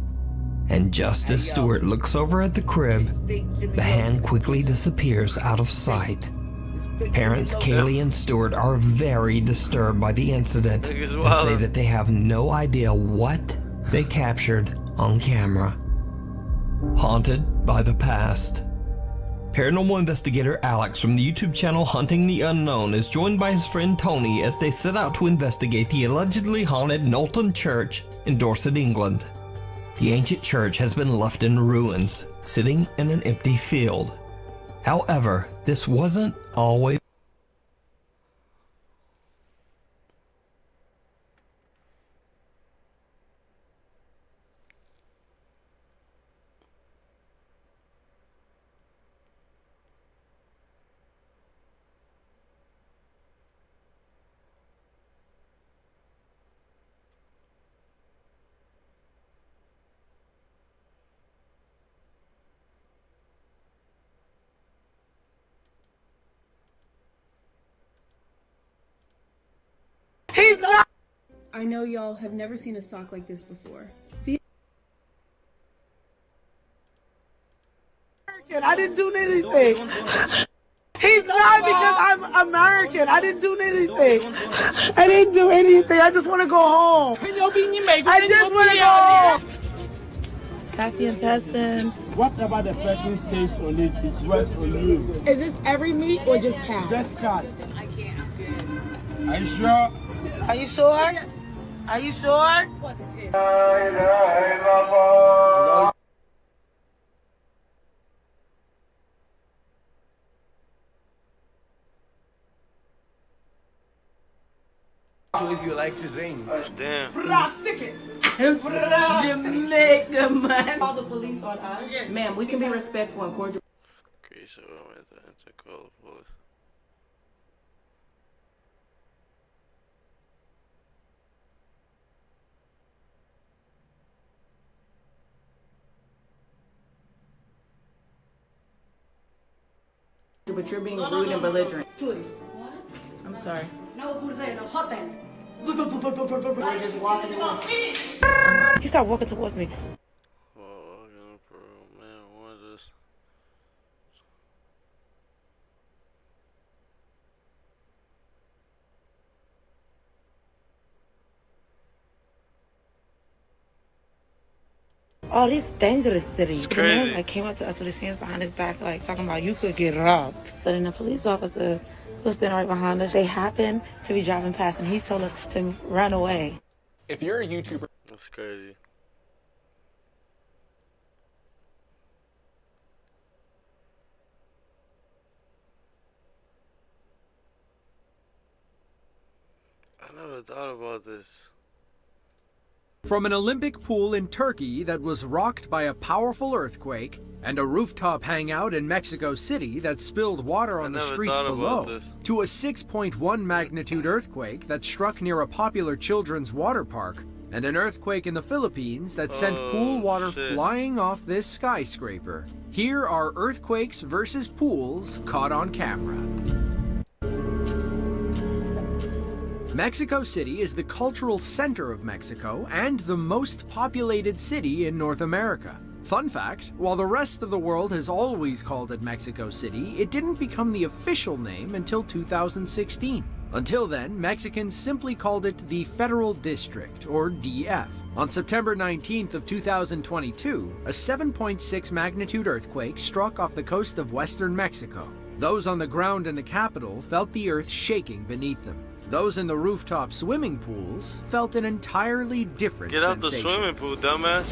And just as Stewart looks over at the crib, the hand quickly disappears out of sight. Parents Kaylee and Stewart are very disturbed by the incident and say that they have no idea what they captured on camera. Haunted by the past. Paranormal investigator Alex from the YouTube channel Hunting the Unknown is joined by his friend Tony as they set out to investigate the allegedly haunted Knowlton Church in Dorset, England. The ancient church has been left in ruins, sitting in an empty field. However, this wasn't always I know y'all have never seen a sock like this before. I didn't do anything. He's mad because I'm American. I didn't do anything. I didn't do anything. I just want to go home. I just want to go home. That's the intestines. Whatever the person says on it, it works on you. Is this every meat or just cat? Just cat. Are you sure? Are you sure? Are you sure? So if you like to drink. Damn. Stick it. Jamaica, man. Call the police on us. Ma'am, we can be respectful and cordial. Okay, so I went to call the police. But you're being rude and belligerent. What? I'm sorry. No, hot then. We're just walking away. He started walking towards me. Oh, this dangerous city. The man like came up to us with his hands behind his back, like talking about you could get robbed. But then the police officers who was standing right behind us, they happened to be driving past, and he told us to run away. If you're a YouTuber, that's crazy. I never thought about this. From an Olympic pool in Turkey that was rocked by a powerful earthquake, and a rooftop hangout in Mexico City that spilled water on the streets below, to a 6.1 magnitude earthquake that struck near a popular children's water park, and an earthquake in the Philippines that sent pool water flying off this skyscraper. Here are earthquakes versus pools caught on camera. Mexico City is the cultural center of Mexico and the most populated city in North America. Fun fact, while the rest of the world has always called it Mexico City, it didn't become the official name until 2016. Until then, Mexicans simply called it the Federal District, or DF. On September 19th of 2022, a 7.6 magnitude earthquake struck off the coast of western Mexico. Those on the ground in the capital felt the earth shaking beneath them. Those in the rooftop swimming pools felt an entirely different sensation. Get out the swimming pool, dumbass.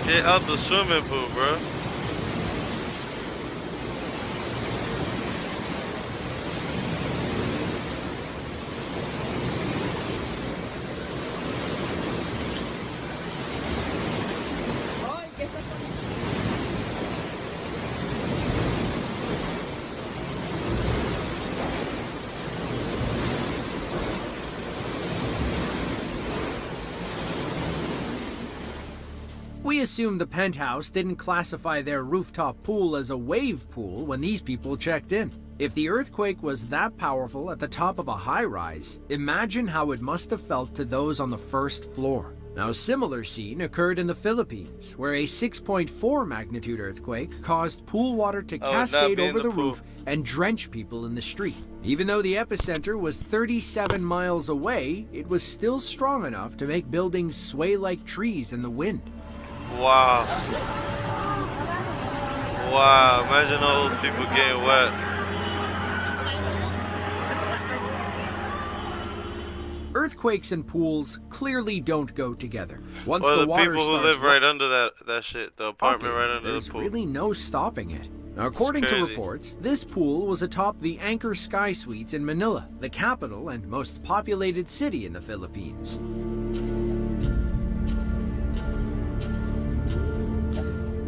Get out the swimming pool, bro. We assume the penthouse didn't classify their rooftop pool as a wave pool when these people checked in. If the earthquake was that powerful at the top of a high-rise, imagine how it must have felt to those on the first floor. Now, a similar scene occurred in the Philippines, where a 6.4 magnitude earthquake caused pool water to cascade over the roof and drench people in the street. Even though the epicenter was 37 miles away, it was still strong enough to make buildings sway like trees in the wind. Wow. Wow, imagine all those people getting wet. Earthquakes and pools clearly don't go together. Once well, the water people who starts live right under that shit, the apartment right under there's the pool. really no stopping it. Now, according to reports, this pool was atop the Anchor Sky Suites in Manila, the capital and most populated city in the Philippines.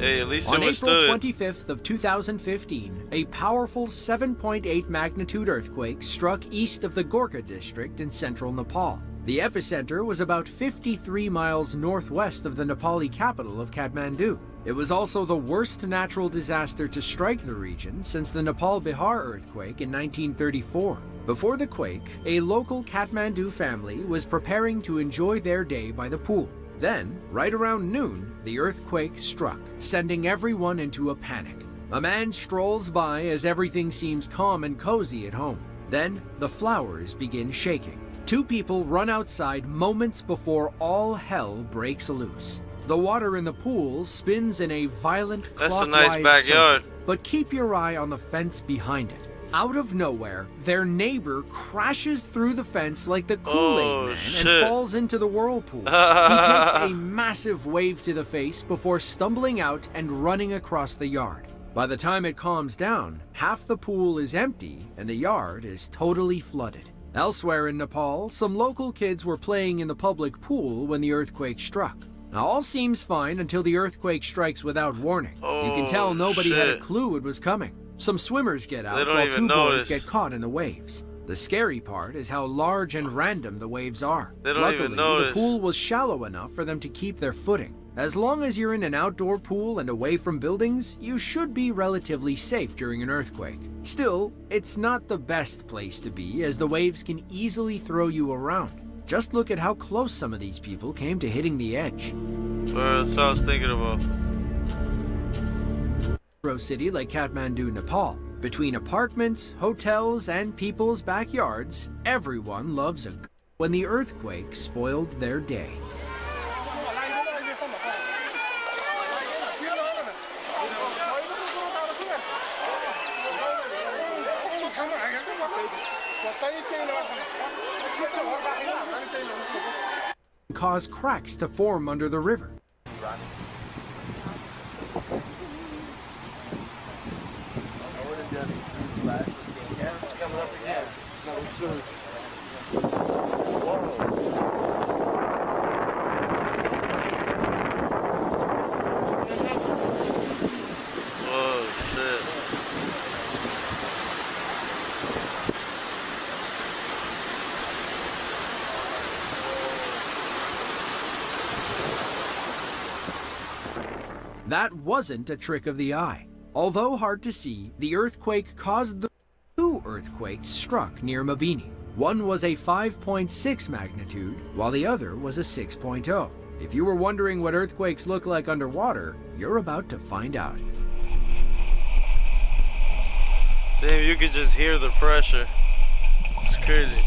Hey, at least on it was April stood. 25th of 2015, a powerful 7.8 magnitude earthquake struck east of the Gorkha district in central Nepal. The epicenter was about 53 miles northwest of the Nepali capital of Kathmandu. It was also the worst natural disaster to strike the region since the Nepal-Bihar earthquake in 1934. Before the quake, a local Kathmandu family was preparing to enjoy their day by the pool. Then, right around noon, the earthquake struck, sending everyone into a panic. A man strolls by as everything seems calm and cozy at home. Then, the flowers begin shaking. Two people run outside moments before all hell breaks loose. The water in the pool spins in a violent clockwise nice backyard. circle, but keep your eye on the fence behind it. Out of nowhere, their neighbor crashes through the fence like the Kool-Aid Man and falls into the whirlpool. He takes a massive wave to the face before stumbling out and running across the yard. By the time it calms down, half the pool is empty and the yard is totally flooded. Elsewhere in Nepal, some local kids were playing in the public pool when the earthquake struck. Now, all seems fine until the earthquake strikes without warning. You can tell nobody had a clue it was coming. Some swimmers get out while two boys get caught in the waves. The scary part is how large and random the waves are. Luckily, the pool was shallow enough for them to keep their footing. As long as you're in an outdoor pool and away from buildings, you should be relatively safe during an earthquake. Still, it's not the best place to be, as the waves can easily throw you around. Just look at how close some of these people came to hitting the edge. That's what I was thinking about. City like Kathmandu, Nepal. Between apartments, hotels, and people's backyards, everyone loves a when the earthquake spoiled their day. Cause cracks to form under the river. That wasn't a trick of the eye. Although hard to see, the earthquake caused the two earthquakes struck near Mabini. One was a 5.6 magnitude, while the other was a 6.0. If you were wondering what earthquakes look like underwater, you're about to find out. Damn, you could just hear the pressure. It's crazy.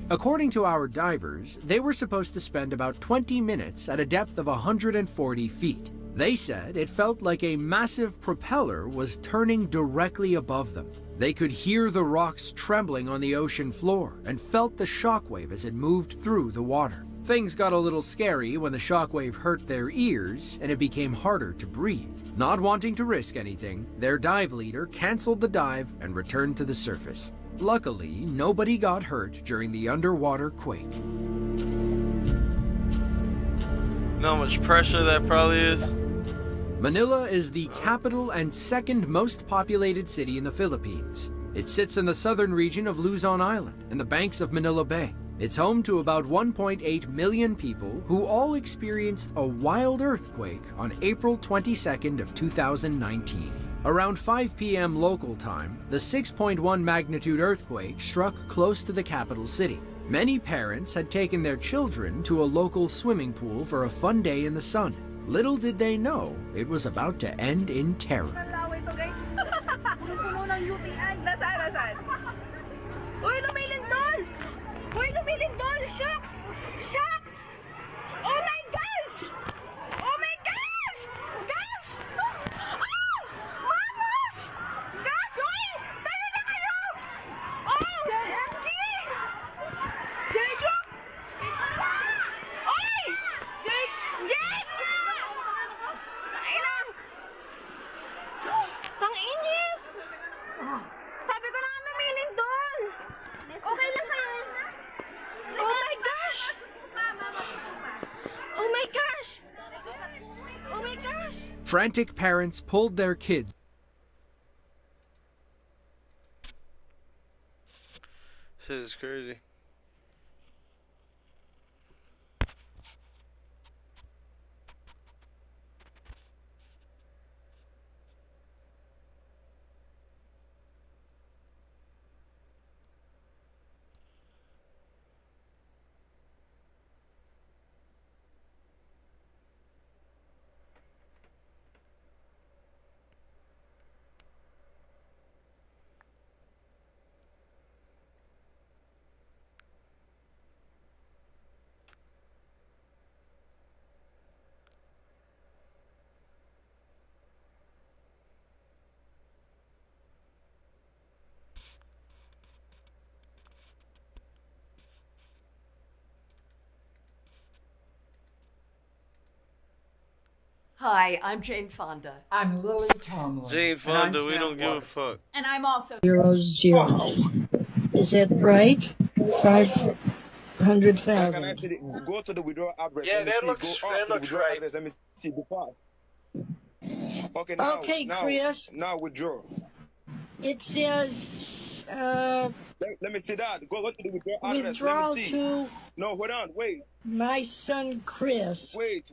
According to our divers, they were supposed to spend about 20 minutes at a depth of 140 feet. They said it felt like a massive propeller was turning directly above them. They could hear the rocks trembling on the ocean floor and felt the shockwave as it moved through the water. Things got a little scary when the shockwave hurt their ears and it became harder to breathe. Not wanting to risk anything, their dive leader canceled the dive and returned to the surface. Luckily, nobody got hurt during the underwater quake. You know how much pressure that probably is? Manila is the capital and second most populated city in the Philippines. It sits in the southern region of Luzon Island, in the banks of Manila Bay. It's home to about 1.8 million people who all experienced a wild earthquake on April 22nd of 2019. Around 5 p.m. local time, the 6.1 magnitude earthquake struck close to the capital city. Many parents had taken their children to a local swimming pool for a fun day in the sun. Little did they know it was about to end in terror. Oh my gosh! Oh my gosh! Gosh! Mamos! Gosh! Oy! Tayo na kayo! Oh! MG! Jeju! Oy! Jake! Inang! Tang inis! Sabi ko na nga namilin doon! Okay lang kayo? Oh my gosh! Oh my gosh! Oh my gosh! Frantic parents pulled their kids. Shit is crazy. Hi, I'm Jane Fonda. I'm Lily Tomlin. Jane Fonda, we don't give a fuck. And I'm also 00. Is that right? 500,000. Go to the withdrawal address. Yeah, that looks right. Address. Let me see the part. Okay, now, Chris. Now withdraw. It says, Let me see that. Go to the withdrawal address. withdrawal Let me see. to No, hold on. Wait. my son Chris. Wait.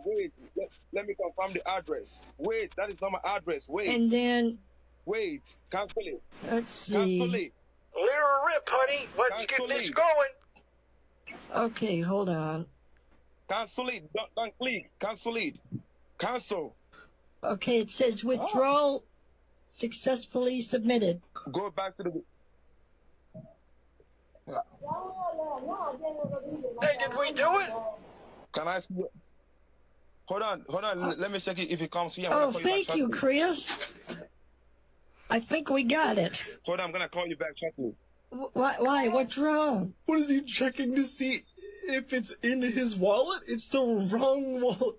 Let me confirm the address. Wait, that is not my address. Wait. And then, Wait. Cancel it. let's see. Cancel it. Let her rip, honey. Let's get this going. Okay, hold on. Cancel it. Don't click. Cancel it. Cancel. Okay, it says withdrawal successfully submitted. Go back to the... Hey, did we do it? Can I see it? Hold on. Let me check it if it comes here. Oh, thank you, Chris. I think we got it. Hold on, I'm gonna call you back shortly. Why? What's wrong? What is he checking to see if it's in his wallet? It's the wrong wallet.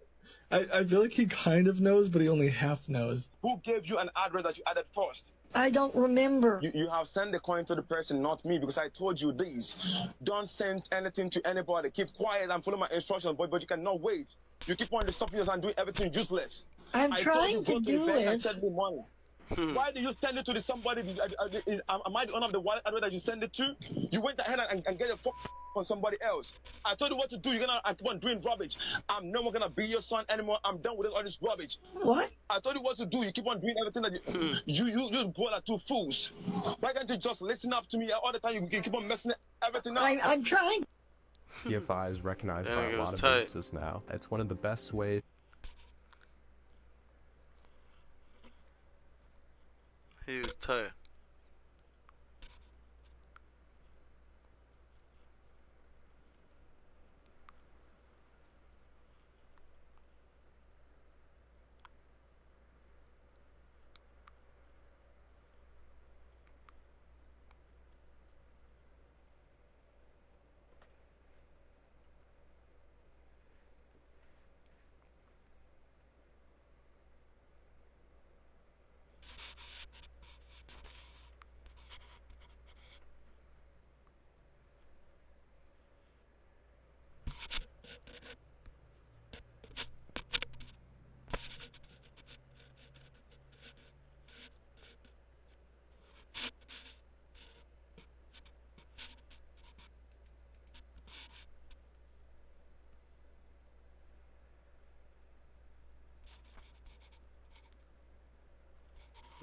I feel like he kind of knows, but he only half knows. Who gave you an address that you added first? I don't remember. You have sent the coin to the person, not me, because I told you this. Don't send anything to anybody. Keep quiet and follow my instructions, but you cannot wait. You keep on stopping us and doing everything useless. I'm trying to do it. And send me money. Why did you send it to somebody? Am I the owner of the wallet address that you send it to? You went ahead and get a on somebody else. I told you what to do. You're gonna keep on doing rubbish. I'm no more gonna be your son anymore. I'm done with all this rubbish. What? I told you what to do. You keep on doing everything that you both are two fools. Why can't you just listen up to me all the time? You keep on messing everything up. I'm trying. CFI is recognized by a lot of tight. businesses now. It's one of the best ways. He was tight.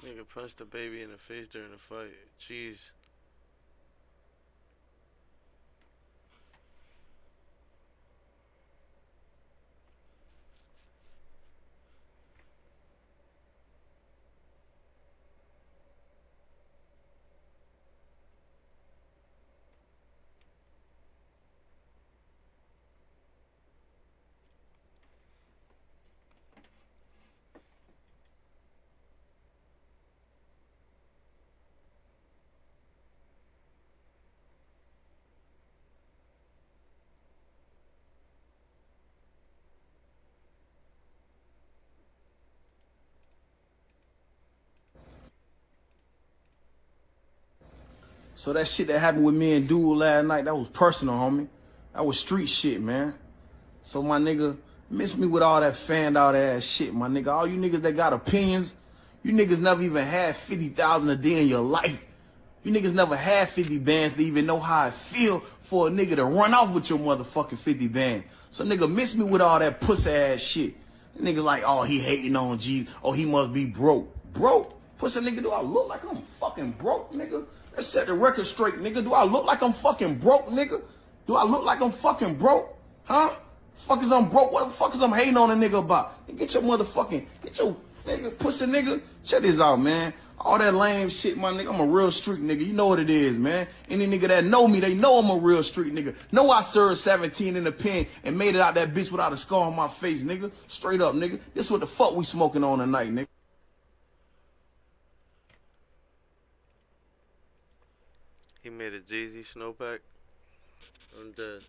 Nigga punched the baby in the face during the fight. Jeez. So that shit that happened with me and Dude last night, that was personal, homie. That was street shit, man. So my nigga, miss me with all that fanned out ass shit, my nigga. All you niggas that got opinions, you niggas never even had 50,000 a day in your life. You niggas never had 50 bands to even know how it feel for a nigga to run off with your motherfucking 50 band. So nigga, miss me with all that pussy ass shit. Nigga like, oh, he hating on G. Oh, he must be broke. Broke? Pussy nigga, do I look like I'm fucking broke, nigga? Let's set the record straight, nigga. Do I look like I'm fucking broke, nigga? Do I look like I'm fucking broke? Huh? Fuck is I'm broke? What the fuck is I'm hating on a nigga about? Get your motherfucking, get your nigga, pussy nigga. Check this out, man. All that lame shit, my nigga. I'm a real street nigga. You know what it is, man. Any nigga that know me, they know I'm a real street nigga. Know I served 17 in the pen and made it out that bitch without a scar on my face, nigga. Straight up, nigga. This what the fuck we smoking on tonight, nigga. He made a Jay-Z snowpack. I'm dead.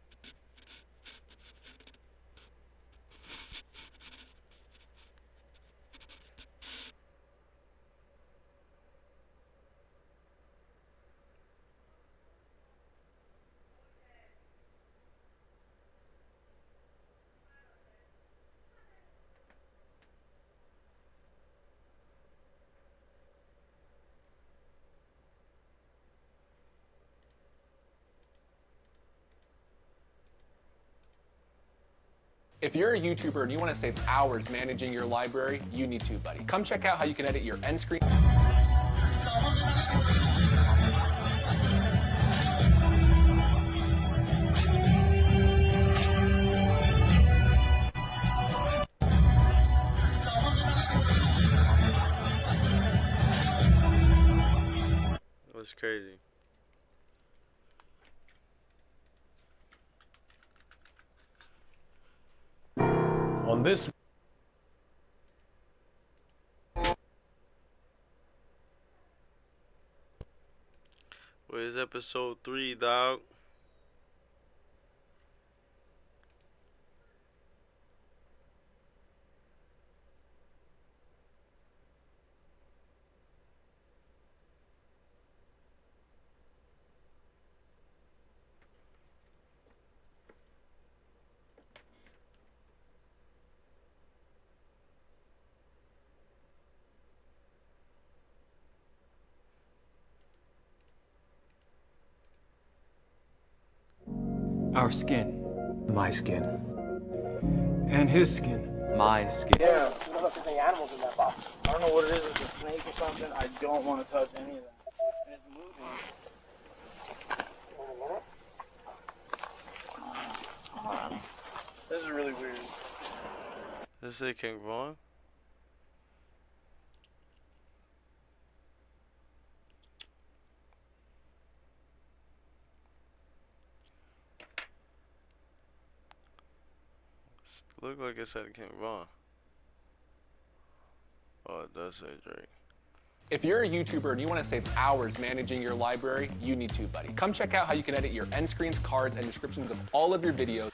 If you're a YouTuber and you want to save hours managing your library, you need TubeBuddy. Come check out how you can edit your end screen. That's crazy. On this Where's episode 3, dog? Our skin. My skin. And his skin. My skin. Yeah, what about there's any animals in that box? I don't know what it is, it's a snake or something. I don't want to touch any of that. And it's moving. Hold on. This is really weird. Does it say King Vaughn? Look like it said King Vaughn. Oh, it does say Drake. If you're a YouTuber and you want to save hours managing your library, you need TubeBuddy. Come check out how you can edit your end screens, cards, and descriptions of all of your videos.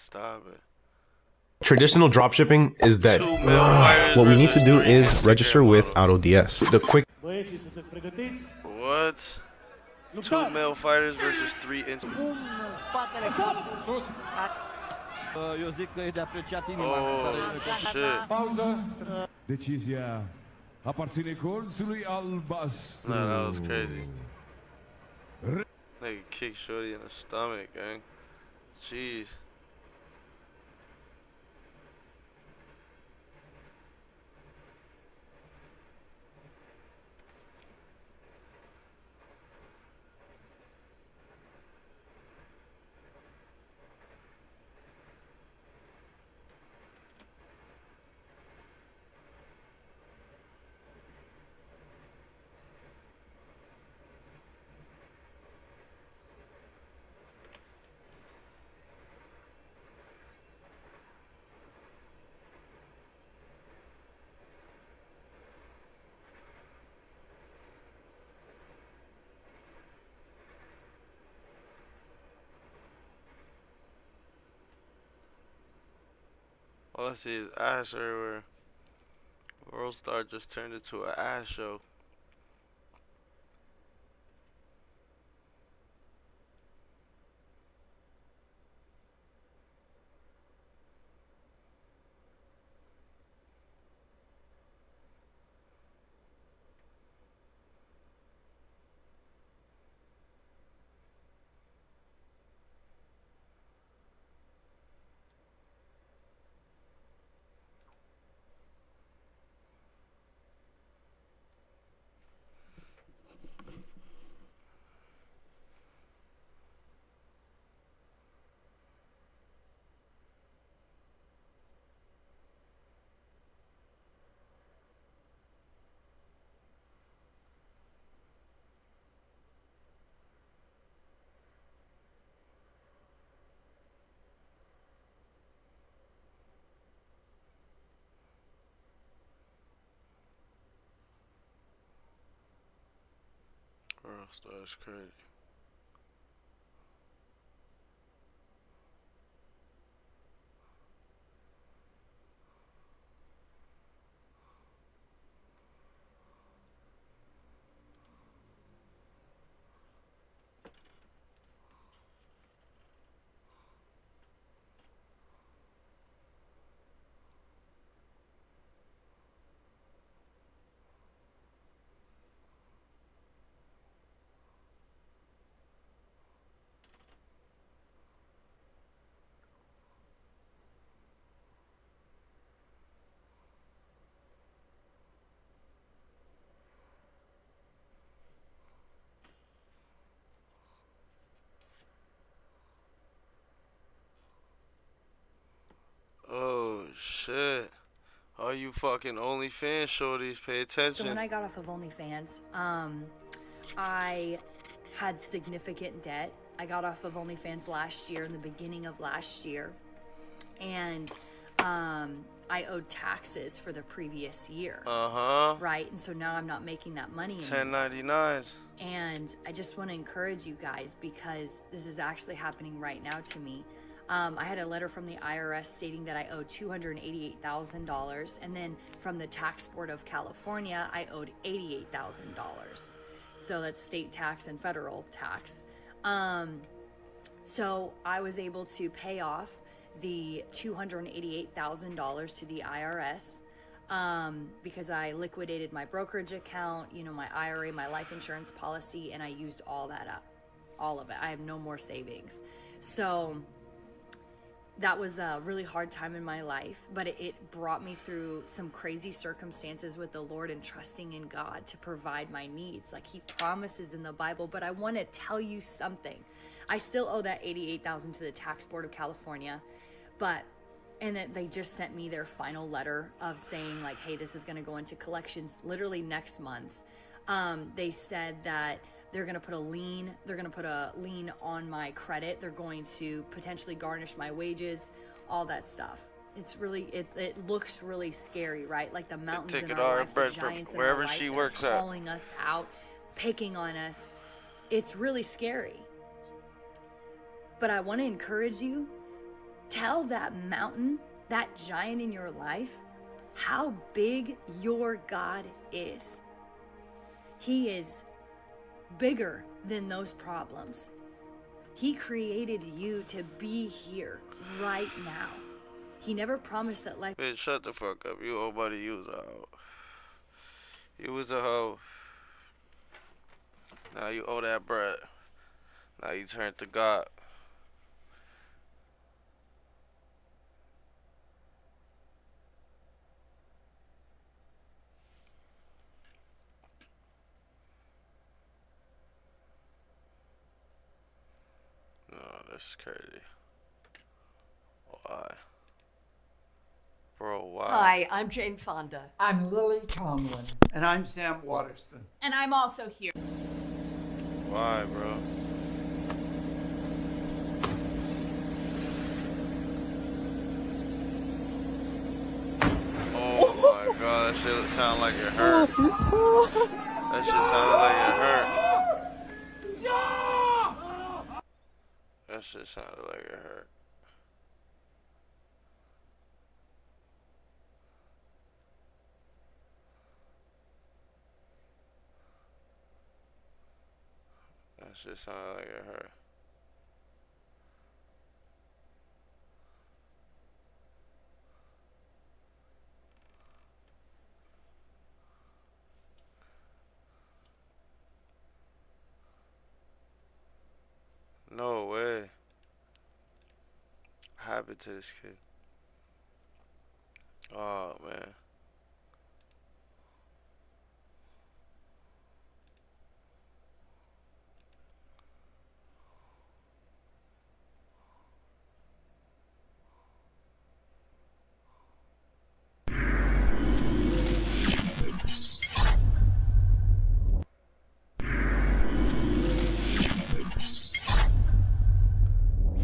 stop it. Traditional dropshipping is that what we need to do is register with AutoDS. The quick. What? 2 male fighters versus 3 Oh shit. Decizia aparține colțului albastru. Nah, that was crazy. Nigga kicked Shorty in the stomach, gang. Jeez. All I see is ass everywhere. World Star just turned into an ass show. World Star is crazy. Oh shit. All you fucking OnlyFans shorties, pay attention. So when I got off of OnlyFans, I had significant debt. I got off of OnlyFans last year, in the beginning of last year, and I owed taxes for the previous year. Right, and so now I'm not making that money anymore. 1099s. And I just want to encourage you guys, because this is actually happening right now to me. I had a letter from the IRS stating that I owed $288,000, and then from the Tax Board of California, I owed $88,000. So that's state tax and federal tax. So I was able to pay off the $288,000 to the IRS because I liquidated my brokerage account, you know, my IRA, my life insurance policy, and I used all that up, all of it. I have no more savings. So that was a really hard time in my life, but it brought me through some crazy circumstances with the Lord and trusting in God to provide my needs like He promises in the Bible. But I want to tell you something. I still owe that $88,000 to the Tax Board of California, and they just sent me their final letter of saying like, hey, this is going to go into collections literally next month. They said that they're going to put a lien. They're going to put a lien on my credit. They're going to potentially garnish my wages, all that stuff. It's really, it looks really scary, right? Like the mountains in our life, the giants in our life, they're calling us out, picking on us. It's really scary. But I want to encourage you Tell that mountain, that giant in your life, how big your God is. He is bigger than those problems. He created you to be here right now. He never promised that life. Bitch, shut the fuck up. You old buddy, you was a hoe. You was a hoe. Now you owe that bread. Now you turn to God. No, that's crazy. Why? Bro, why? Hi, I'm Jane Fonda. I'm Lily Tomlin. And I'm Sam Waterston. And I'm also here. Why, bro? Oh my god, that shit sound like it hurt. That shit sounded like it hurt. That shit sounded like it hurt. That shit sounded like it hurt. No way. What happened to this kid? Oh man.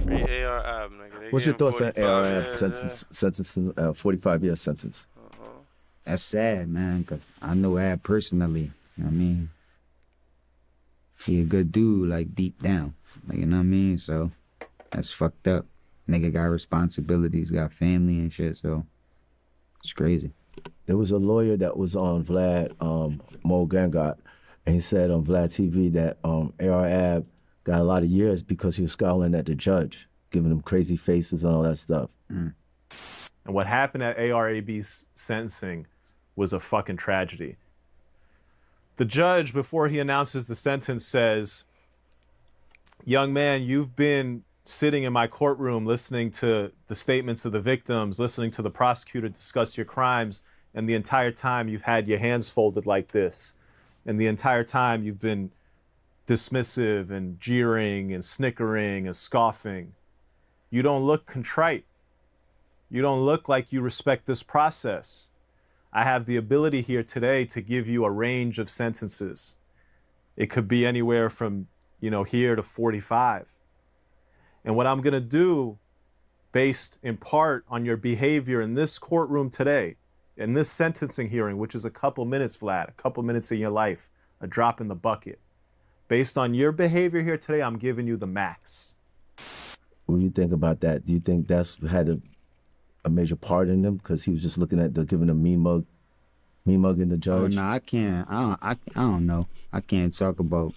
Free AR ab, nigga. They What's your gave him thoughts on 45 ARM years, sentencing 45-year sentence? That's sad, man, because I know Ab personally. You know what I mean? He a good dude, like, deep down. Like, you know what I mean? So, that's fucked up. Nigga got responsibilities, got family and shit, so it's crazy. There was a lawyer that was on Vlad, Mo Gangot, and he said on Vlad TV that AR-Ab got a lot of years because he was scowling at the judge, giving him crazy faces and all that stuff. And what happened at AR-Ab's sentencing was a fucking tragedy. The judge, before he announces the sentence, says, "Young man, you've been sitting in my courtroom listening to the statements of the victims, listening to the prosecutor discuss your crimes, and the entire time you've had your hands folded like this. And the entire time you've been dismissive and jeering and snickering and scoffing. You don't look contrite. You don't look like you respect this process. I have the ability here today to give you a range of sentences. It could be anywhere from, here to 45. And what I'm gonna do, based in part on your behavior in this courtroom today, in this sentencing hearing, which is a couple minutes, Vlad, a couple minutes in your life, a drop in the bucket. Based on your behavior here today, I'm giving you the max." What do you think about that? Do you think that's had a major part in him because he was just looking at giving a mean mugging the judge? Oh, no, I can't. I don't know. I can't talk about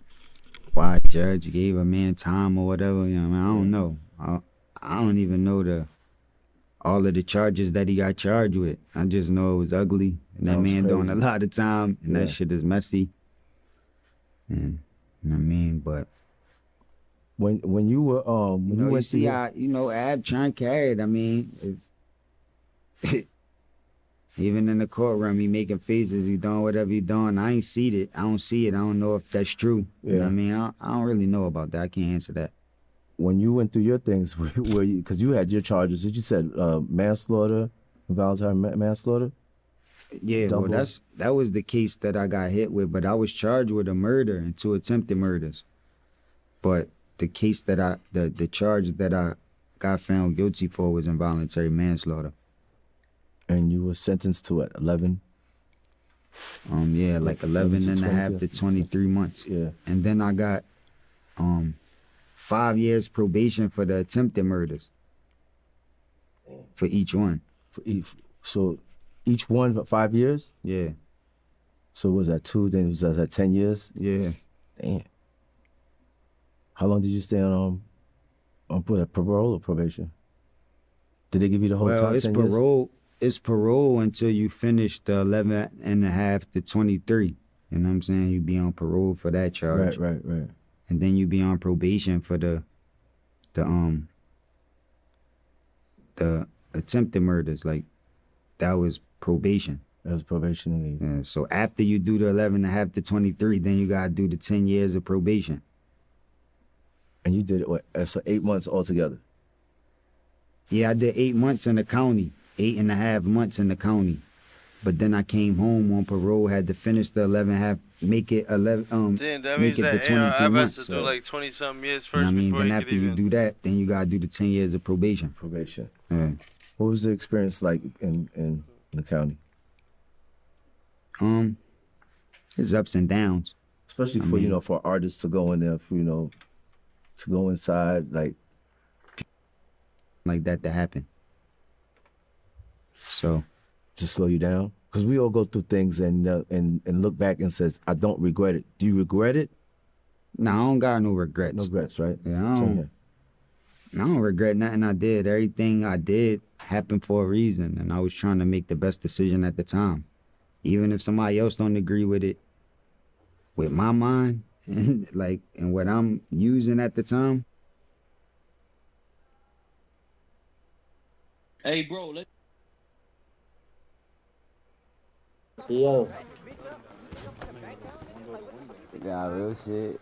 why a judge gave a man time or whatever. You know what I mean? I don't know. I don't even know all of the charges that he got charged with. I just know it was ugly, and that man doing a lot of time, and that shit is messy. And you know what I mean, but when you were you see how Ab trying to carry it. I mean, even in the courtroom, he making faces, he doing whatever he doing. I ain't seen it. I don't see it. I don't know if that's true. You know what I mean? I don't really know about that. I can't answer that. When you went through your things, because you had your charges, you said manslaughter, involuntary manslaughter. Yeah, well, that was the case that I got hit with, but I was charged with a murder and 2 attempted murders. But the case that the charge that I got found guilty for was involuntary manslaughter. And you were sentenced to what, 11? Yeah, like 11 and a half to 23 months. Yeah. And then I got 5 years probation for the attempted murders. for each one. So each one for 5 years? Yeah. So was that 2? Then was that 10 years? Yeah. Damn. How long did you stay on parole or probation? Did they give you the whole time? Well, it's 10 years? parole. It's parole until you finish the 11 and a half to 23. You know what I'm saying? You be on parole for that charge. Right. And then you be on probation for the attempted murders. Like, that was probation. That was probation. Yeah, so after you do the 11 and a half to 23, then you gotta do the 10 years of probation. And you did it, what, so 8 months altogether? Yeah, I did 8 months in the county, 8.5 months in the county. But then I came home on parole, had to finish the 11 and a half, make it 11, Damn, that make means it the that 23 ARF has months. to do like 20-something years You know first what I mean? before Then you after could you even... do that, then you gotta do the 10 years of probation. Probation. Yeah. What was the experience like in the county? It's ups and downs. Especially for artists to go in there, to go inside, like that to happen. So, to slow you down, because we all go through things and look back and says, I don't regret it. Do you regret it? No, I don't got no regrets. No regrets, right? Yeah, I don't regret nothing I did. Everything I did happened for a reason, and I was trying to make the best decision at the time. Even if somebody else don't agree with it, with my mind and what I'm using at the time. Hey, bro, Yo. Nah, real shit.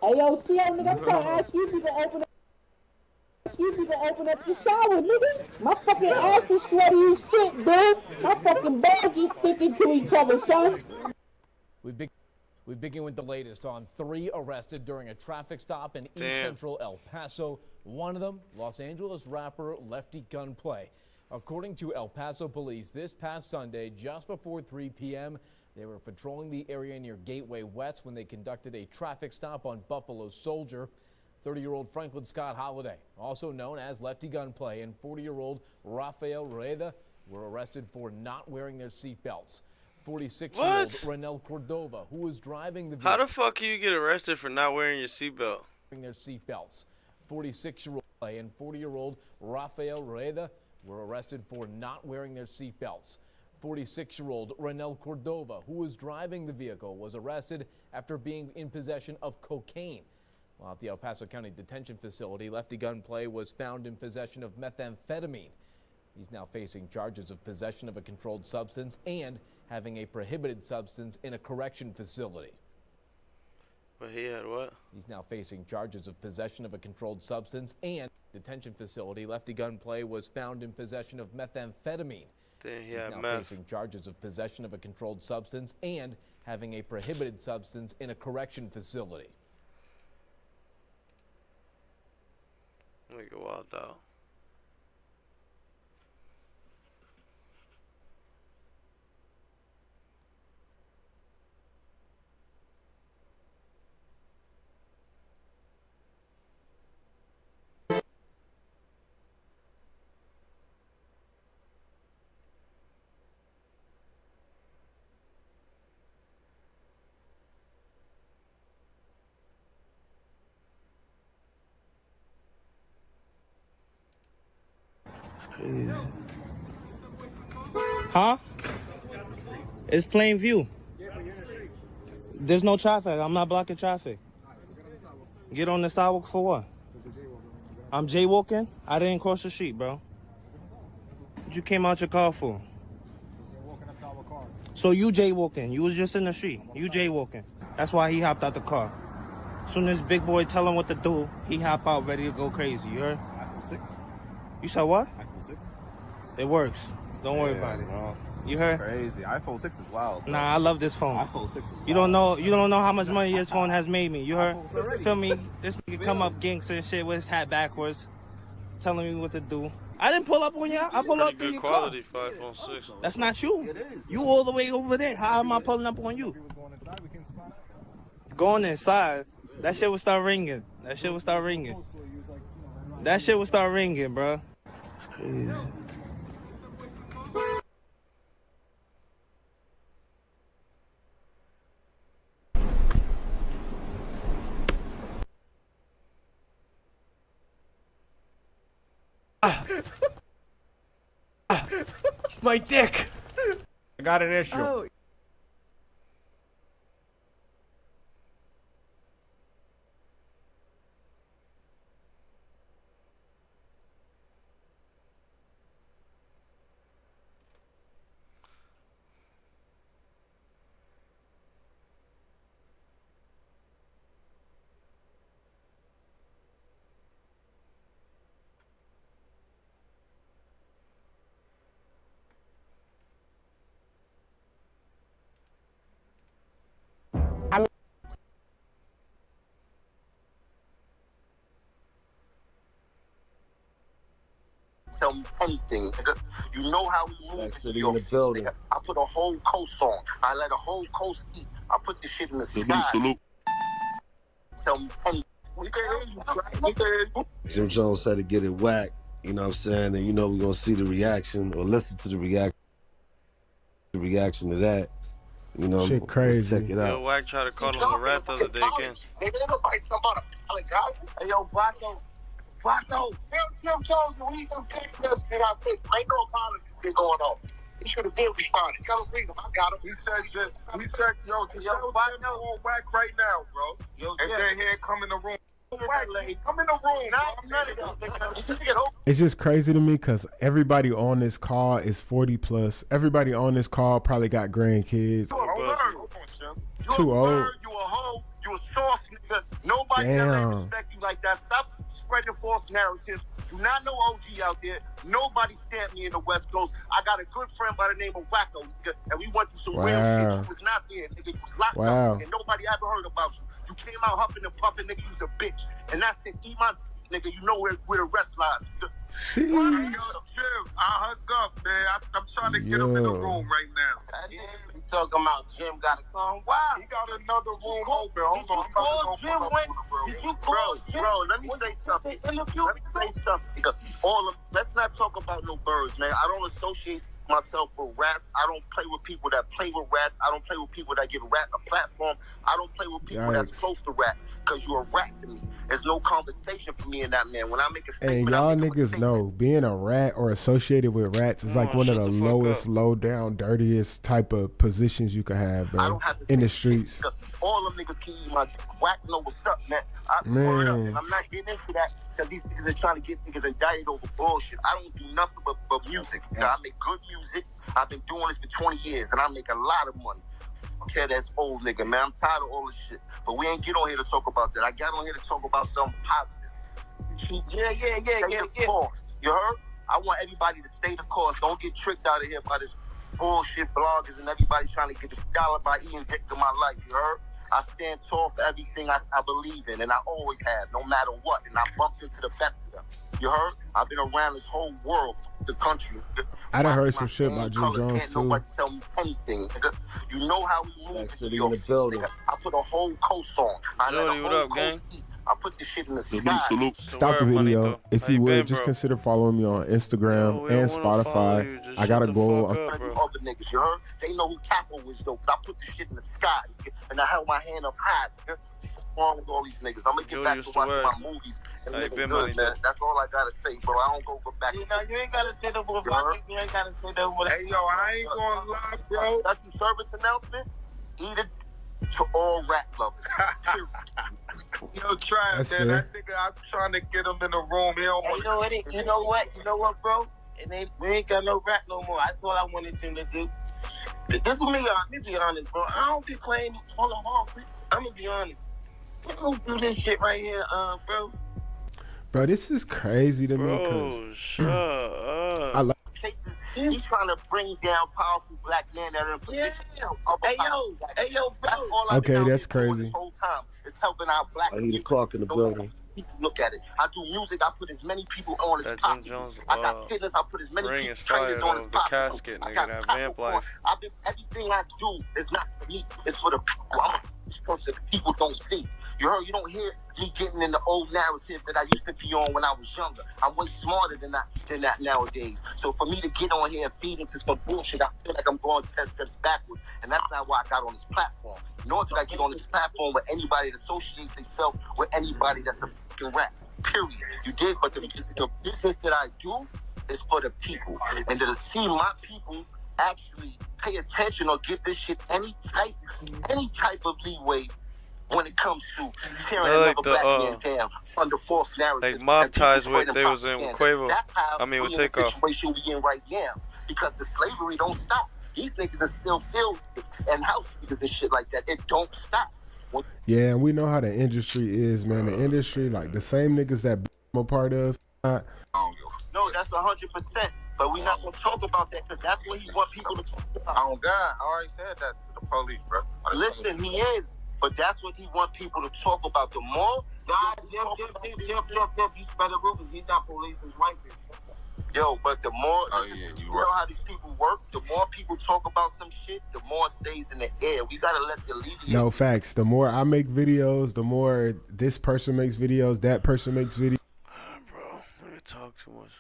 Hey, yo, CL, nigga, I'm trying to ask you people open up the shower, nigga. My fucking ass is sweaty as shit, dude. My fucking balls just sticking to each other, son. We begin with the latest on 3 arrested during a traffic stop in East Central El Paso. One of them, Los Angeles rapper Lefty Gunplay. According to El Paso police, this past Sunday, just before 3 p.m., they were patrolling the area near Gateway West when they conducted a traffic stop on Buffalo Soldier. 30-year-old Franklin Scott Holiday, also known as Lefty Gunplay, and 40-year-old Rafael Rueda were arrested for not wearing their seatbelts. 46-year-old Renel Cordova, who was driving the vehicle. How the fuck can you get arrested for not wearing your seatbelt? Their seatbelts. 46-year-old and 40-year-old Rafael Rueda were arrested for not wearing their seatbelts. 46-year-old Renel Cordova, who was driving the vehicle, was arrested after being in possession of cocaine. While at the El Paso County Detention Facility, Lefty Gunplay was found in possession of methamphetamine. He's now facing charges of possession of a controlled substance and having a prohibited substance in a correction facility. But he had what? He's now facing charges of possession of a controlled substance and detention facility. Lefty Gunplay was found in possession of methamphetamine. Then he He's had now meth. facing charges of possession of a controlled substance and having a prohibited substance in a correction facility. Nigga wild out. Huh? It's plain view. There's no traffic. I'm not blocking traffic. Get on the sidewalk for what? I'm jaywalking. I didn't cross the street, bro. What you came out your car for? So you jaywalking. You was just in the street. You jaywalking. That's why he hopped out the car. Soon as big boy tell him what to do, he hop out ready to go crazy. You heard? iPhone 6. You said what? iPhone 6. It works. Don't worry about it. You heard? Crazy. iPhone 6 is wild. Bro. Nah, I love this phone. iPhone 6 is wild. You don't know how much money this phone has made me. You heard? Feel me? This nigga come up gangster and shit with his hat backwards, telling me what to do. I didn't pull up on you. I pulled up through your car. Quality for iPhone 6. That's not you. You all the way over there. How am I pulling up on you? Going inside. That shit will start ringing. That shit will start ringing. That shit will start ringing, bro. Crazy. My dick. I got an issue. Oh. Tell me anything, nigga. You know how we move in New York City, nigga. I put a whole coast on. I let a whole coast eat. I put this shit in the sky. Tell me anything. Jim Jones said to get it whack, you know what I'm saying? And you know we're gonna see the reaction or listen to the reaction to that. You know, shit crazy. Check it out. Yo, Wack tried to call him a rat the other day again. Ain't nobody talking about apologizing. Hey, yo, Vato. Jim Jones, when he come text message and I said, ain't no apology been going on. He should have been responded. Tell him, read him. I got him. He said, yo, Vato on Wack right now, bro. Yo, and then here come in the room. Come in the room. None of them. It's just crazy to me because everybody on this call is 40 plus. Everybody on this call probably got grandkids. Too old. You a hoe. You a soft nigga. Nobody ever respect you like that. Stop spreading false narratives. Do not know OG out there. Nobody stamped me in the West Coast. I got a good friend by the name of Wacko, nigga, and we went through some real shit. You was not there, nigga. You was locked up, and nobody ever heard about you. You came out huffing and puffing, nigga. You was a bitch, and that's it. Eat my nigga. You know where the rest lies. Jim, I hung up, man. I'm trying to get him in the room right now. We talking about Jim gotta come. Wow. He got another room open. Hold on. Did you call Jim? Bro, let me say something. Let's not talk about no birds, man. I don't associate myself with rats. I don't play with people that play with rats. I don't play with people that give rat a platform. I don't play with people that's close to rats because you're a rat to me. There's no conversation for me and that man. When I make a statement, and y'all niggas know being a rat or associated with rats is like one of the lowest, low down, dirtiest type of positions you can have, bro. I don't have to in the streets. All them niggas can eat my Wack know what's up, man. Man. I'm not getting into that because these niggas are trying to get niggas indicted over bullshit. I don't do nothing but music. I make good music. I've been doing this for 20 years and I make a lot of money. Okay, that's old nigga, man. I'm tired of all this shit. But we ain't get on here to talk about that. I got on here to talk about something positive. Yeah. Course. You heard? I want everybody to stay the course. Don't get tricked out of here by this bullshit bloggers and everybody trying to get the dollar by eating dick in my life. You heard? I stand tall for everything I believe in, and I always have, no matter what. And I bumped into the best of them. You heard? I've been around this whole world, the country. I done heard some shit about Jim Jones can't too. Nobody tell me anything, nigga. You know how we move in New York City, nigga. I put a whole coast on. I let a whole coast eat. I put this shit in the sky. Stop the video. If you would, just consider following me on Instagram and Spotify. I got a goal. Other niggas, you heard? They know who Capo was, though. I put this shit in the sky, and I held my hand up high. What's wrong with all these niggas? I'm gonna get back to watching my movies. And living good, man. That's all I gotta say, bro. I don't go back. You know, you ain't gotta say that with you ain't gotta say that with. Hey, yo, I ain't gonna lie, bro. That's the service announcement. Eat it to all rap lovers. Yo, try it, man. That nigga, I'm trying to get him in the room. He don't want to. You know what, bro? We ain't got no rap no more. That's all I wanted him to do. This is me, let me be honest, bro. I don't be playing. Hold on. I'm gonna be honest. We gonna do this shit right here, bro. Bro, this is crazy to me. Bro, shut up. I like cases. He's trying to bring down powerful black men that are in position. Hey, yo, bro. That's all I've been that's crazy. This whole time. It's helping out black I hear the clock in the building. Look at it. I do music. I put as many people on as possible. I got fitness. I put as many people trainers on as possible. Casket, I nigga, got that Capo vamp on. life. Everything I do is not for me. It's for the people. I'm a person that people don't see. You heard? You don't hear me getting in the old narrative that I used to be on when I was younger. I'm way smarter than that nowadays. So for me to get on here and feed into some bullshit, I feel like I'm going 10 steps backwards. And that's not why I got on this platform. Nor did I get on this platform with anybody that associates themselves with anybody that's a fucking rap. Period. You did, but the business that I do is for the people. And to see my people actually pay attention or give this shit any type of leeway when it comes to tearing another black man down under false narratives. Like mob ties with they was in Quavo. That's how with we in the Takeoff. situation we in right now. Because the slavery don't stop. These niggas are still field and house niggas and shit like that. It don't stop. Yeah, and we know how the industry is, man. The industry, like the same niggas that I'm a part of. No, that's 100%. But we not gonna talk about that because that's what he want people to talk about. Oh God, I already said that to the police, bro. Listen, he is, but that's what he want people to talk about. The more, Jim, you better Rufus. He's not police, he's white people. Yo, but the more, you know how these people work. The more people talk about some shit, the more it stays in the air. We gotta let the leader. No facts. The more I make videos, the more this person makes videos, that person makes videos. Bro, let me talk too much.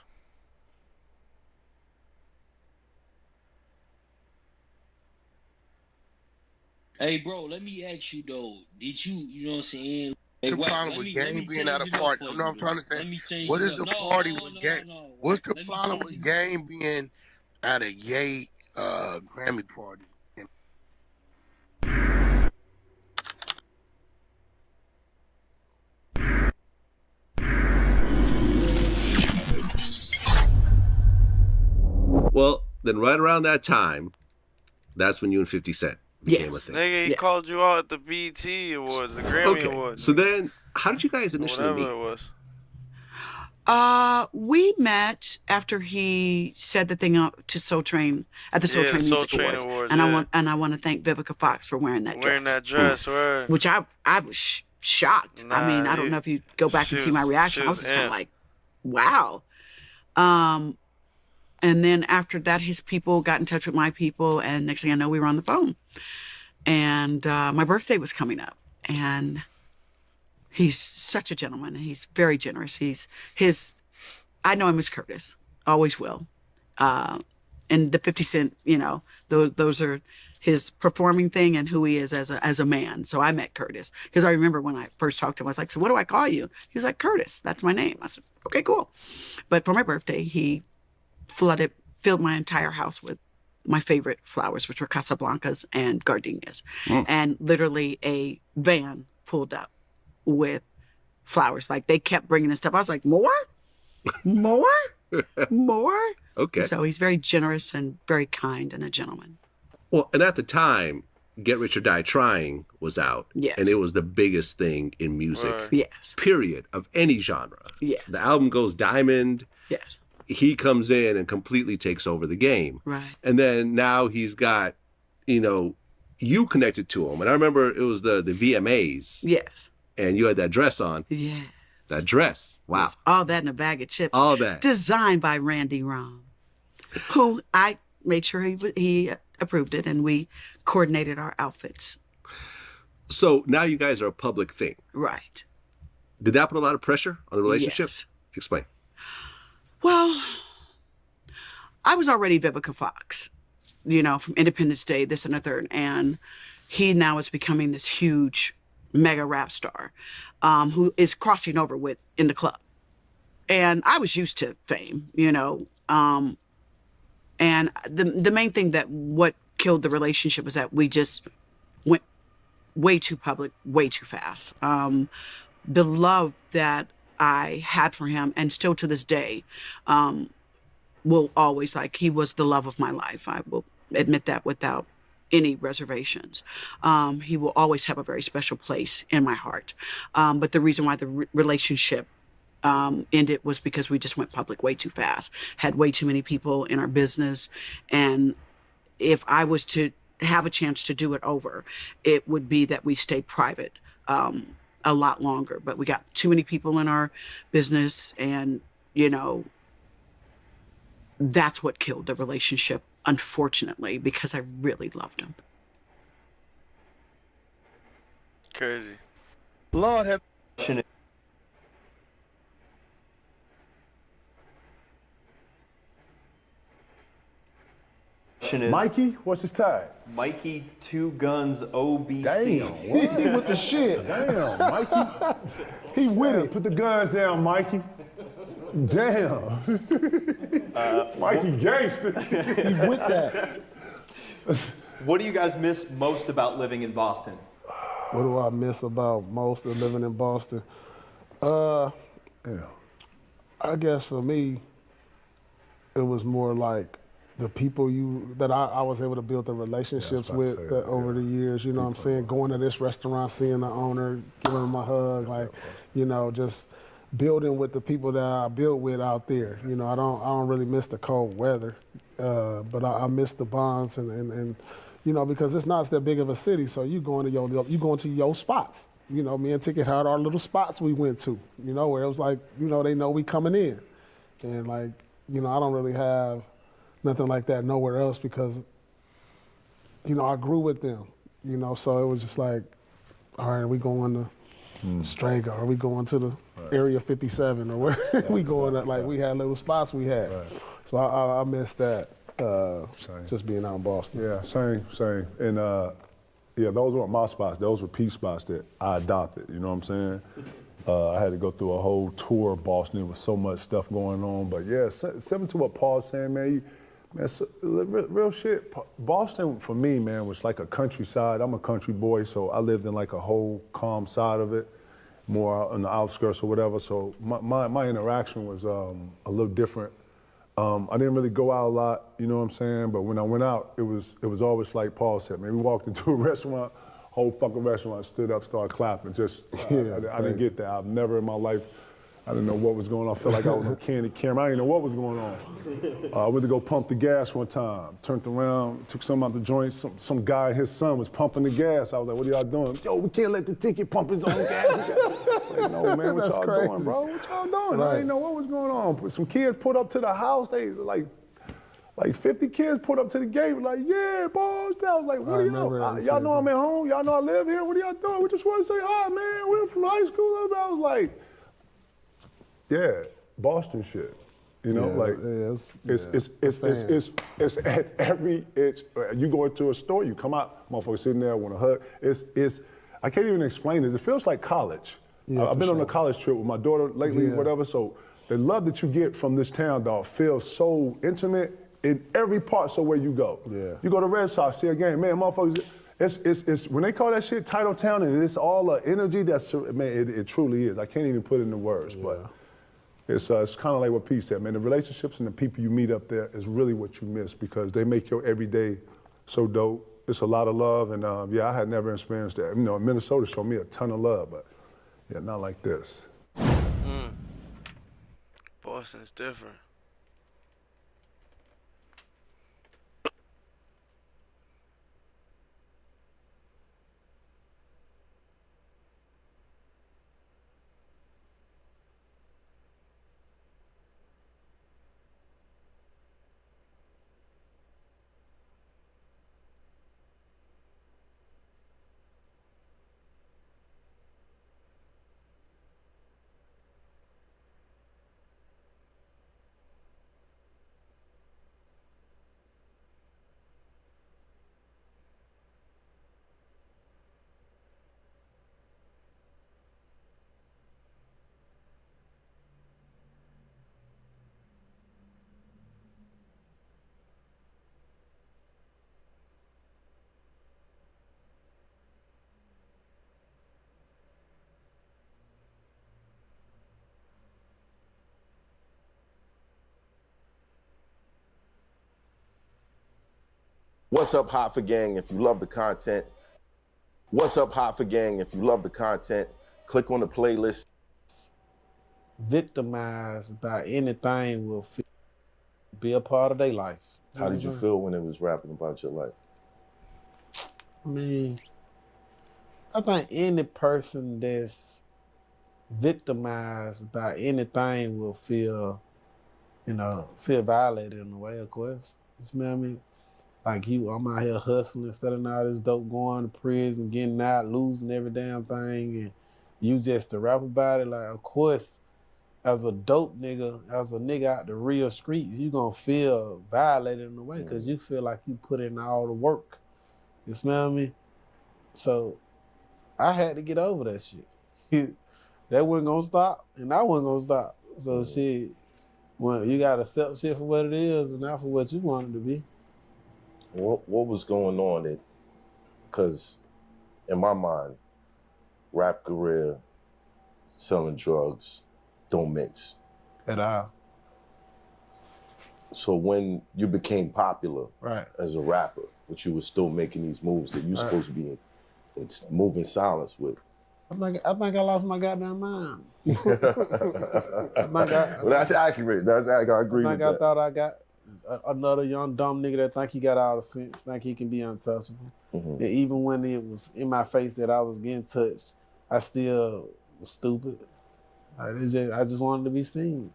Hey, bro, let me ask you though. Did you know what I'm saying? Hey, The problem with game being at a party. You know what I'm trying to say? What is the party with game? What's the problem with game being at a Ye Grammy party? Well, then right around that time, that's when you and 50 Cent became a thing. Nigga, he called you out at the BET Awards, the Grammy Awards. So then, how did you guys initially Whatever meet? it was. We met after he said the thing to Soul Train at the Soul Train Music Awards, and I want to thank Vivica Fox for wearing that dress. Which I was shocked. I mean, I don't know if you go back and see my reaction. I was just kind of like, wow. And then after that, his people got in touch with my people, and next thing I know, we were on the phone. And my birthday was coming up, and he's such a gentleman. He's very generous. I know him as Curtis, always will. And the 50 Cent, those are his performing thing and who he is as a man. So I met Curtis because I remember when I first talked to him, I was like, "So what do I call you?" He was like, "Curtis, that's my name." I said, "Okay, cool." But for my birthday, he filled my entire house with my favorite flowers, which were Casablancas and gardenias. And literally a van pulled up with flowers. Like they kept bringing us stuff. I was like, more? Okay. So he's very generous and very kind and a gentleman. Well, and at the time, Get Rich or Die Trying was out. Yes. And it was the biggest thing in music. Yes. Period. Of any genre. Yes. The album goes diamond. Yes. He comes in and completely takes over the game. Right. And then now he's got, you connected to him. And I remember it was the VMAs. Yes. And you had that dress on. Yeah. That dress. Wow. Yes. All that in a bag of chips. All that. Designed by Randy Rom, who I made sure he approved it, and we coordinated our outfits. So now you guys are a public thing. Right. Did that put a lot of pressure on the relationship? Yes. Explain. Well, I was already Vivica Fox, from Independence Day, this and the third. And he now is becoming this huge mega rap star who is crossing over in the club. And I was used to fame, and the main thing what killed the relationship was that we just went way too public, way too fast. The love that I had for him, and still to this day, will always, he was the love of my life. I will admit that without any reservations. He will always have a very special place in my heart. But the reason why the relationship ended was because we just went public way too fast, had way too many people in our business. And if I was to have a chance to do it over, it would be that we stayed private a lot longer. But we got too many people in our business, and, that's what killed the relationship, unfortunately, because I really loved him. Crazy. Lord have. Mikey, what's his tag? Mikey Two Guns OBC. Damn, what? He with the shit. Damn, Mikey. He with it. Put the guns down, Mikey. Damn. Mikey gangster. He with that. What do you guys miss most about living in Boston? What do I miss about most of living in Boston? I guess for me, it was more like the people that I was able to build the relationships with over the years. You know what I'm saying? Going to this restaurant, seeing the owner, giving him a hug, like, you know, just building with the people that I built with out there. You know, I don't really miss the cold weather, but I miss the bonds and you know, because it's not that big of a city, so you going to your spots. You know, me and Ticket had our little spots we went to, you know, where it was like, you know, they know we coming in. And like, you know, I don't really have nothing like that nowhere else because, you know, I grew with them, you know, so it was just like, all right, are we going to Strega? Are we going to the Area 57? Or where we going to, like, we had little spots we had. So I miss that. Just being out in Boston. Yeah, same. And yeah, those weren't my spots. Those were P spots that I adopted. You know what I'm saying? I had to go through a whole tour of Boston. There was so much stuff going on. But yeah, similar to what Paul's saying, man. Real shit. Boston for me, man, was like a countryside. I'm a country boy, so I lived in like a whole calm side of it, more on the outskirts or whatever. So my interaction was a little different. I didn't really go out a lot, you know what I'm saying? But when I went out, it was always like Paul said, man, we walked into a restaurant, whole fucking restaurant stood up, started clapping. Just, I didn't get that. I've never in my life, I didn't know what was going on. I felt like I was on candy camera. I didn't know what was going on. I went to go pump the gas one time, turned around, took some out the joint. Some guy, his son was pumping the gas. I was like, what are y'all doing? Yo, we can't let the ticket pump his own gas. Like, no, man, what y'all doing, bro? What y'all doing? I didn't know what was going on. Some kids pulled up to the house. They like 50 kids pulled up to the gate. Like, yeah, boys. I was like, what are y'all? Y'all know I'm at home. Y'all know I live here. What are y'all doing? We just want to say hi, man. We're from high school. I was like, yeah, Boston shit. You know, it's at every itch. You go into a store, you come out, motherfucker sitting there want a hug. It's I can't even explain this. It feels like college. I've been on a college trip with my daughter lately, whatever. So the love that you get from this town, dog, feels so intimate in every part. So where you go, you go to Red Sox, see a game, man, motherfuckers. It's when they call that shit Title Town, and it's all the energy. That's man, it truly is. I can't even put it into words, but. It's kind of like what Pete said, man. The relationships and the people you meet up there is really what you miss because they make your everyday so dope. It's a lot of love, and yeah, I had never experienced that. You know, Minnesota showed me a ton of love, but yeah, not like this. Boston's different. What's up, Hotford Gang? If you love the content, what's up, Hotford Gang? If you love the content, click on the playlist. Victimized by anything will be a part of their life. How did you feel when it was rapping about your life? I mean, I think any person that's victimized by anything will feel violated in a way, of course. You know what I mean? Like I'm out here hustling, selling all this dope, going to prison, getting out, losing every damn thing, and you just to rap about it. Like, of course, as a dope nigga, as a nigga out the real streets, you gonna feel violated in a way because you feel like you put in all the work. You smell me? So I had to get over that shit. That wasn't gonna stop, and I wasn't gonna stop. So shit, well, you gotta accept shit for what it is and not for what you want it to be. What was going on? Because in my mind, rap career, selling drugs, don't mix. At all. So when you became popular Right. as a rapper, but you were still making these moves that you're supposed to be moving silence with. I think I lost my goddamn mind. Well, that's accurate. That's accurate. I agree with that. I thought I got another young dumb nigga that think he got all the sense, think he can be untouchable. And even when it was in my face that I was getting touched, I still was stupid. I just wanted to be seen.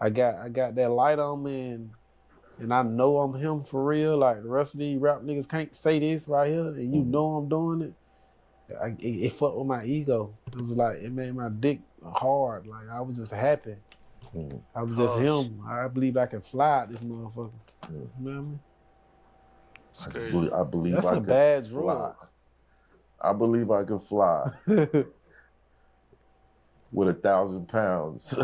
I got that light on me, and I know I'm him for real. Like the rest of these rap niggas can't say this right here, and you know I'm doing it. It fucked with my ego. It was like, it made my dick hard. Like I was just happy. I was just him. I believe I can fly at this motherfucker. You know what I mean? I believe That's I a can bad fly. drug. I believe I can fly with 1,000 pounds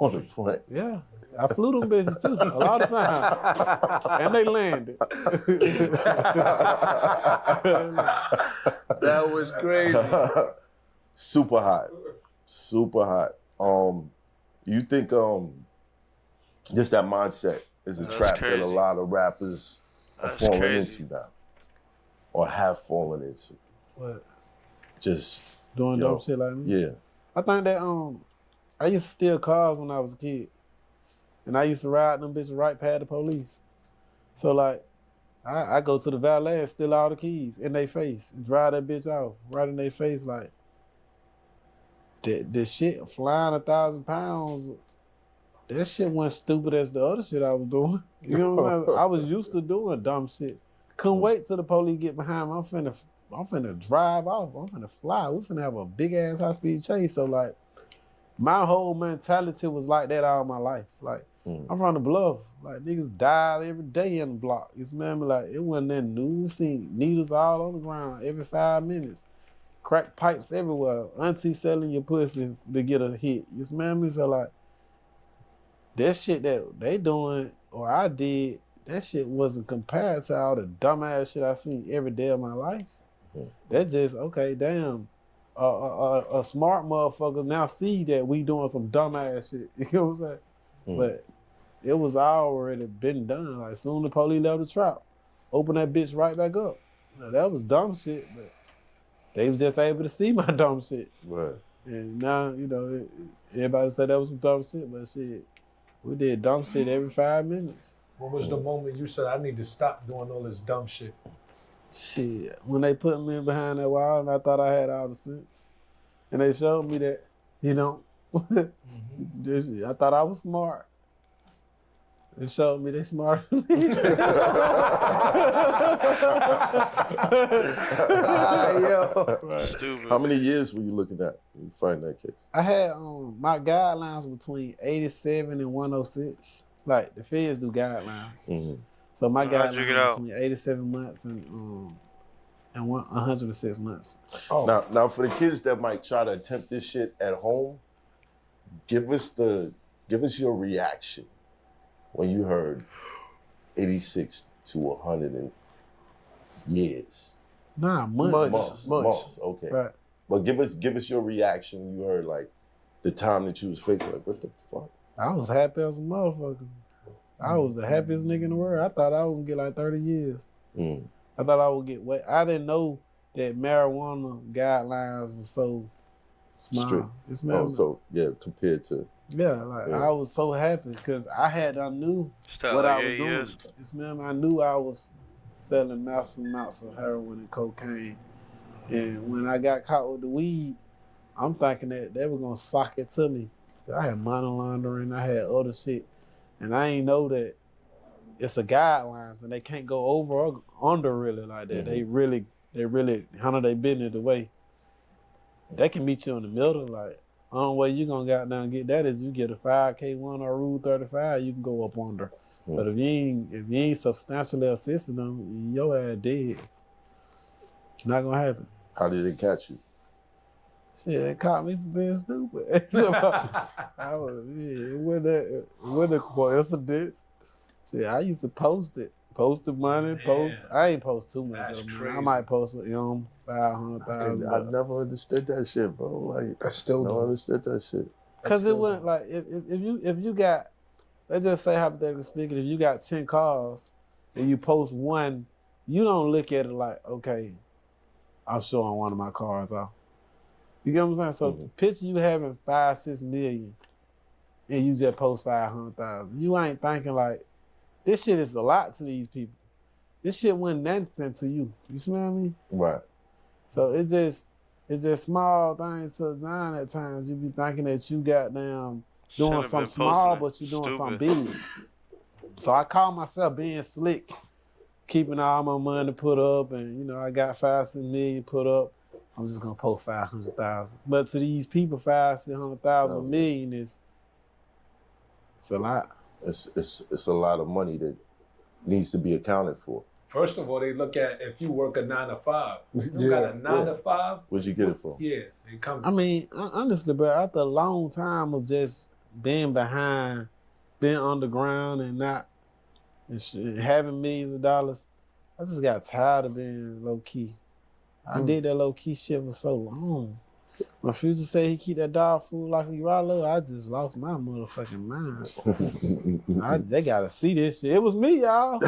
on a plane. Yeah. I flew them bitches too, a lot of times. And they landed. That was crazy. Super hot. Super hot. You think just that mindset is a trap that a lot of rappers are falling into now? Or have fallen into? What? Just doing dumb shit like me? Yeah. I think that I used to steal cars when I was a kid. And I used to ride them bitches right past the police. So like, I go to the valet and steal all the keys in their face and drive that bitch off right in their face. Like, the shit flying 1,000 pounds, that shit wasn't stupid as the other shit I was doing. You know what I'm saying? I was used to doing dumb shit. Couldn't wait till the police get behind me. I'm finna drive off. I'm finna fly. We finna have a big ass high speed chase. So like, my whole mentality was like that all my life. Like, I'm from the Bluff. Like, niggas died every day in the block. You smell me? Like, it wasn't that new. We seen needles all on the ground every 5 minutes. Crack pipes everywhere. Auntie selling your pussy to get a hit. You smell me? So, like, that shit that they doing, or I did, that shit wasn't compared to all the dumbass shit I seen every day of my life. That's just, okay, damn. A smart motherfuckers now see that we doing some dumbass shit. You know what I'm saying? But it was already been done. Like, soon the police left the trap, open that bitch right back up. Now, that was dumb shit, but they was just able to see my dumb shit. Right. And now, you know, everybody said that was some dumb shit, but shit, we did dumb shit every 5 minutes. When was the moment you said, I need to stop doing all this dumb shit? Shit, when they put me behind that wall and I thought I had all the sense. And they showed me that, you know, I thought I was smart. They showed me they smarter than me. Stupid. How many years were you looking at when you find that case? I had my guidelines between 87 and 106. Like, the feds do guidelines. So my guidelines between 87 months and 106 months. Now for the kids that might try to attempt this shit at home, give us your reaction when you heard 86 to 100 years. Nah, months. Okay. Right. But give us your reaction when you heard like the time that you was facing. Like, what the fuck? I was happy as a motherfucker. I was the happiest nigga in the world. I thought I would get like 30 years. I thought I would get wet. I didn't know that marijuana guidelines were so small. Strict. So yeah, compared to. Yeah, I was so happy because I knew what I was doing. I knew I was selling massive amounts of heroin and cocaine. And when I got caught with the weed, I'm thinking that they were gonna sock it to me. I had money laundering, I had other shit. And I ain't know that it's a guidelines and they can't go over or under really like that. They really handle their business the way They can meet you in the middle. Like, only way you gonna goddamn get that is you get a 5K one or Rule 35, you can go up under. But if you ain't substantially assisting them, your ass dead. Not gonna happen. How did it catch you? Shit, they caught me for being stupid. It wasn't a coincidence. Shit, I used to post it. Post the money, I ain't post too much of it. I might post it, 500,000. I never understood that shit, bro. Like, I still don't understood that shit. Cause it wasn't like if you got, let's just say hypothetically speaking, if you got 10 cars and you post one, you don't look at it like, okay, I'm showing one of my cars off. You get what I'm saying? So picture you having 5-6 million and you just post 500,000. You ain't thinking like, this shit is a lot to these people. This shit wasn't nothing to you. You smell me? Right. So it's just small things to design at times. You be thinking that you goddamn doing something small, but you doing something big. So I call myself being slick, keeping all my money put up, and I got 5-6 million put up. I'm just gonna post 500,000. But to these people, 500,000 million is it's a lot. It's a lot of money that needs to be accounted for. First of all, they look at if you work a 9 to 5. You got a 9 to 5. Where'd you get it from? Yeah, they come. I mean, honestly, bro, after a long time of just being behind, being underground, and not having millions of dollars, I just got tired of being low key. I did that low key shit for so long. When Future said he keep that dog food like a Rollo, I just lost my motherfucking mind. They gotta see this shit. It was me, y'all.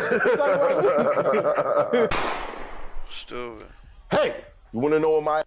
Stupid. Hey, you wanna know what my